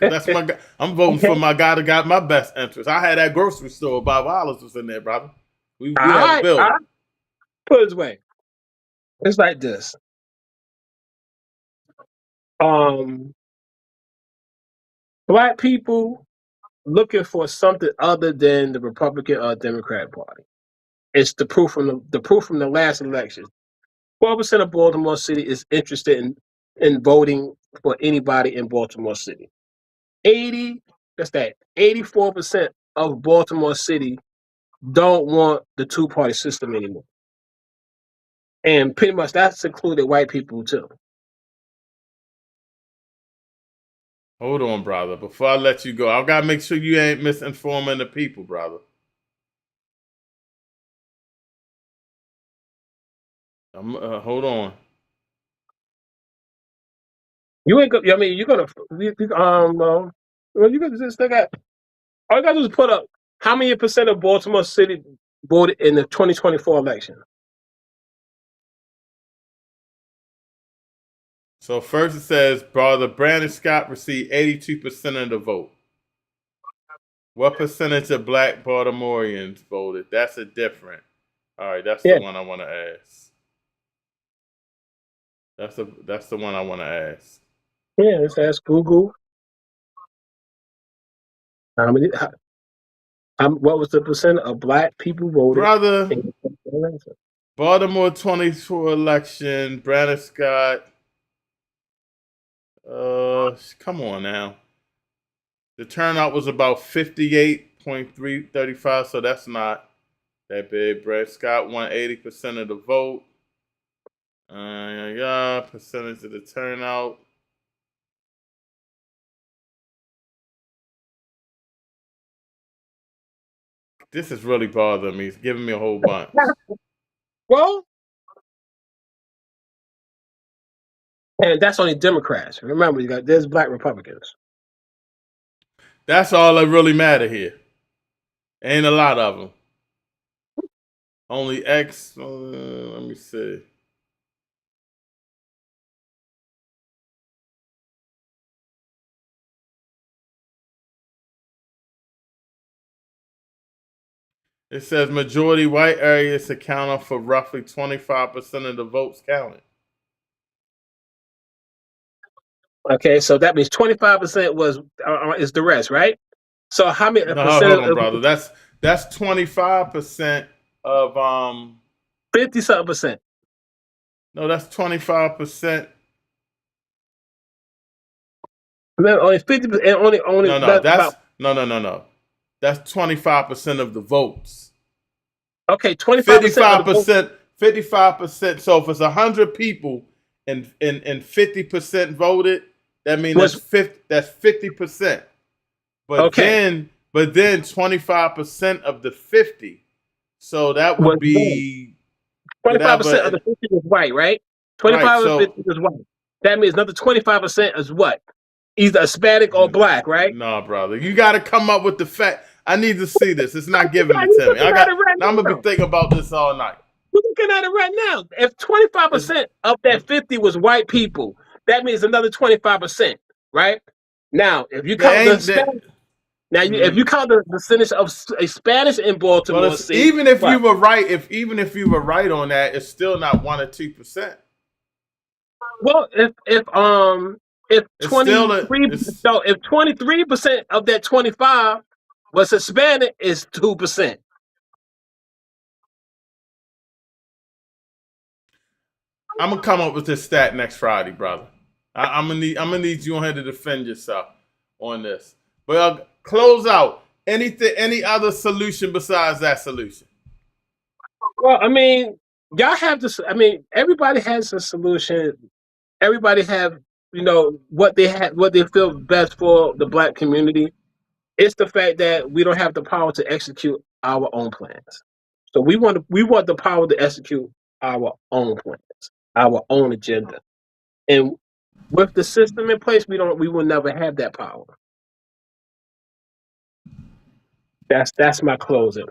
That's my guy. I'm voting for my guy that got my best interest. I had that grocery store. Bob Wallace was in there, brother. We had a bill. Put it this way. It's like this. Black people looking for something other than the Republican or Democrat Party. It's the proof from the last election. 12% of Baltimore City is interested in voting for anybody in Baltimore City. 84% of Baltimore City don't want the two-party system anymore. And pretty much that's included white people too. Hold on, brother. Before I let you go, I gotta make sure you ain't misinforming the people, brother. Hold on. You ain't. I mean, you're gonna. Well, you gonna just look at. All you gotta do is put up how many percent of Baltimore City voted in the 2024 election. So first it says, brother Brandon Scott received 82% of the vote. What percentage of black Baltimoreans voted? That's a different. All right, that's the one I want to ask. That's the one I want to ask. Yeah, let's ask Google. What was the percent of black people voted? Brother, Baltimore 24 election, Brandon Scott. Come on now. The turnout was about 58.335, so that's not that big. Brad Scott won 80% of the vote. Percentage of the turnout. This is really bothering me. It's giving me a whole bunch. Well, and that's only Democrats. Remember, there's black Republicans. That's all that really matter here. Ain't a lot of them. Only X. Let me see. It says majority white areas account for roughly 25% of the votes counted. Okay, so that means 25% was is the rest, right? So how many No, percent hold on, of brother. That's 25% of 50 something percent? No, that's 25%. Only 50%, and only No, that's that's about no. That's 25% of the votes. okay. 25% of the vote 55%. So if it's 100 people and 50% voted, that means was that's 50%. okay. But then 25% of the 50. So that Was would white. be 25% of whatever. the 50 was white, right? Right. 25 of the 50 was white. That means another 25% is what? Either Hispanic or black, right? No, brother. You got to come up with the fact. I need to see this. It's not giving it You to me. looking at it right I'm gonna be now. thinking about this all night. You're looking at it right now. If 25% of that 50 was white people, that means another 25%, right? Now, if you count There the ain't that. Spanish, if you count the percentage of a Spanish in Well, Baltimore it's, City, what? even if you were right on that, it's still not 1 or 2%. Well, if It's still if 23% of that 25 was Hispanic, is 2%. I'm gonna come up with this stat next Friday, brother. I'm gonna need you on here to defend yourself on this. But close out. Any other solution besides that solution? Well, I mean, y'all have this. I mean, everybody has a solution. Everybody have what they feel best for the black community. It's the fact that we don't have the power to execute our own plans. So we want the power to execute our own plans, our own agenda. And with the system in place, we will never have that power. That's my closing.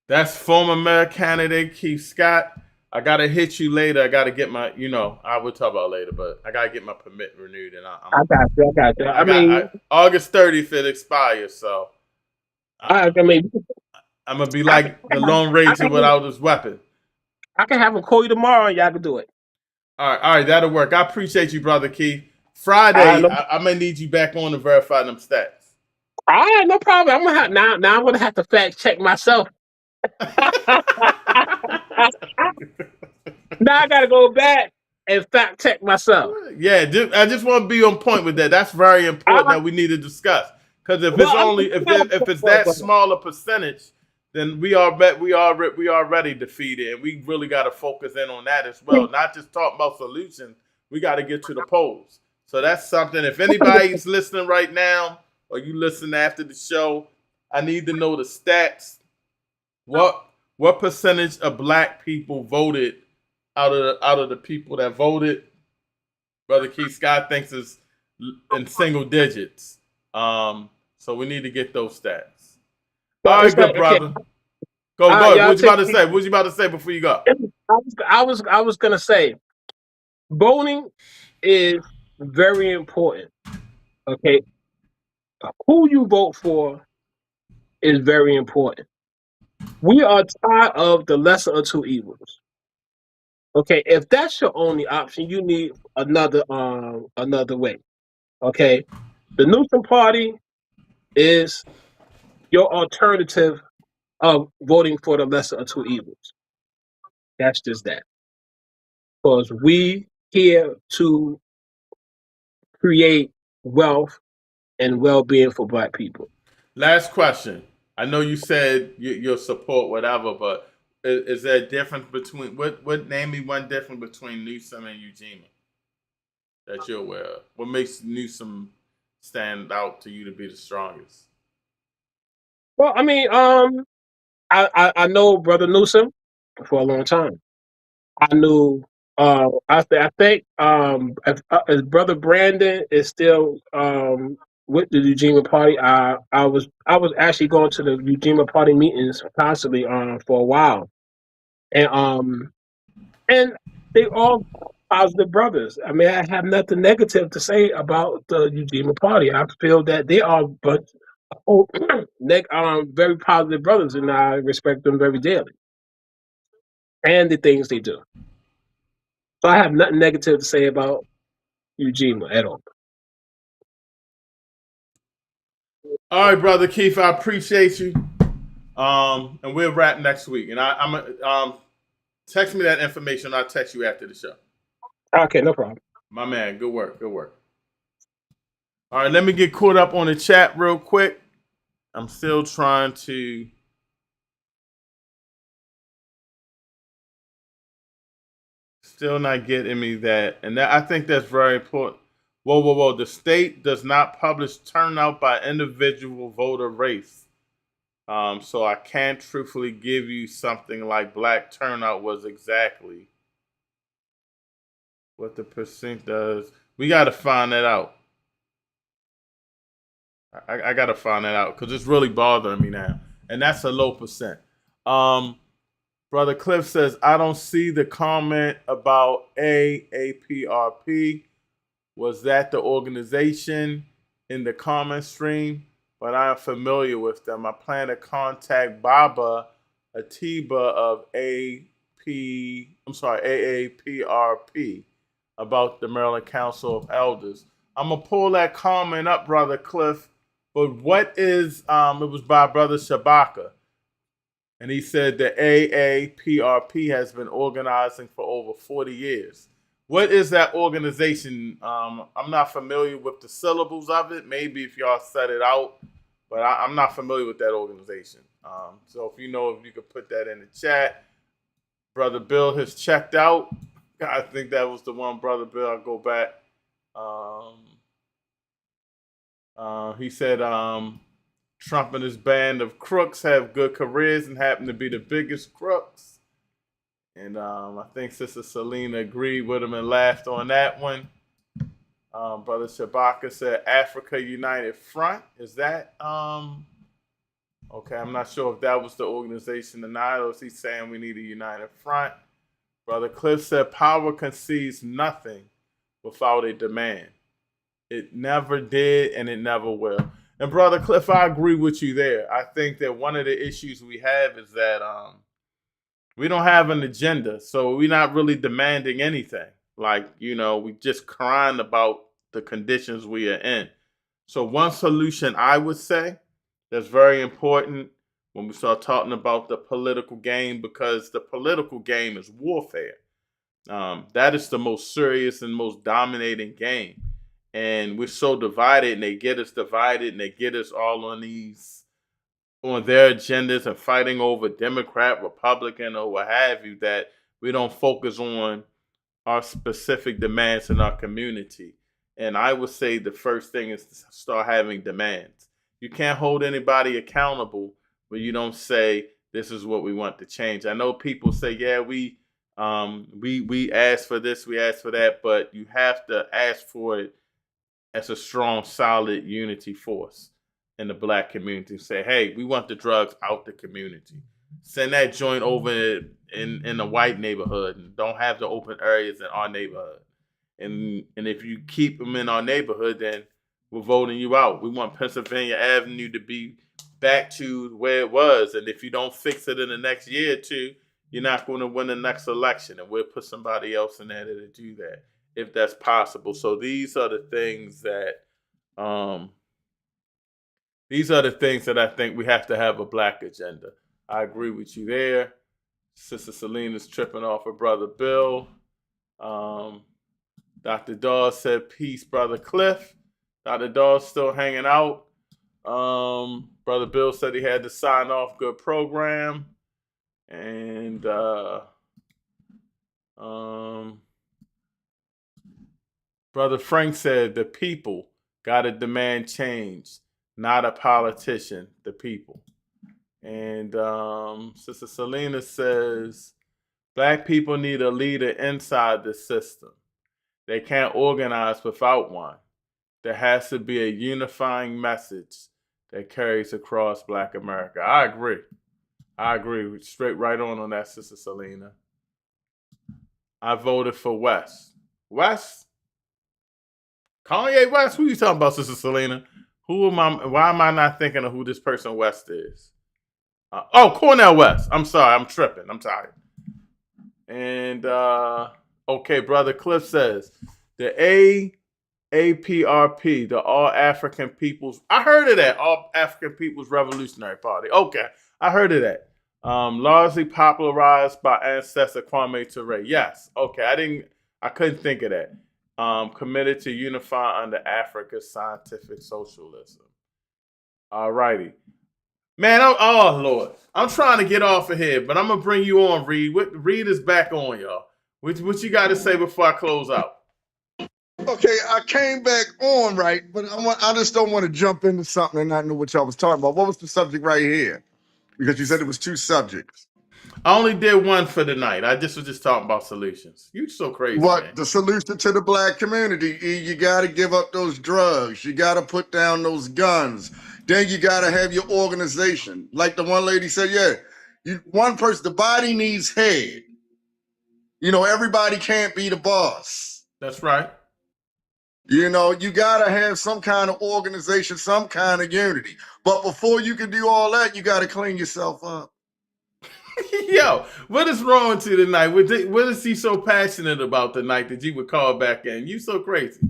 That's former mayor candidate Keith Scott. I gotta hit you later. I gotta get my, I will talk about it later, but I gotta get my permit renewed, and I got you. August 30th it expires, so I mean, I'm gonna be like the Lone Ranger without his weapon. I can have him call you tomorrow, and y'all can do it. All right, that'll work. I appreciate you, brother Keith. All Friday, right, I may need you back on to verify them stats. all right, no problem. I'm gonna have now. Now I'm gonna have to fact check myself. Now I gotta go back and fact check myself. Yeah, I just want to be on point with that. That's very important that we need to discuss. Because if it's if it's that small a percentage, then we are already defeated, and we really got to focus in on that as well. Not just talk about solutions. We got to get to the polls. So that's something. If anybody's listening right now, or you listen after the show, I need to know the stats. What percentage of black people voted out of the people that voted? Brother Keith Scott thinks is in single digits. So we need to get those stats. All right, good brother. Okay. Go. What you about to say? What you about to say before you go? I was gonna say, voting is very important. Okay, who you vote for is very important. We are tired of the lesser of two evils. Okay, if that's your only option, you need another way. Okay, the Newsom Party is your alternative of voting for the lesser of two evils. That's just that. Because we here to create wealth and well-being for black people. Last question. I know you said your support whatever, but is there a difference between what name me one difference between Newsom and Eugenia that you're aware of? What makes Newsom stand out to you to be the strongest? Well, I mean, I know Brother Newsom for a long time. I knew. I think if Brother Brandon is still with the Eugenia Party. I was actually going to the Eugenia Party meetings constantly for a while, and they all positive brothers. I mean, I have nothing negative to say about the Eugenia Party. I feel that they are very positive brothers, and I respect them very dearly and the things they do. So I have nothing negative to say about Eugene at all. All right, brother Keith, I appreciate you. And we'll wrap next week. And I'm text me that information. I'll text you after the show. Okay, no problem. My man, good work, good work. All right, let me get caught up on the chat real quick. I'm still trying to. Still not getting me that. And I think that's very important. Whoa. The state does not publish turnout by individual voter race. So I can't truthfully give you something like black turnout was exactly what the percent does. We got to find that out. I got to find that out because it's really bothering me now. And that's a low percent. Brother Cliff says, I don't see the comment about AAPRP. Was that the organization in the comment stream? But I am familiar with them. I plan to contact Baba Atiba of AAPRP about the Maryland Council of Elders. I'm going to pull that comment up, Brother Cliff. But what is, it was by Brother Shabaka. And he said the AAPRP has been organizing for over 40 years. What is that organization? I'm not familiar with the syllables of it. Maybe if y'all set it out, but I'm not familiar with that organization. So if you know, if you could put that in the chat. Brother Bill has checked out. I think that was the one, Brother Bill. I'll go back. He said Trump and his band of crooks have good careers and happen to be the biggest crooks. And I think Sister Selena agreed with him and laughed on that one. Brother Shabaka said Africa United Front. Is that okay? I'm not sure if that was the organization or not, or is he saying we need a united front? Brother Cliff said power concedes nothing without a demand. It never did and it never will. And Brother Cliff, I agree with you there. I think that one of the issues we have is that we don't have an agenda. So we're not really demanding anything. Like, we just crying about the conditions we are in. So one solution I would say that's very important when we start talking about the political game, because the political game is warfare. That is the most serious and most dominating game. And we're so divided, and they get us divided, and they get us all on their agendas and fighting over Democrat, Republican, or what have you, that we don't focus on our specific demands in our community. And I would say the first thing is to start having demands. You can't hold anybody accountable when you don't say, this is what we want to change. I know people say, yeah, we asked for this, we asked for that, but you have to ask for it as a strong, solid unity force in the black community. Say, hey, we want the drugs out the community. Send that joint over in the white neighborhood and don't have the open areas in our neighborhood. And if you keep them in our neighborhood, then we're voting you out. We want Pennsylvania Avenue to be back to where it was. And if you don't fix it in the next year or two, you're not going to win the next election. And we'll put somebody else in there to do that, if that's possible. So these are the things that I think we have to have a black agenda. I agree with you there. Sister Selena's tripping off her Brother Bill. Dr. Dawes said, peace, Brother Cliff. Dr. Dawes still hanging out. Brother Bill said he had to sign off. Good program. And Brother Frank said the people got to demand change, not a politician, the people. And Sister Selena says black people need a leader inside the system. They can't organize without one. There has to be a unifying message that carries across Black America. I agree. Straight right on that, Sister Selena. I voted for West. West? Kanye West? Who you talking about, Sister Selena? Why am I not thinking of who this person West is? Cornel West. I'm sorry. I'm tripping. I'm tired. And, okay, Brother Cliff says, the APRP, the All African People's. I heard of that. All African People's Revolutionary Party. Okay, I heard of that. Largely popularized by ancestor Kwame Ture. Yes. Okay, I couldn't think of that. Committed to unify under Africa's scientific socialism. All righty. Man, oh Lord. I'm trying to get off of here, but I'm going to bring you on, Reed. Reed is back on, y'all. What you got to say before I close out? Okay, I came back on, right, but I just don't want to jump into something and not know what y'all was talking about. What was the subject right here? Because you said it was 2 subjects. I only did one for the night. I was just talking about solutions. You so crazy, What man. the solution to the black community? You got to give up those drugs. You got to put down those guns. Then you got to have your organization. Like the one lady said, one person, the body needs head. Everybody can't be the boss. That's right. You got to have some kind of organization, some kind of unity. But before you can do all that, you got to clean yourself up. Yo, what is wrong with you tonight? What is he so passionate about tonight that you would call back in? You so crazy.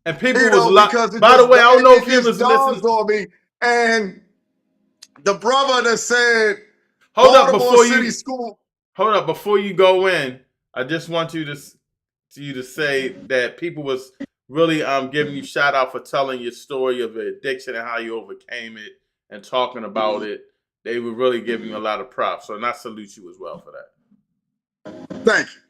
And people was by the way, I don't know if you was listening on me. And the brother that said, Hold up before you go in. I just want you to say that people was really giving you shout out for telling your story of addiction and how you overcame it and talking about it. They were really giving you a lot of props. So I salute you as well for that. Thank you.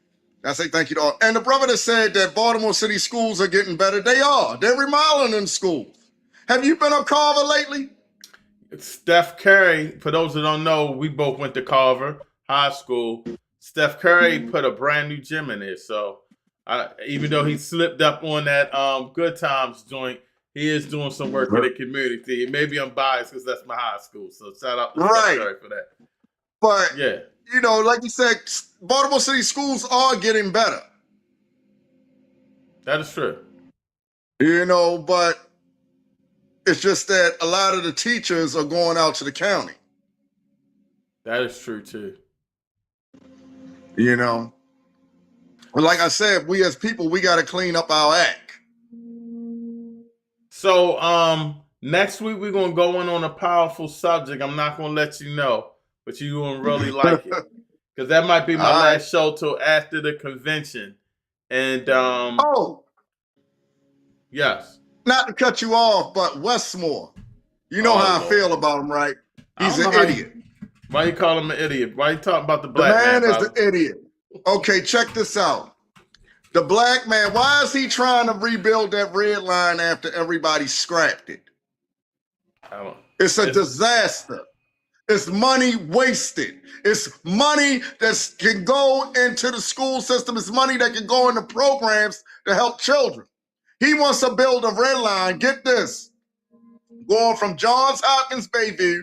I say thank you to all. And the brother that said that Baltimore City schools are getting better, they are. They're remodeling them schools. Have you been up Carver lately? Steph Curry, for those that don't know, we both went to Carver High School. Steph Curry put a brand new gym in there. So even though he slipped up on that Good Times joint, he is doing some work in the community. Maybe I'm biased because that's my high school. So shout out to Steph Curry for that. But, yeah, like you said, Baltimore City schools are getting better. That is true. But it's just that a lot of the teachers are going out to the county. That is true, too. But like I said, we as people, we got to clean up our act. So next week we're going to go in on a powerful subject. I'm not going to let you know, but you're going to really like it. Because that might be my last show till after the convention. And yes. Not to cut you off, but Westmore. You know how I feel about him, right? He's an idiot. Why you call him an idiot? Why you talking about the black man? The man is an idiot. Okay, check this out. The black man, why is he trying to rebuild that red line after everybody scrapped it? It's a disaster. It's money wasted. It's money that can go into the school system. It's money that can go into programs to help children. He wants to build a red line, get this, going from Johns Hopkins Bayview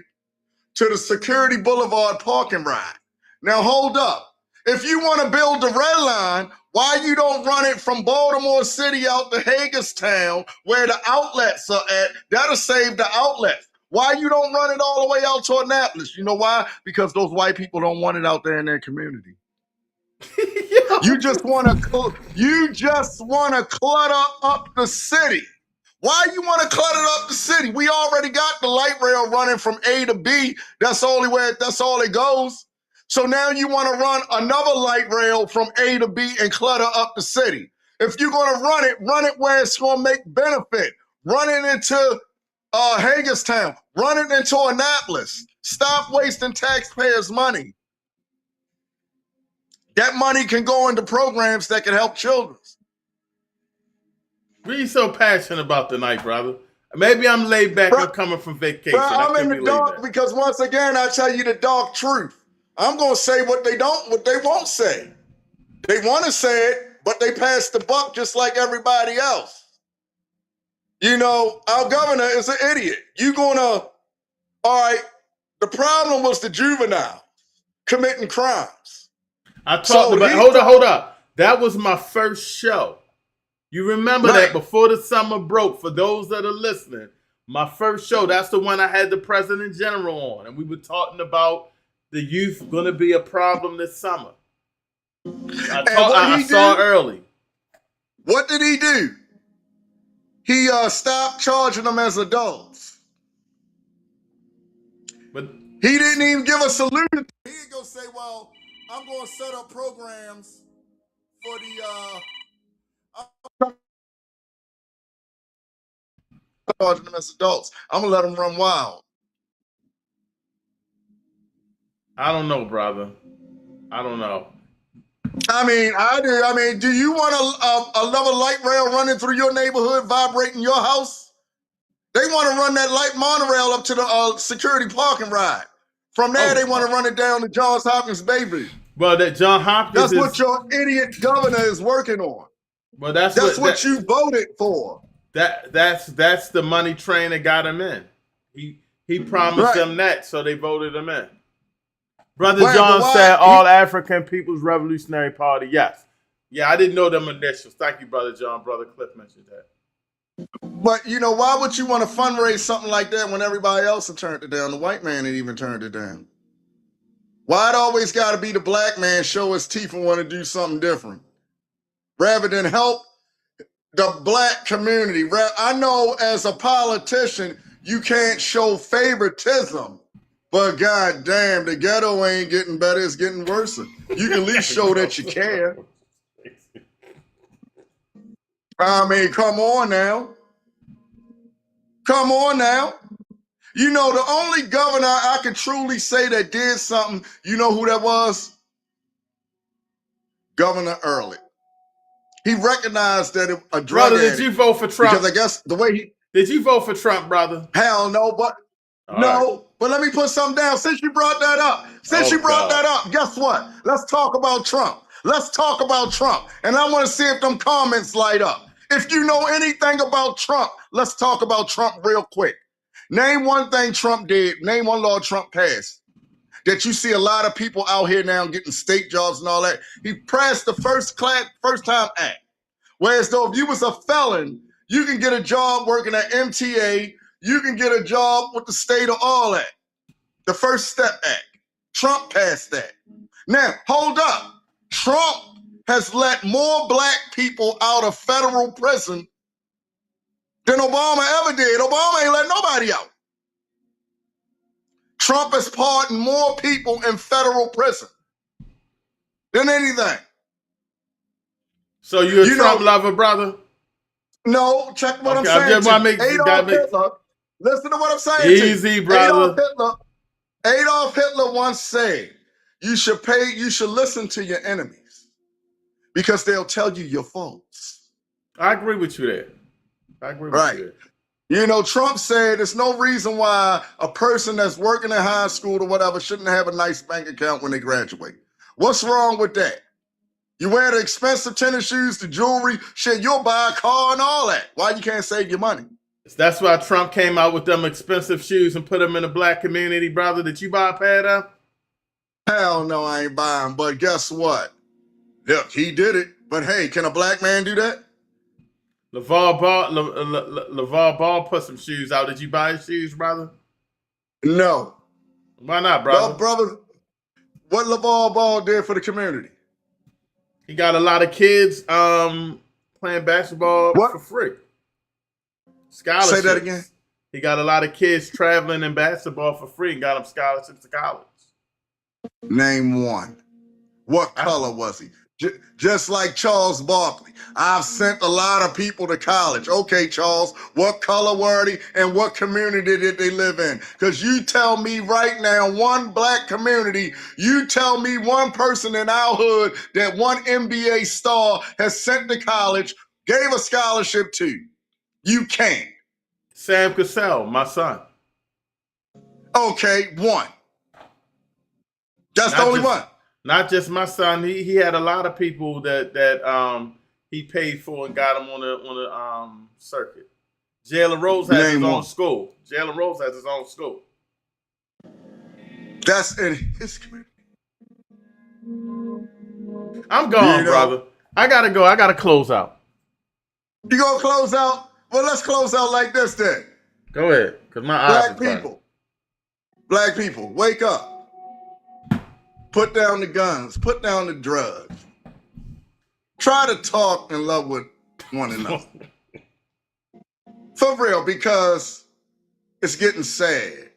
to the Security Boulevard parking ride. Now hold up. If you want to build the red line, why you don't run it from Baltimore City out to Hagerstown where the outlets are at? That'll save the outlets. Why you don't run it all the way out to Annapolis? You know why? Because those white people don't want it out there in their community. You just want to clutter up the city. Why you want to clutter up the city? We already got the light rail running from A to B. That's all it goes. So now you want to run another light rail from A to B and clutter up the city. If you're going to run it where it's going to make benefit. Run it into Hagerstown. Run it into Annapolis. Stop wasting taxpayers' money. That money can go into programs that can help children. What are you so passionate about tonight, brother? Maybe I'm laid back. I'm coming from vacation. I'm in the dark because once again, I tell you the dark truth. I'm going to say what they won't say. They want to say it, but they pass the buck just like everybody else. Our governor is an idiot. All right, the problem was the juvenile committing crimes. I talked about, hold up. That was my first show. You remember that before the summer broke, for those that are listening, my first show, that's the one I had the President General on. And we were talking about the youth going to be a problem this summer. I saw it early. What did he do? he stopped charging them as adults. But he didn't even give a solution. He didn't go say, well, I'm going to set up programs for the charging them as adults. I'm going to let them run wild. I don't know, brother. I don't know. I mean, I do. I mean, do you want another light rail running through your neighborhood, vibrating your house? They want to run that light monorail up to the security parking ride. From there, they want to run it down to Johns Hopkins Bayview. Well, that John Hopkins That's what your idiot governor is working on. Well, that's what you voted for. That's the money train that got him in. He promised them that, so they voted him in. Brother John said All African People's Revolutionary Party. Yes. Yeah, I didn't know them initials. Thank you, Brother John. Brother Cliff mentioned that. But, you know, why would you want to fundraise something like that when everybody else had turned it down? The white man had even turned it down. Why it always got to be the black man show his teeth and want to do something different? Rather than help the black community. I know as a politician, you can't show favoritism. But goddamn, the ghetto ain't getting better, it's getting worse. You can at least show that you care. I mean, come on now. Come on now. You know, the only governor I can truly say that did something, you know who that was? Governor Early. He recognized that a drug brother, did you vote for Trump? Because I guess the way he... Did you vote for Trump, brother? Hell no, but... But let me put something down. Since you brought that up, guess what? Let's talk about Trump. Let's talk about Trump. And I want to see if them comments light up. If you know anything about Trump, let's talk about Trump real quick. Name one thing Trump did. Name one law Trump passed that you see a lot of people out here now getting state jobs and all that. He passed the first time act. Whereas though if you was a felon, you can get a job working at MTA. You can get a job with the state of all that. The First Step Act. Trump passed that. Now, hold up. Trump has let more black people out of federal prison than Obama ever did. Obama ain't let nobody out. Trump has pardoned more people in federal prison than anything. So you're a Trump lover, brother? No, check what I'm saying. Adolf Hitler. Listen to what I'm saying. Easy, brother. Adolf Hitler once said, you should listen to your enemies because they'll tell you your faults. I agree with you there. I agree with you there. You know, Trump said there's no reason why a person that's working in high school or whatever shouldn't have a nice bank account when they graduate. What's wrong with that? You wear the expensive tennis shoes, the jewelry, shit, you'll buy a car and all that. Why you can't save your money? That's why Trump came out with them expensive shoes and put them in the black community, brother. Did you buy a pair of them? Hell no, I ain't buying. But guess what? Look, he did it. But hey, can a black man do that? LeVar Ball put some shoes out. Did you buy his shoes, brother? No. Why not, brother? No, brother. What LeVar Ball did for the community? He got a lot of kids playing basketball for free. Scholarships. Say that again. He got a lot of kids traveling in basketball for free and got them scholarships to college. Name one. What color was he? Just like Charles Barkley. I've sent a lot of people to college. Okay, Charles, what color were they and what community did they live in? Because you tell me right now, one black community, you tell me one person in our hood that one NBA star has sent to college, gave a scholarship to. You can't. Sam Cassell, my son. Okay, one. That's the only one. Not just my son. He had a lot of people that he paid for and got him on the circuit. Jalen Rose has his own school. Jalen Rose has his own school. That's in his community. I'm gone, brother. I gotta go. I gotta close out. You gonna close out? Well, let's close out like this then. Go ahead, because my eyes are burning. Black people, wake up. Put down the guns. Put down the drugs. Try to talk and love with one another. For real, because it's getting sad.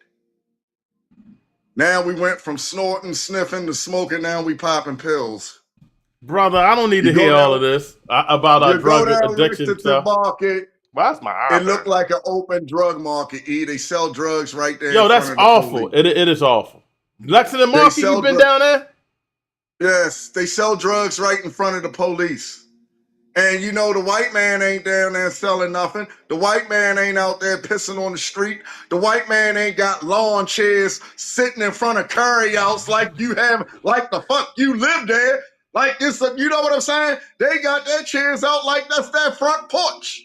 Now we went from snorting, sniffing to smoking. Now we popping pills. Brother, I don't need You to hear go all down- of this about our You go drug down addiction Lexington stuff. Market. Why is my eye It looked burning? like an open drug market. They sell drugs right there Yo, in that's front of the awful. police. It is awful. Lexington They Market, you sell been dru- down there? Yes, they sell drugs right in front of the police. And you know the white man ain't down there selling nothing. The white man ain't out there pissing on the street. The white man ain't got lawn chairs sitting in front of carryouts like you have, like the fuck you live there. Like this, you know what I'm saying? They got their chairs out like that's their front porch.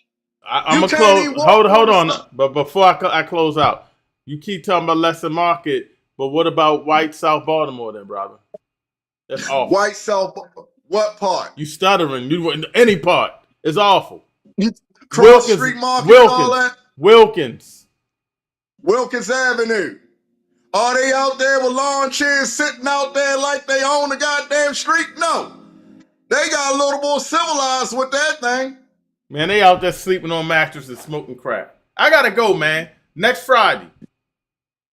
I'm You gonna can't close. even walk Hold on on. the But before I close out, you keep talking about Lexington Market, but what about white South Baltimore then, brother? That's awful. White South, what part? You stuttering. You in any part. It's awful. Cross Street Market and all that? Wilkins. Wilkins Avenue. Are they out there with lawn chairs sitting out there like they own the goddamn street? No. They got a little more civilized with that thing. Man, they out there sleeping on mattresses, smoking crack. I gotta go, man. Next Friday.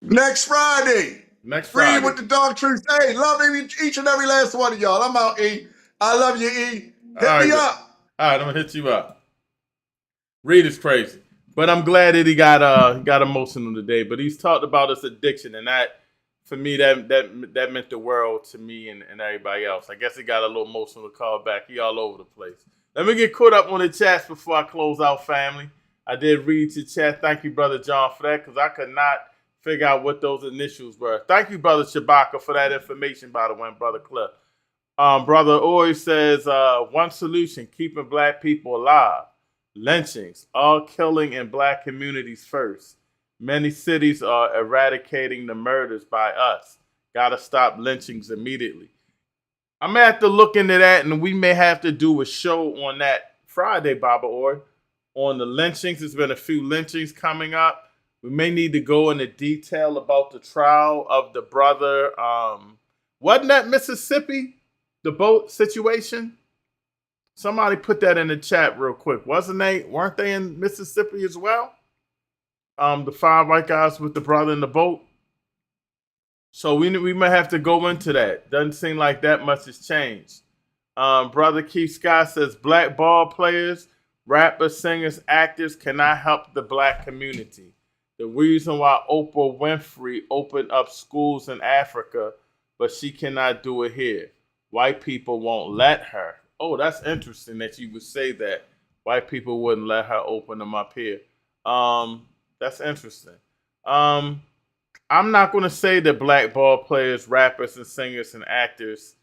Next Friday. Next Free Friday. with the Dark Truth. Hey, love each and every last one of y'all. I'm out, E. I love you, E. Hit me up. All right, I'm gonna hit you up. Reed is crazy, but I'm glad that he got emotional today. But he's talked about his addiction, and that, for me, that meant the world to me and everybody else. I guess he got a little emotional to call back. He all over the place. Let me get caught up on the chats before I close out, family. I did read your chat. Thank you, Brother John, for that, because I could not figure out what those initials were. Thank you, Brother Shabaka, for that information, by the way, Brother Cliff. Brother Ori says, one solution, keeping black people alive. Lynchings, all killing in black communities first. Many cities are eradicating the murders by us. Gotta stop lynchings immediately. I'm gonna have to look into that, and we may have to do a show on that Friday, Baba Ori, on the lynchings. There's been a few lynchings coming up. We may need to go into detail about the trial of the brother. Wasn't that Mississippi? The boat situation? Somebody put that in the chat real quick. Weren't they in Mississippi as well? The 5 white guys with the brother in the boat. So we may have to go into that. Doesn't seem like that much has changed. Brother Keith Scott says black ball players, rappers, singers, actors cannot help the black community. The reason why Oprah Winfrey opened up schools in Africa, but she cannot do it here. White people won't let her. Oh, that's interesting that you would say that. White people wouldn't let her open them up here. That's interesting. I'm not going to say that black ball players, rappers, and singers and actors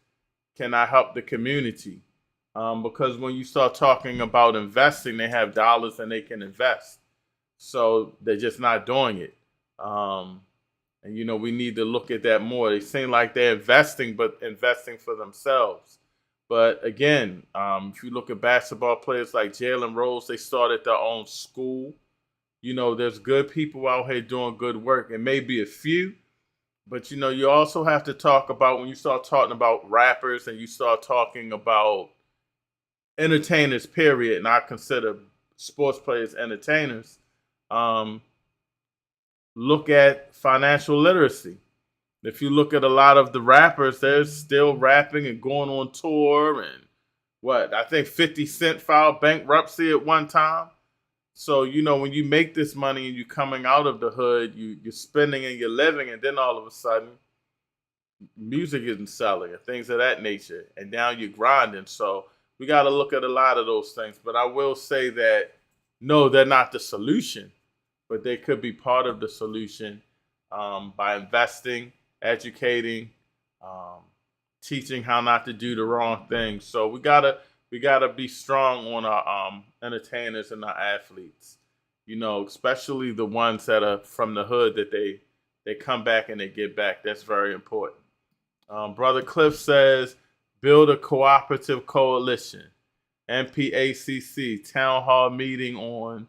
cannot help the community. Because when you start talking about investing, they have dollars and they can invest. So they're just not doing it. And, we need to look at that more. They seem like they're investing, but investing for themselves. But again, if you look at basketball players like Jalen Rose, they started their own school. There's good people out here doing good work. It may be a few, but, you also have to talk about, when you start talking about rappers and you start talking about entertainers, period, and I consider sports players entertainers, look at financial literacy. If you look at a lot of the rappers, they're still rapping and going on tour. And I think 50 Cent filed bankruptcy at one time. So, when you make this money and you're coming out of the hood, you're spending and you're living, and then all of a sudden, music isn't selling and things of that nature. And now you're grinding. So we got to look at a lot of those things. But I will say that, no, they're not the solution, but they could be part of the solution by investing, educating, teaching how not to do the wrong thing. So we gotta be strong on our entertainers and our athletes. Especially the ones that are from the hood, that they come back and they get back. That's very important. Brother Cliff says, build a cooperative coalition. MPACC town hall meeting on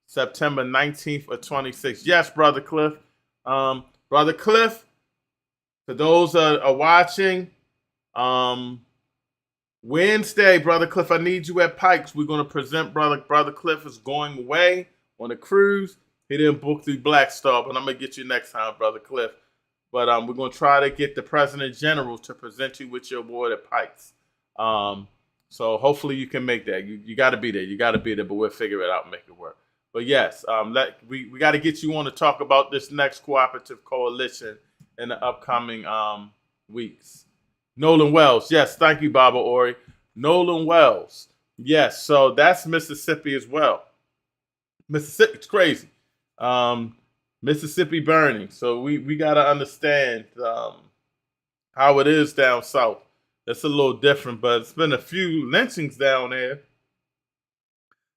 September 19th or 26th. Yes, Brother Cliff. Brother Cliff, for those are watching, Wednesday, Brother Cliff, I need you at Pikes. We're going to present Brother Cliff is going away on the cruise. He didn't book through Black Star, but I'm going to get you next time, Brother Cliff. But we're going to try to get the President General to present you with your award at Pikes. So hopefully you can make that. You got to be there. You got to be there, but we'll figure it out and make it work. But yes, we got to get you on to talk about this next cooperative coalition in the upcoming weeks. Nolan Wells. Yes, thank you, Baba Ori. Nolan Wells. Yes, so that's Mississippi as well. Mississippi, it's crazy. Mississippi burning. So we got to understand how it is down south. It's a little different, but it's been a few lynchings down there.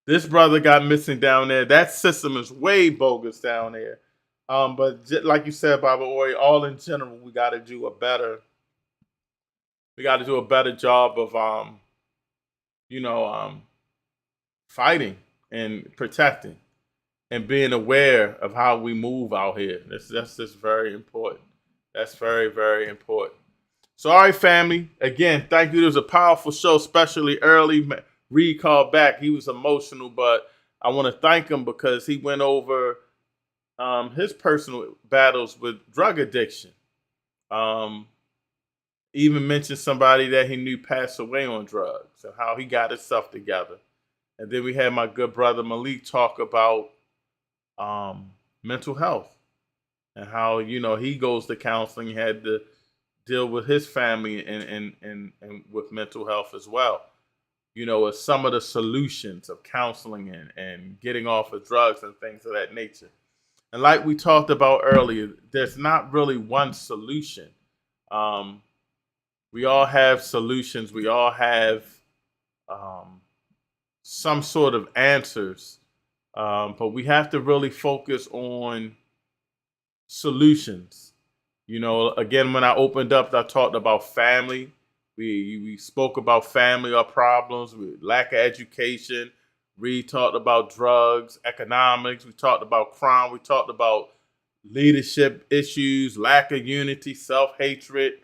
This brother got missing down there. That system is way bogus down there. But like you said, Baba Ori, all in general, we got to do a better job of fighting and protecting and being aware of how we move out here. That's just very important. That's very, very important. So, all right, family. Again, thank you. It was a powerful show, especially early. Reed called back. He was emotional, but I want to thank him because he went over his personal battles with drug addiction. Even mentioned somebody that he knew passed away on drugs and how he got himself together. And then we had my good brother Malik talk about mental health and how, he goes to counseling. He had to deal with his family and with mental health as well. As some of the solutions of counseling and getting off of drugs and things of that nature. And like we talked about earlier, there's not really one solution. We all have solutions. We all have some sort of answers. But we have to really focus on solutions. Again, when I opened up, I talked about family. We spoke about family, our problems, lack of education. We talked about drugs, economics. We talked about crime. We talked about leadership issues, lack of unity, self-hatred.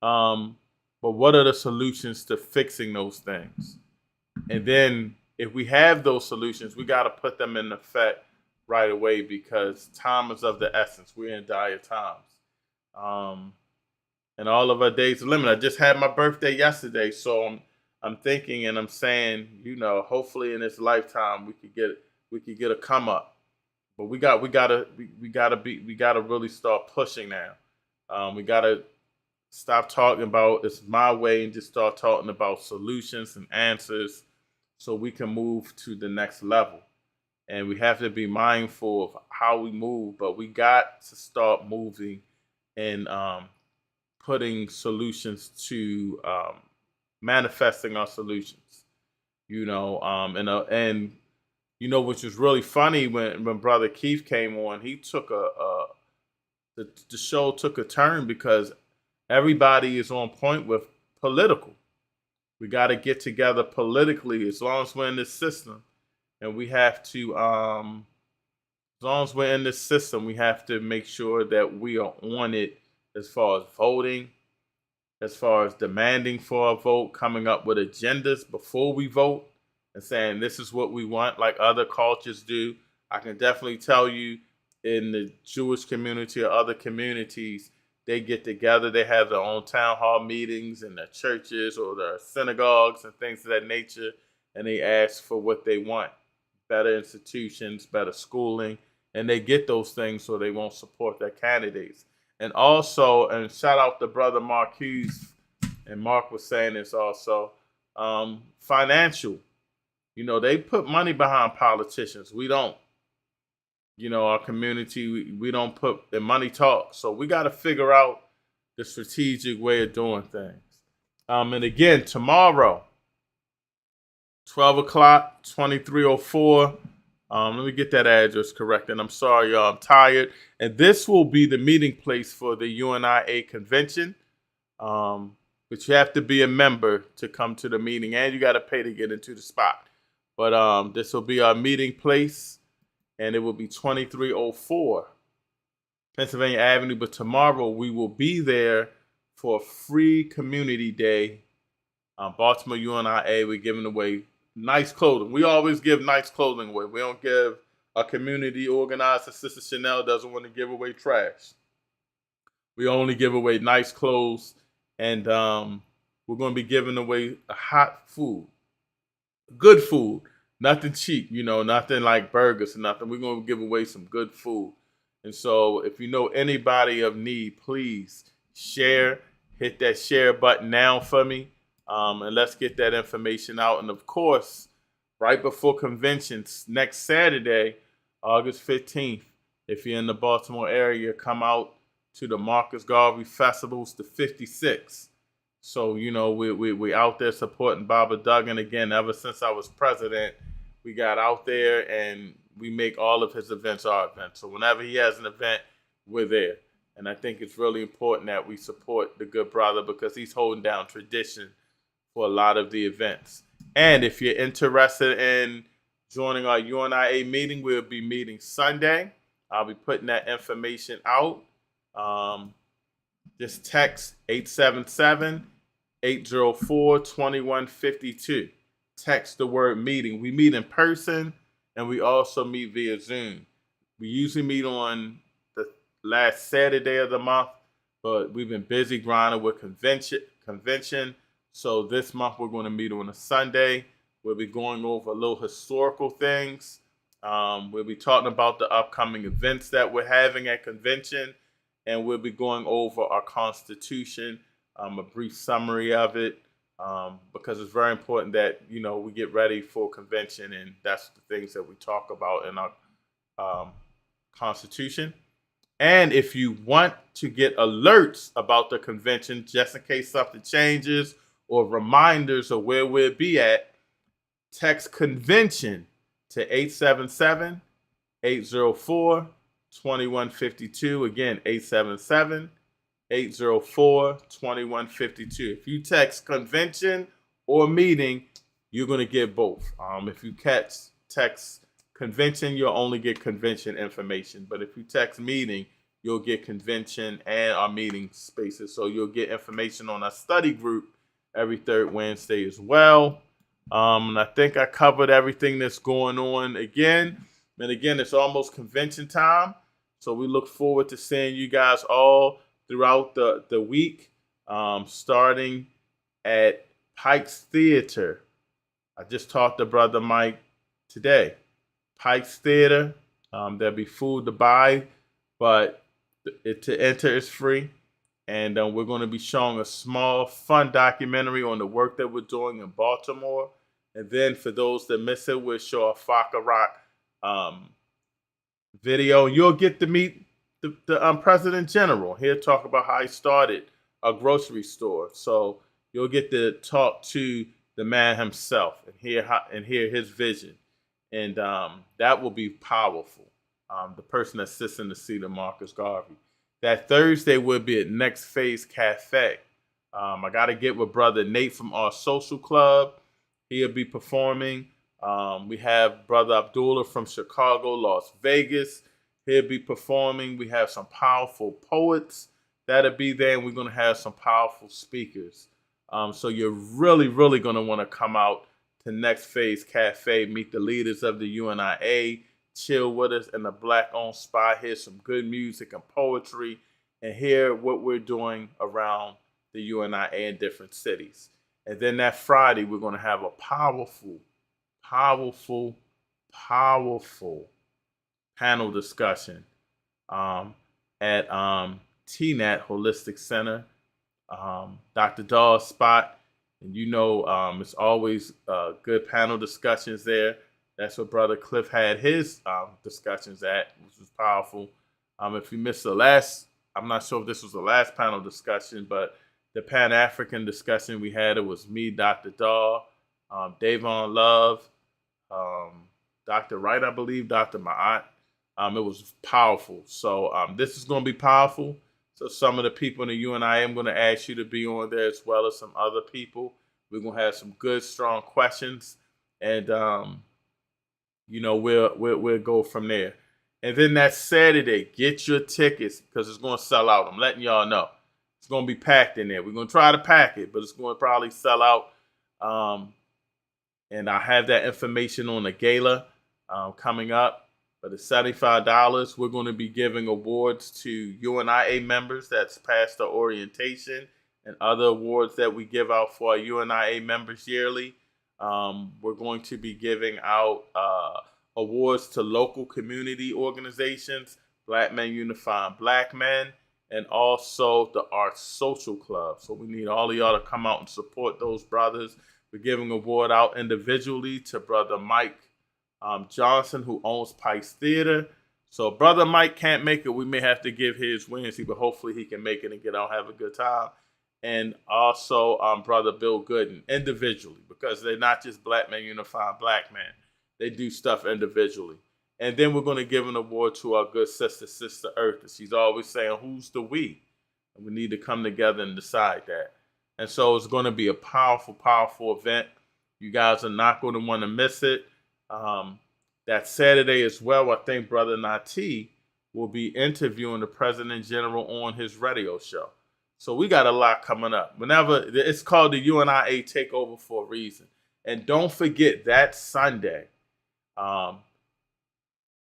But what are the solutions to fixing those things? And then if we have those solutions, we got to put them in effect right away because time is of the essence. We're in dire times. And all of our days are limited. I just had my birthday yesterday, so I'm thinking and I'm saying, hopefully in this lifetime we could get a come up. But we gotta really start pushing now. We gotta stop talking about it's my way and just start talking about solutions and answers so we can move to the next level. And we have to be mindful of how we move, but we got to start moving and putting solutions to manifesting our solutions, which was really funny when Brother Keith came on, he took the show took a turn because everybody is on point with political. We got to get together politically as long as we're in this system. And we have to, as long as we're in this system, we have to make sure that we are on it as far as voting, as far as demanding for a vote, coming up with agendas before we vote and saying this is what we want like other cultures do. I can definitely tell you in the Jewish community or other communities, they get together, they have their own town hall meetings in their churches or their synagogues and things of that nature, and they ask for what they want. Better institutions, better schooling, and they get those things so they won't support their candidates. And also, and shout out to Brother Marcus, and Mark was saying this also, financial. They put money behind politicians. We don't. Our community, we don't put the money talk. So we got to figure out the strategic way of doing things. And again, tomorrow, 12 o'clock, 2304. Let me get that address correct. And I'm sorry, y'all, I'm tired. And this will be the meeting place for the UNIA convention. But you have to be a member to come to the meeting, and you got to pay to get into the spot. But this will be our meeting place, and it will be 2304 Pennsylvania Avenue. But tomorrow we will be there for a free community day. Baltimore UNIA, we're giving away nice clothing. We always give nice clothing away. We don't give our community organizer, Sister Chanel, doesn't want to give away trash. We only give away nice clothes, and we're going to be giving away hot food, good food, nothing cheap, nothing like burgers or nothing. We're going to give away some good food. And so if you know anybody of need, please share, hit that share button now for me, and let's get that information out. And of course, right before conventions, next Saturday, August 15th, if you're in the Baltimore area, come out to the Marcus Garvey Festivals, the 56. So, we out there supporting Baba Duggan again. Ever since I was president, we got out there and we make all of his events our events. So whenever he has an event, we're there. And I think it's really important that we support the good brother because he's holding down tradition for a lot of the events. And if you're interested in joining our UNIA meeting, we'll be meeting Sunday. I'll be putting that information out. Just text 877-804-2152. Text the word meeting. We meet in person and we also meet via Zoom. We usually meet on the last Saturday of the month, but we've been busy grinding with convention. So this month we're going to meet on a Sunday. We'll be going over a little historical things. We'll be talking about the upcoming events that we're having at convention, and we'll be going over our Constitution, a brief summary of it, because it's very important that, we get ready for convention, and that's the things that we talk about in our Constitution. And if you want to get alerts about the convention, just in case something changes or reminders of where we'll be at, text convention to 877-804-2152. Again, 877-804-2152. If you text convention or meeting, you're going to get both. If you text convention, you'll only get convention information. But if you text meeting, you'll get convention and our meeting spaces. So you'll get information on our study group every third Wednesday as well. And I think I covered everything that's going on again. And again, it's almost convention time. So we look forward to seeing you guys all throughout the week, starting at Pike's Theater. I just talked to Brother Mike today. Pike's Theater, there'll be food to buy, but to enter is free. And we're going to be showing a small, fun documentary on the work that we're doing in Baltimore. And then for those that miss it, we'll show a Faka Rock video. You'll get to meet the President General. He'll talk about how he started a grocery store. So you'll get to talk to the man himself and hear his vision. And that will be powerful. The person that sits in the seat of Marcus Garvey. That Thursday will be at Next Phase Cafe. I got to get with Brother Nate from our social club. He'll be performing. We have Brother Abdullah from Chicago, Las Vegas. He'll be performing. We have some powerful poets that'll be there, and we're going to have some powerful speakers. So you're really, really going to want to come out to Next Phase Cafe, meet the leaders of the UNIA, chill with us in a Black-owned spot, hear some good music and poetry, and hear what we're doing around the UNIA in different cities. And then that Friday, we're going to have a powerful panel discussion at TNAT Holistic Center, Dr. Dawes' spot. And it's always good panel discussions there. That's what Brother Cliff had his discussions at, which was powerful. If you missed I'm not sure if this was the last panel discussion, but the Pan-African discussion we had, it was me, Dr. Daw, Davon Love, Dr. Wright, I believe, Dr. Ma'at. It was powerful. So this is going to be powerful. So some of the people in the UNIA, I'm going to ask you to be on there as well as some other people. We're going to have some good, strong questions. And, we'll go from there. And then that Saturday, get your tickets because it's going to sell out. I'm letting y'all know. It's going to be packed in there. We're going to try to pack it, but it's going to probably sell out. And I have that information on the gala coming up. But it's $75. We're going to be giving awards to UNIA members that's passed the orientation and other awards that we give out for our UNIA members yearly. We're going to be giving out awards to local community organizations, Black Men Unifying Black Men, and also the Arts Social Club. So we need all of y'all to come out and support those brothers. We're giving an award out individually to Brother Mike Johnson, who owns Pikes Theater. So Brother Mike can't make it. We may have to give his Wednesday, but hopefully he can make it and get out and have a good time. And also Brother Bill Gooden individually, because they're not just Black Men Unifying Black Men. They do stuff individually. And then we're going to give an award to our good sister, Sister Earth. She's always saying, who's the we? And we need to come together and decide that. And so it's going to be a powerful, powerful event. You guys are not going to want to miss it. That Saturday as well, I think Brother Nati will be interviewing the President General on his radio show. So we got a lot coming up. It's called the UNIA Takeover for a reason. And don't forget that Sunday.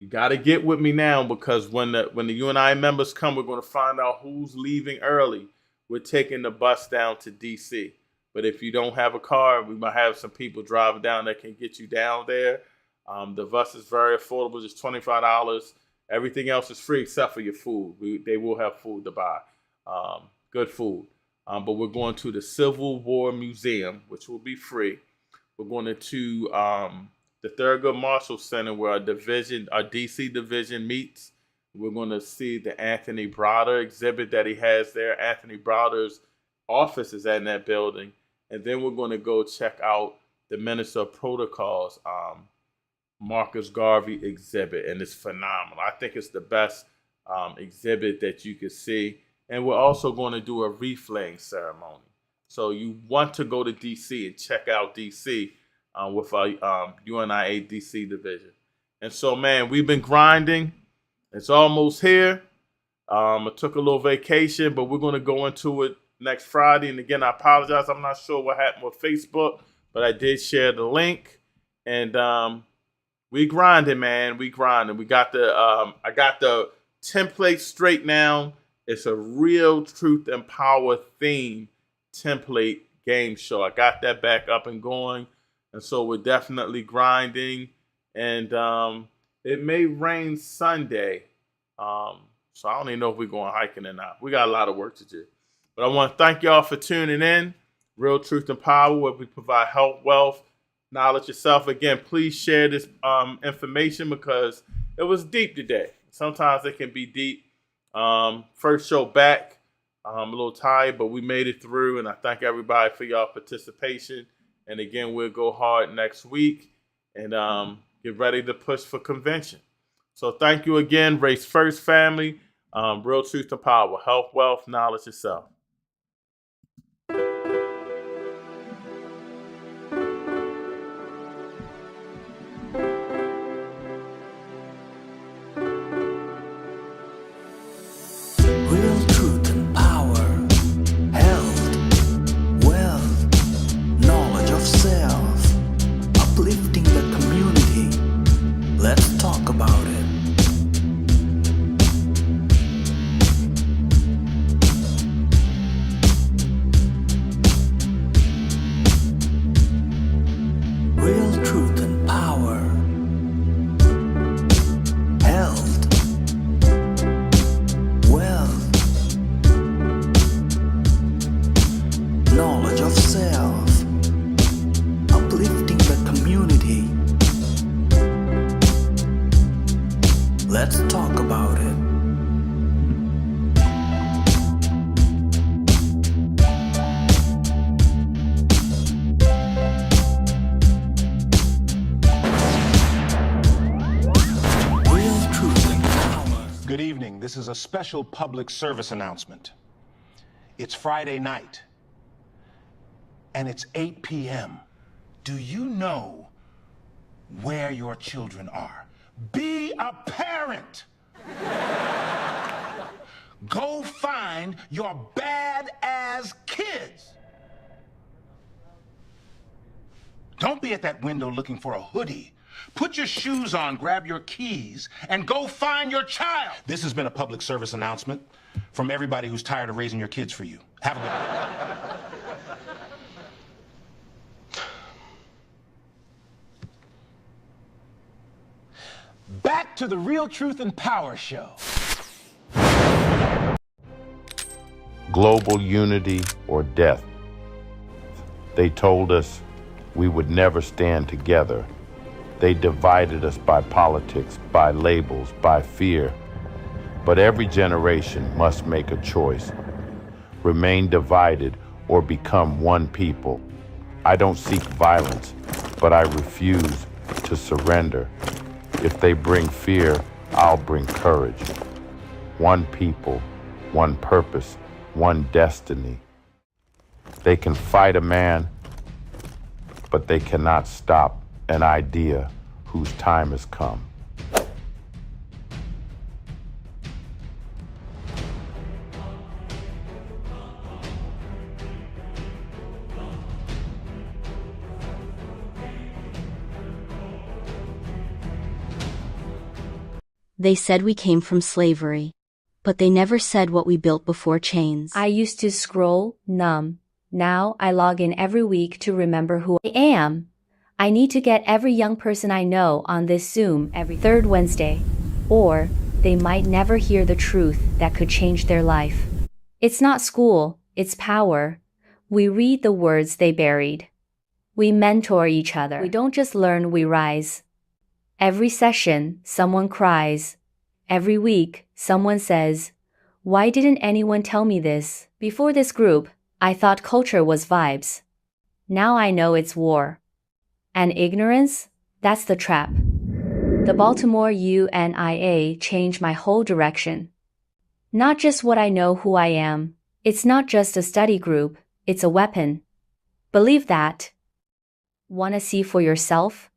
You got to get with me now, because when the UNIA members come, we're going to find out who's leaving early. We're taking the bus down to D.C. But if you don't have a car, we might have some people driving down that can get you down there. The bus is very affordable, just $25. Everything else is free except for your food. They will have food to buy, good food. But we're going to the Civil War Museum, which will be free. We're going to the Thurgood Marshall Center, where our DC division meets. We're going to see the Anthony Browder exhibit that he has there. Anthony Browder's office is in that building. And then we're going to go check out the Minister of Protocols, Marcus Garvey exhibit, and it's phenomenal. I think it's the best exhibit that you could see. And we're also going to do a wreath-laying ceremony. So you want to go to D.C. and check out D.C. With our UNIA D.C. division. And so, man, we've been grinding. It's almost here. I took a little vacation, but we're going to go into it next Friday. And again, I apologize. I'm not sure what happened with Facebook, but I did share the link. And we grinding, man. We grinding. We got I got the template straight now. It's a Real Truth and Power theme template game show. I got that back up and going. And so we're definitely grinding. And it may rain Sunday. So I don't even know if we're going hiking or not. We got a lot of work to do. But I want to thank y'all for tuning in. Real Truth and Power, where we provide health, wealth, knowledge yourself. Again, please share this information, because it was deep today. Sometimes it can be deep. First show back. I'm a little tired, but we made it through. And I thank everybody for y'all participation. And again, we'll go hard next week and get ready to push for convention. So thank you again, Race First family. Real Truth and Power. Health, wealth, knowledge yourself. Real truth and power, health, wealth, knowledge of self, uplifting the community. Let's talk about it. Real truth and power, health, wealth, knowledge of self, uplifting the community. Let's talk about it. Real truth and power. Good evening. This is a special public service announcement. It's Friday night, and it's 8 p.m. Do you know where your children are? Be a parent. Go find your badass kids. Don't be at that window looking for a hoodie Put your shoes on, grab your keys, and go find your child. This has been a public service announcement from everybody who's tired of raising your kids for you. Have a good one. Back to the Real Truth and Power show. Global unity or death. They told us we would never stand together. They divided us by politics, by labels, by fear. But every generation must make a choice. Remain divided or become one people. I don't seek violence, but I refuse to surrender. If they bring fear, I'll bring courage. One people, one purpose, one destiny. They can fight a man, but they cannot stop an idea whose time has come. They said we came from slavery, but they never said what we built before chains. I used to scroll, numb. Now I log in every week to remember who I am. I need to get every young person I know on this Zoom every third Wednesday, or they might never hear the truth that could change their life. It's not school, it's power. We read the words they buried. We mentor each other. We don't just learn, we rise. Every session, someone cries. Every week, someone says, "Why didn't anyone tell me this?" Before this group, I thought culture was vibes. Now I know it's war. And ignorance? That's the trap. The Baltimore UNIA changed my whole direction. Not just what I know who I am. It's not just a study group, it's a weapon. Believe that. Want to see for yourself?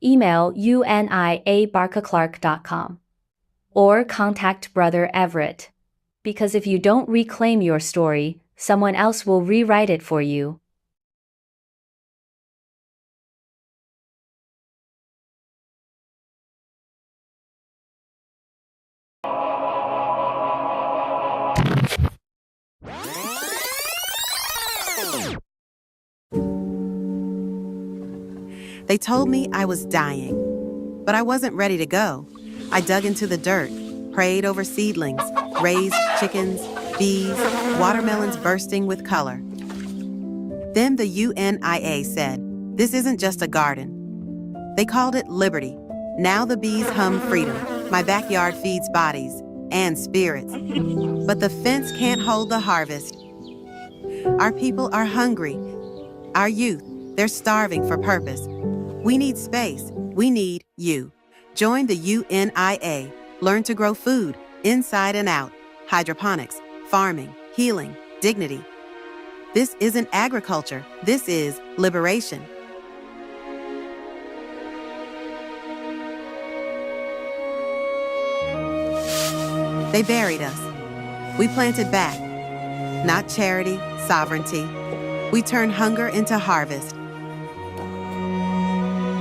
Email unia@barcaclark.com or contact Brother Everett. Because if you don't reclaim your story, someone else will rewrite it for you. They told me I was dying, but I wasn't ready to go. I dug into the dirt, prayed over seedlings, raised chickens, bees, watermelons bursting with color. Then the UNIA said, "This isn't just a garden." They called it liberty. Now the bees hum freedom. My backyard feeds bodies and spirits. But the fence can't hold the harvest. Our people are hungry. Our youth, they're starving for purpose. We need space. We need you. Join the UNIA. Learn to grow food inside and out. Hydroponics, farming, healing, dignity. This isn't agriculture. This is liberation. They buried us. We planted back. Not charity, sovereignty. We turned hunger into harvest.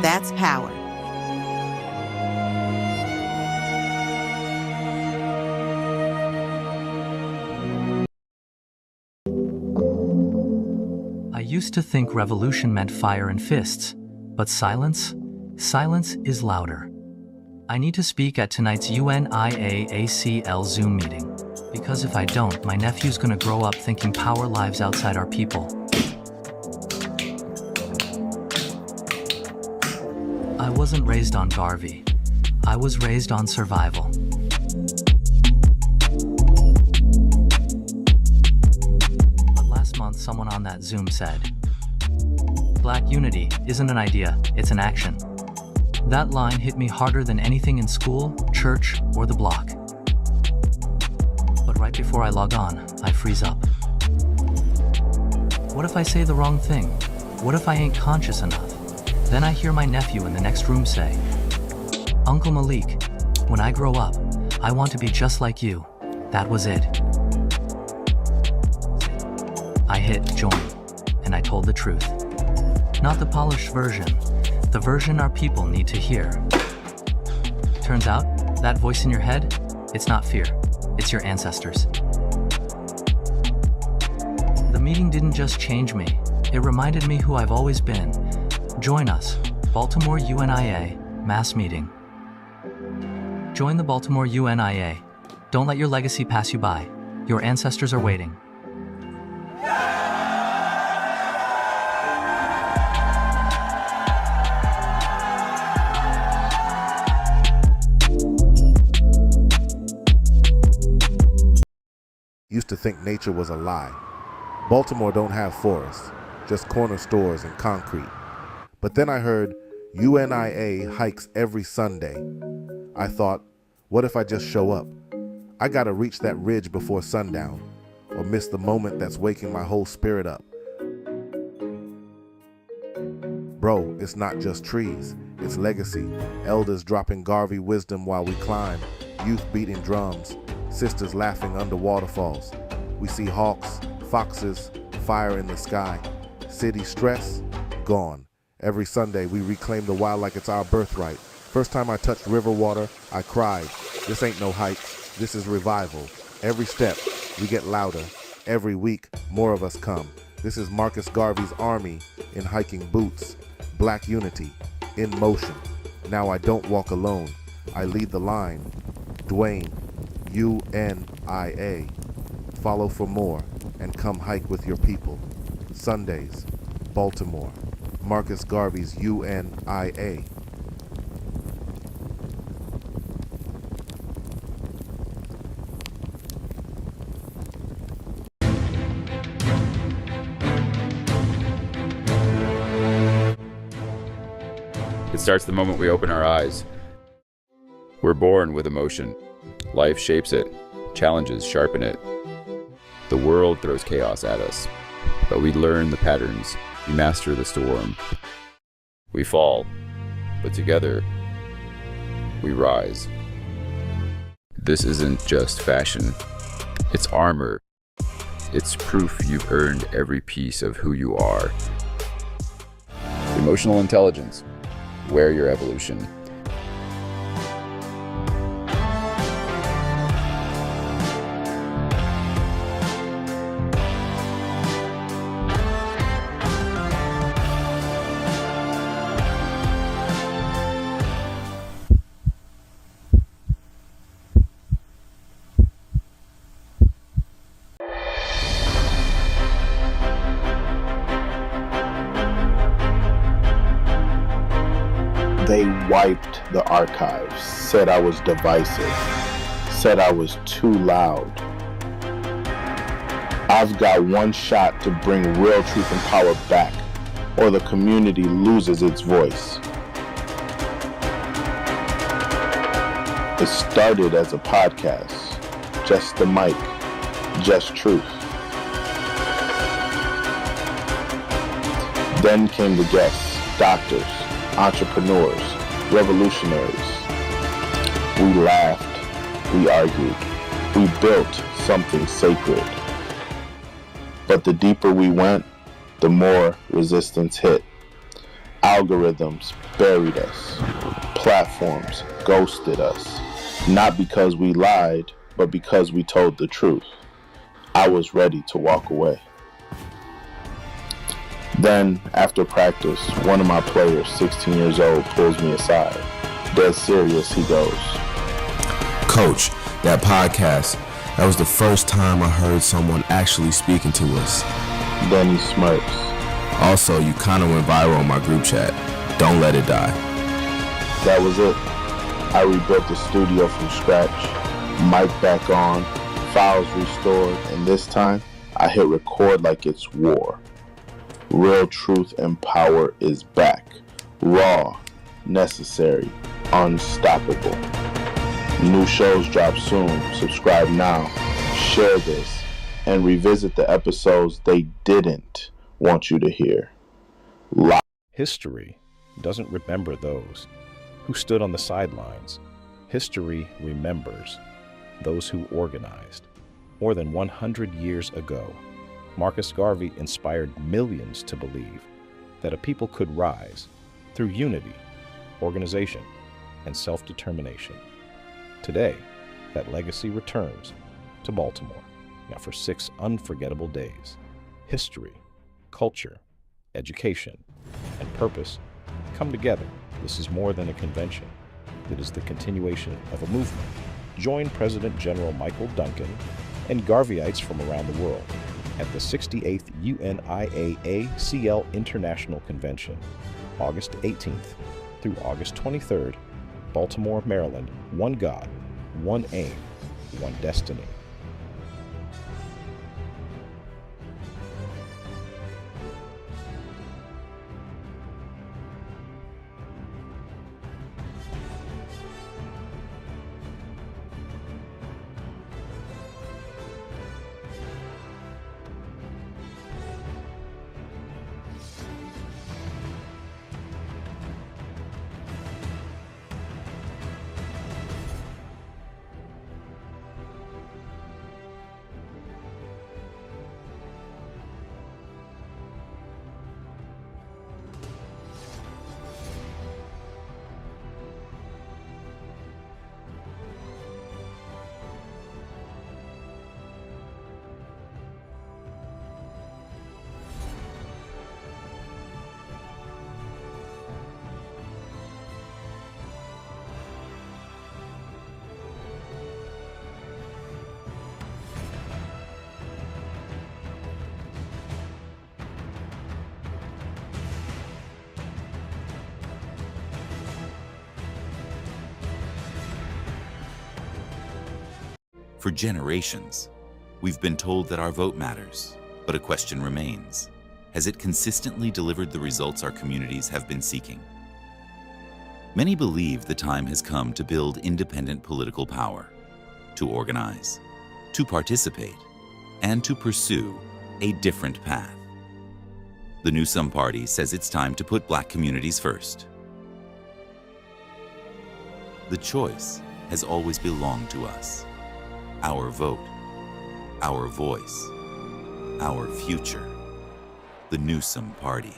That's power. I used to think revolution meant fire and fists, but silence is louder. I need to speak at tonight's UNIA-ACL Zoom meeting, because if I don't, my nephew's gonna grow up thinking power lives outside our people. I wasn't raised on Garvey. I was raised on survival. But last month, someone on that Zoom said, "Black unity isn't an idea, it's an action." That line hit me harder than anything in school, church, or the block. But right before I log on, I freeze up. What if I say the wrong thing? What if I ain't conscious enough? Then I hear my nephew in the next room say, "Uncle Malik, when I grow up, I want to be just like you." That was it. I hit join, and I told the truth. Not the polished version, the version our people need to hear. Turns out, that voice in your head, it's not fear, it's your ancestors. The meeting didn't just change me, it reminded me who I've always been. Join us, Baltimore UNIA, mass meeting. Join the Baltimore UNIA. Don't let your legacy pass you by. Your ancestors are waiting. Used to think nature was a lie. Baltimore don't have forests, just corner stores and concrete. But then I heard UNIA hikes every Sunday. I thought, what if I just show up? I gotta reach that ridge before sundown, or miss the moment that's waking my whole spirit up. Bro, it's not just trees, it's legacy. Elders dropping Garvey wisdom while we climb, youth beating drums, sisters laughing under waterfalls. We see hawks, foxes, fire in the sky. City stress, gone. Every Sunday we reclaim the wild like it's our birthright. First time I touched river water, I cried. This ain't no hike, this is revival. Every step, we get louder. Every week, more of us come. This is Marcus Garvey's army in hiking boots. Black unity, in motion. Now I don't walk alone, I lead the line. Dwayne, UNIA. Follow for more and come hike with your people. Sundays, Baltimore. Marcus Garvey's UNIA. It starts the moment we open our eyes. We're born with emotion. Life shapes it. Challenges sharpen it. The world throws chaos at us, but we learn the patterns. We master the storm. We fall, but together, we rise. This isn't just fashion. It's armor. It's proof you've earned every piece of who you are. Emotional intelligence. Wear your evolution. They wiped the archives, said I was divisive, said I was too loud. I've got one shot to bring real truth and power back, or the community loses its voice. It started as a podcast, just the mic, just truth. Then came the guests, doctors, entrepreneurs, revolutionaries. We laughed, we argued, we built something sacred. But the deeper we went, the more resistance hit. Algorithms buried us. Platforms ghosted us. Not because we lied, but because we told the truth. I was ready to walk away. Then, after practice, one of my players, 16 years old, pulls me aside. Dead serious, he goes, Coach, that podcast, that was the first time I heard someone actually speaking to us. Then he smirks. Also, you kind of went viral on my group chat. Don't let it die. That was it. I rebuilt the studio from scratch. Mic back on, files restored, and this time, I hit record like it's war. Real truth and power is back. Raw, necessary, unstoppable. New shows drop soon. Subscribe now. Share this. And revisit the episodes they didn't want you to hear. History doesn't remember those who stood on the sidelines. History remembers those who organized. More than 100 years ago, Marcus Garvey inspired millions to believe that a people could rise through unity, organization, and self-determination. Today, that legacy returns to Baltimore, now for 6 unforgettable days. History, culture, education, and purpose come together. This is more than a convention. It is the continuation of a movement. Join President General Michael Duncan and Garveyites from around the world at the 68th UNIA-ACL International Convention, August 18th through August 23rd, Baltimore, Maryland. One God, one aim, one destiny. For generations, we've been told that our vote matters, but a question remains. Has it consistently delivered the results our communities have been seeking? Many believe the time has come to build independent political power, to organize, to participate, and to pursue a different path. The Newsome Party says it's time to put Black communities first. The choice has always belonged to us. Our vote, our voice, our future. The Newsome Party.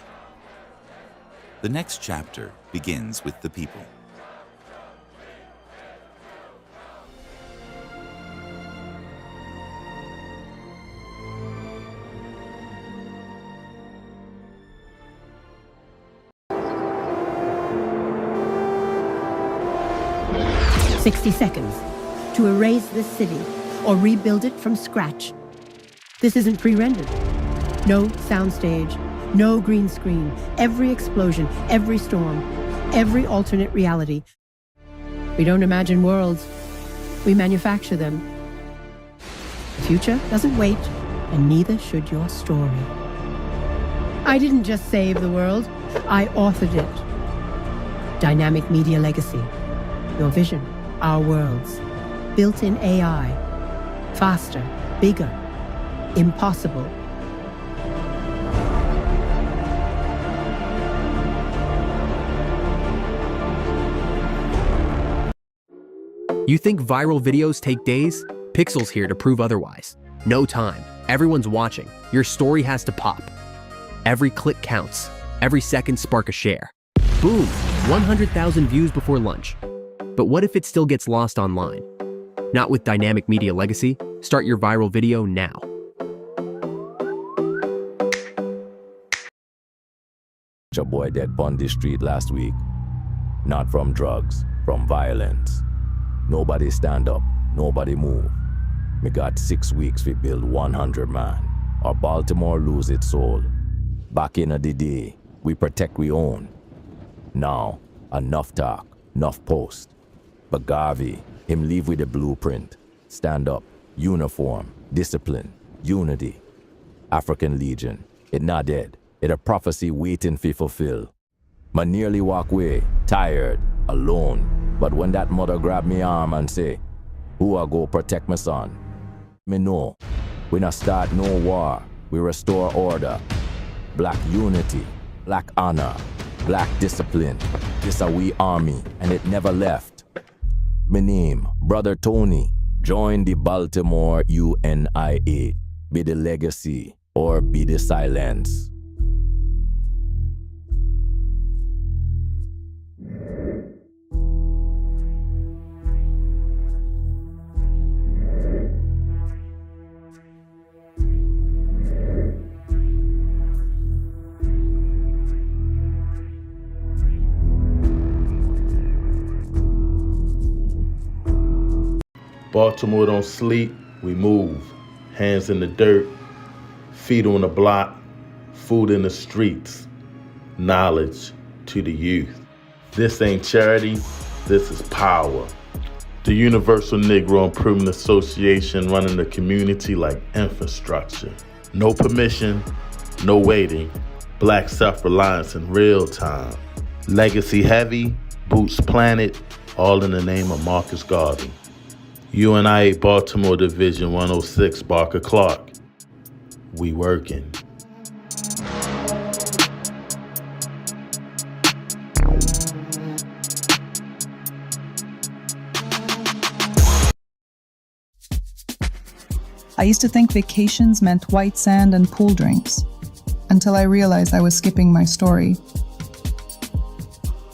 The next chapter begins with the people. "60 seconds to erase this city or rebuild it from scratch." This isn't pre-rendered. No soundstage, no green screen. Every explosion, every storm, every alternate reality. We don't imagine worlds. We manufacture them. The future doesn't wait, and neither should your story. I didn't just save the world, I authored it. Dynamic Media Legacy. Your vision, our worlds. Built-in AI. Faster, bigger, impossible. You think viral videos take days? Pixel's here to prove otherwise. No time. Everyone's watching. Your story has to pop. Every click counts. Every second spark a share. Boom! 100,000 views before lunch. But what if it still gets lost online? Not with Dynamic Media Legacy. Start your viral video now. A boy dead on the street last week. Not from drugs, from violence. Nobody stand up, nobody move. Me got 6 weeks we build 100 man. Or Baltimore lose its soul. Back in the day, we protect we own. Now, enough talk, enough post. But Garvey, him leave with the blueprint. Stand up, uniform, discipline, unity. African Legion, it not dead. It a prophecy waiting for fulfill. Ma nearly walk away, tired, alone. But when that mother grab me arm and say, "Who I go protect my son?" Me know, we not start no war, we restore order. Black unity, black honor, black discipline. This a we army, and it never left. Me name, Brother Tony. Join the Baltimore UNIA. Be the legacy, or be the silence. Baltimore don't sleep, we move. Hands in the dirt, feet on the block, food in the streets, knowledge to the youth. This ain't charity, this is power. The Universal Negro Improvement Association running the community like infrastructure. No permission, no waiting, Black self-reliance in real time. Legacy heavy, boots planted, all in the name of Marcus Garvey. UNIA Baltimore Division 106, Barker Clark. We working. I used to think vacations meant white sand and pool drinks, until I realized I was skipping my story.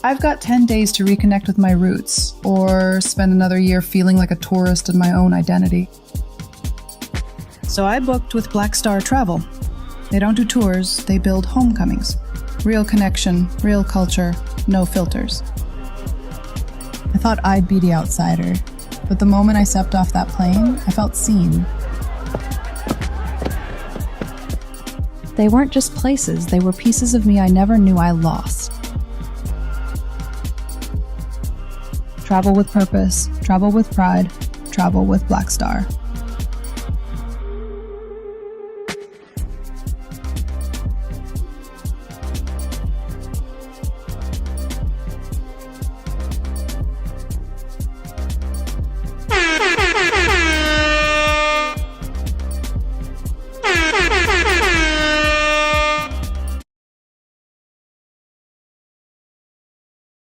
I've got 10 days to reconnect with my roots, or spend another year feeling like a tourist in my own identity. So I booked with Black Star Travel. They don't do tours, they build homecomings. Real connection, real culture, no filters. I thought I'd be the outsider, but the moment I stepped off that plane, I felt seen. They weren't just places, they were pieces of me I never knew I lost. Travel with purpose, travel with pride, travel with Black Star.